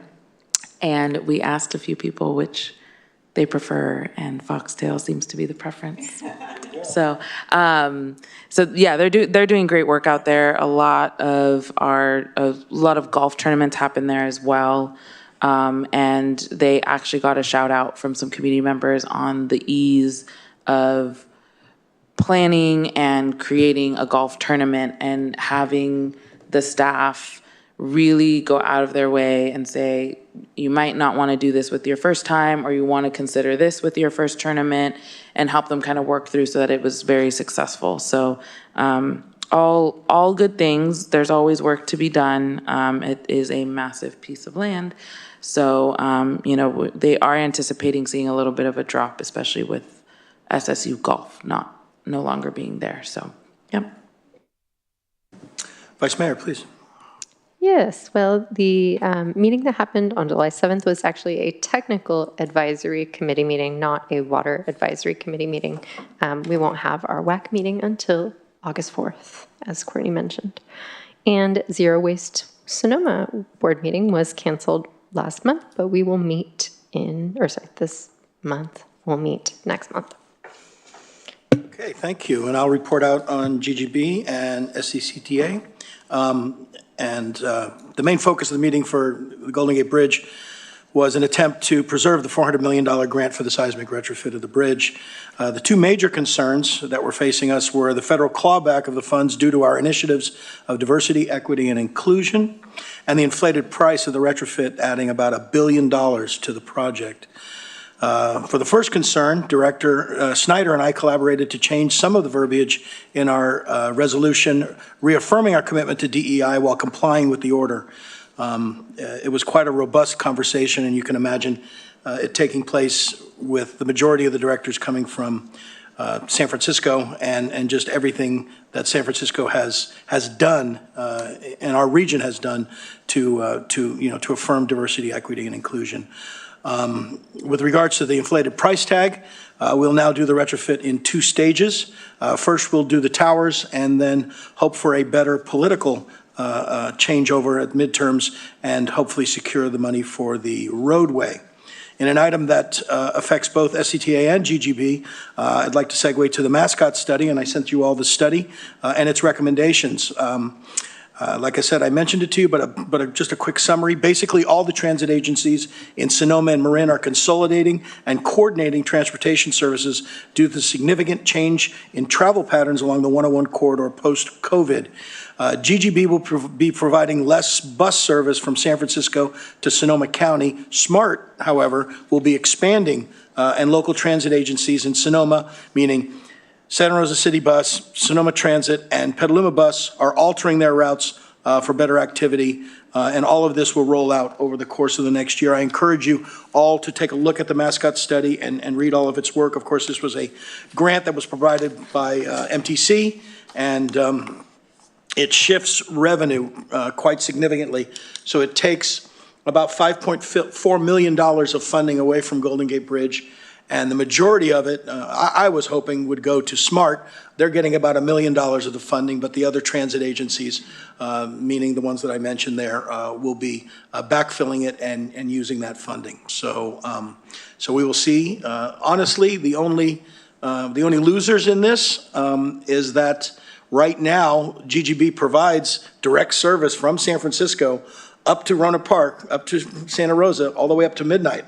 And we asked a few people which they prefer, and foxtail seems to be the preference. So yeah, they're doing great work out there. A lot of golf tournaments happen there as well. And they actually got a shout out from some community members on the ease of planning and creating a golf tournament and having the staff really go out of their way and say, you might not want to do this with your first time, or you want to consider this with your first tournament, and help them kind of work through so that it was very successful. So all good things. There's always work to be done. It is a massive piece of land. So, you know, they are anticipating seeing a little bit of a drop, especially with SSU golf no longer being there. So, yep. Vice Mayor, please. Yes, well, the meeting that happened on July 7th was actually a technical advisory committee meeting, not a water advisory committee meeting. We won't have our WAC meeting until August 4th, as Courtney mentioned. And Zero Waste Sonoma board meeting was canceled last month, but we will meet this month. We'll meet next month. Okay, thank you. And I'll report out on GGB and SCCTA. The main focus of the meeting for the Golden Gate Bridge was an attempt to preserve the $400 million grant for the seismic retrofit of the bridge. The two major concerns that were facing us were the federal clawback of the funds due to our initiatives of diversity, equity, and inclusion, and the inflated price of the retrofit adding about $1 billion to the project. For the first concern, Director Snyder and I collaborated to change some of the verbiage in our resolution, reaffirming our commitment to DEI while complying with the order. It was quite a robust conversation, and you can imagine it taking place with the majority of the directors coming from San Francisco, and just everything that San Francisco has done and our region has done to affirm diversity, equity, and inclusion. With regards to the inflated price tag, we'll now do the retrofit in 2 stages. First, we'll do the towers, and then hope for a better political changeover at midterms, and hopefully secure the money for the roadway. In an item that affects both SCTA and GGB, I'd like to segue to the mascot study, and I sent you all the study and its recommendations. Like I said, I mentioned it to you, but just a quick summary. Basically, all the transit agencies in Sonoma and Marin are consolidating and coordinating transportation services due to the significant change in travel patterns along the 101 corridor post-COVID. GGB will be providing less bus service from San Francisco to Sonoma County. SMART, however, will be expanding, and local transit agencies in Sonoma, meaning Santa Rosa City Bus, Sonoma Transit, and Petaluma Bus, are altering their routes for better activity, and all of this will roll out over the course of the next year. I encourage you all to take a look at the mascot study and read all of its work. Of course, this was a grant that was provided by MTC, and it shifts revenue quite significantly. So it takes about $5.4 million of funding away from Golden Gate Bridge, and the majority of it, I was hoping, would go to SMART. They're getting about $1 million of the funding, but the other transit agencies, meaning the ones that I mentioned there, will be backfilling it and using that funding. So, so we will see. Honestly, the only losers in this is that right now GGB provides direct service from San Francisco up to Rohnert Park, up to Santa Rosa, all the way up to midnight.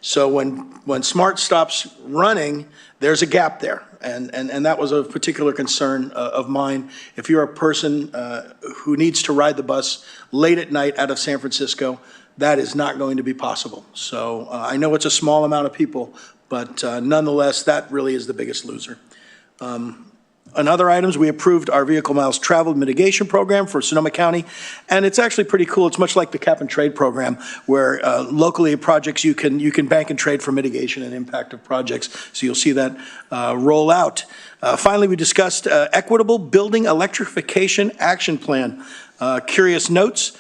So when SMART stops running, there's a gap there, and that was a particular concern of mine. If you're a person who needs to ride the bus late at night out of San Francisco, that is not going to be possible. So I know it's a small amount of people, but nonetheless, that really is the biggest loser. On other items, we approved our vehicle miles traveled mitigation program for Sonoma County, and it's actually pretty cool. It's much like the cap and trade program, where locally projects you can bank and trade for mitigation and impact of projects. So you'll see that roll out. Finally, we discussed equitable building electrification action plan. Curious notes.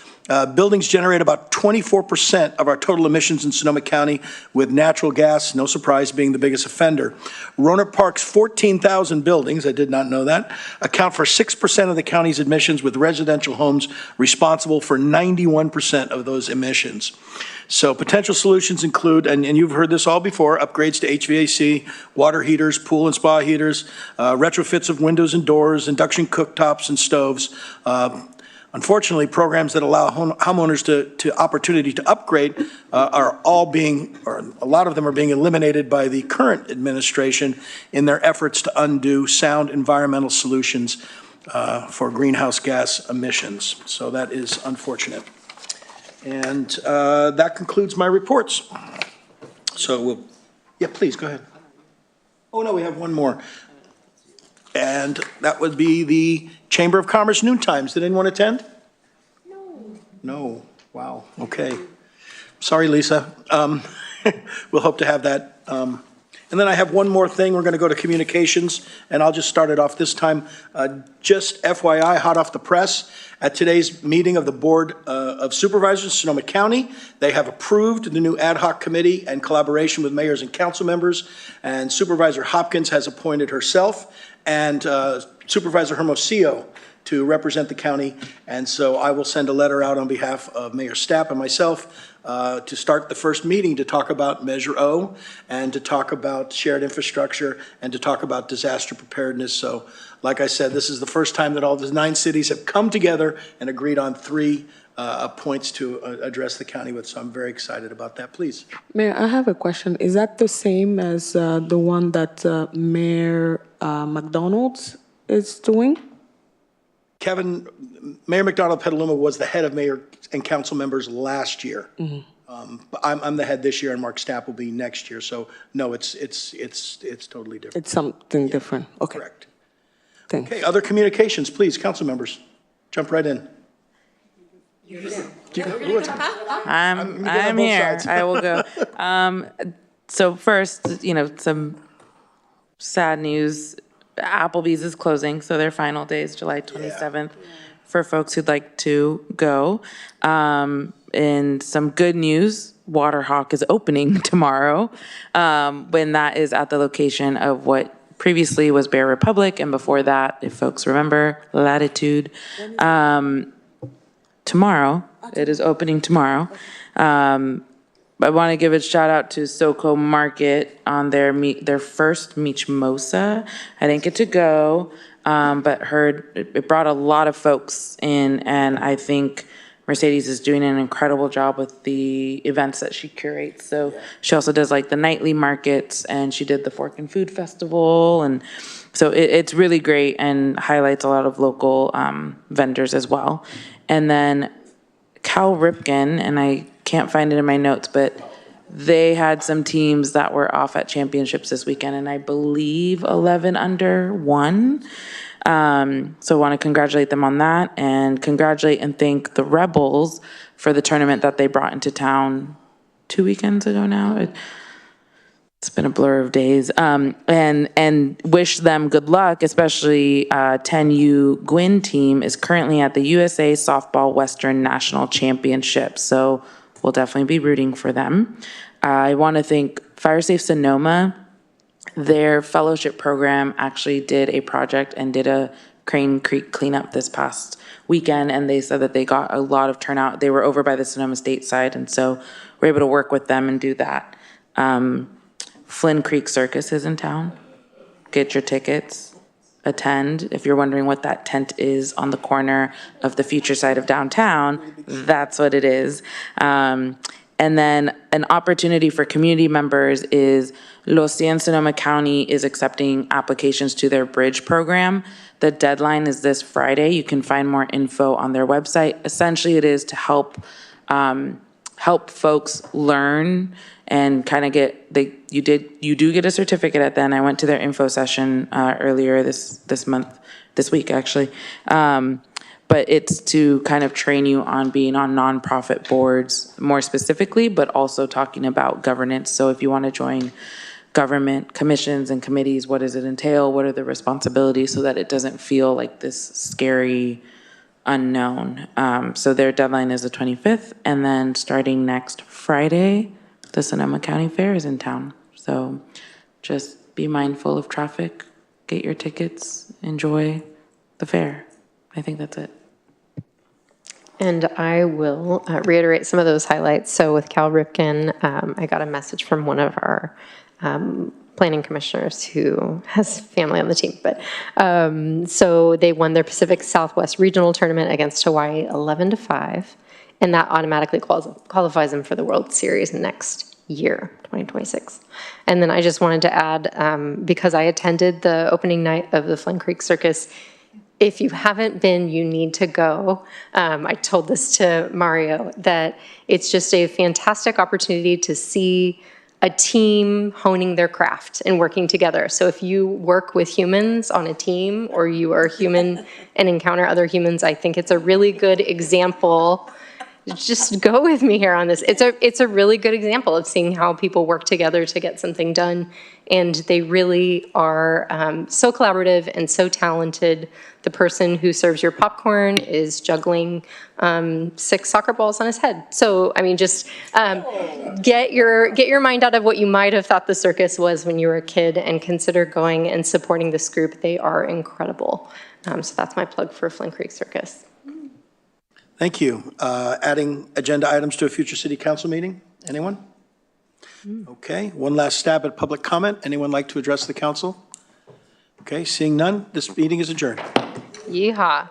Buildings generate about 24% of our total emissions in Sonoma County, with natural gas, no surprise, being the biggest offender. Rohnert Park's 14,000 buildings, I did not know that, account for 6% of the county's emissions, with residential homes responsible for 91% of those emissions. So potential solutions include, and you've heard this all before, upgrades to HVAC, water heaters, pool and spa heaters, retrofits of windows and doors, induction cooktops and stoves. Unfortunately, programs that allow homeowners to opportunity to upgrade are all being, or a lot of them are being eliminated by the current administration in their efforts to undo sound environmental solutions for greenhouse gas emissions. So that is unfortunate. And that concludes my reports. So yeah, please, go ahead. Oh, no, we have one more. And that would be the Chamber of Commerce noon times. Did anyone attend? No. No. Wow. Okay. Sorry, Lisa. We'll hope to have that. And then I have one more thing. We're going to go to communications, and I'll just start it off this time. Just FYI, hot off the press, at today's meeting of the Board of Supervisors, Sonoma County, they have approved the new ad hoc committee and collaboration with mayors and council members, and Supervisor Hopkins has appointed herself and Supervisor Hermosillo to represent the county. And so I will send a letter out on behalf of Mayor Stapp and myself to start the first meeting to talk about Measure O, and to talk about shared infrastructure, and to talk about disaster preparedness. So like I said, this is the first time that all the 9 cities have come together and agreed on 3 points to address the county with. So I'm very excited about that. Please. Mayor, I have a question. Is that the same as the one that Mayor McDonald is doing? Mayor McDonald Petaluma was the head of mayor and council members last year. Mm-hmm. But I'm the head this year, and Mark Stapp will be next year. So no, it's totally different. It's something different. Okay. Correct. Thanks. Okay, other communications, please, council members, jump right in. I'm here. I will go. So first, some sad news. Applebee's is closing, so their final day is July 27th for folks who'd like to go. And some good news, Waterhawk is opening tomorrow, when that is at the location of what previously was Bear Republic, and before that, if folks remember, Latitude. Tomorrow, it is opening tomorrow. I want to give a shout out to SoCo Market on their first Mimosa. I didn't get to go, but heard it brought a lot of folks in, and I think Mercedes is doing an incredible job with the events that she curates. So she also does like the nightly markets, and she did the Fork and Food Festival, and so it's really great and highlights a lot of local vendors as well. And then Cal Ripken, and I can't find it in my notes, but they had some teams that were off at championships this weekend, and I believe 11 under won. So I want to congratulate them on that, and congratulate and thank the Rebels for the tournament that they brought into town 2 weekends ago now. It's been a blur of days, and wish them good luck, especially 10U Gwyn team is currently at the USA Softball Western National Championship, so we'll definitely be rooting for them. I want to thank Fire Safe Sonoma. Their fellowship program actually did a project and did a Crane Creek cleanup this past weekend, and they said that they got a lot of turnout. They were over by the Sonoma State side, and so we're able to work with them and do that. Flynn Creek Circus is in town. Get your tickets, attend. If you're wondering what that tent is on the corner of the future side of downtown, that's what it is. And then an opportunity for community members is Los Cien Sonoma County is accepting applications to their bridge program. The deadline is this Friday. You can find more info on their website. Essentially, it is to help folks learn and kind of you do get a certificate at the end. I went to their info session earlier this week actually. But it's to kind of train you on being on nonprofit boards more specifically, but also talking about governance. So if you want to join government commissions and committees, what does it entail? What are the responsibilities, so that it doesn't feel like this scary unknown. So their deadline is the 25th, and then starting next Friday, the Sonoma County Fair is in town. So just be mindful of traffic, get your tickets, enjoy the fair. I think that's it. And I will reiterate some of those highlights. So with Cal Ripken, I got a message from one of our planning commissioners who has family on the team. But so they won their Pacific Southwest Regional Tournament against Hawaii 11-5, and that automatically qualifies them for the World Series next year, 2026. And then I just wanted to add, because I attended the opening night of the Flynn Creek Circus, if you haven't been, you need to go. I told this to Mario, that it's just a fantastic opportunity to see a team honing their craft and working together. So if you work with humans on a team, or you are human and encounter other humans, I think it's a really good example. Just go with me here on this. It's a really good example of seeing how people work together to get something done. And they really are so collaborative and so talented. The person who serves your popcorn is juggling 6 soccer balls on his head. So, I mean, just get your mind out of what you might have thought the circus was when you were a kid, and consider going and supporting this group. They are incredible. So that's my plug for Flynn Creek Circus. Thank you. Adding agenda items to a future city council meeting? Anyone? Okay, one last stab at public comment. Anyone like to address the council? Okay, seeing none, this meeting is adjourned. Yeehaw.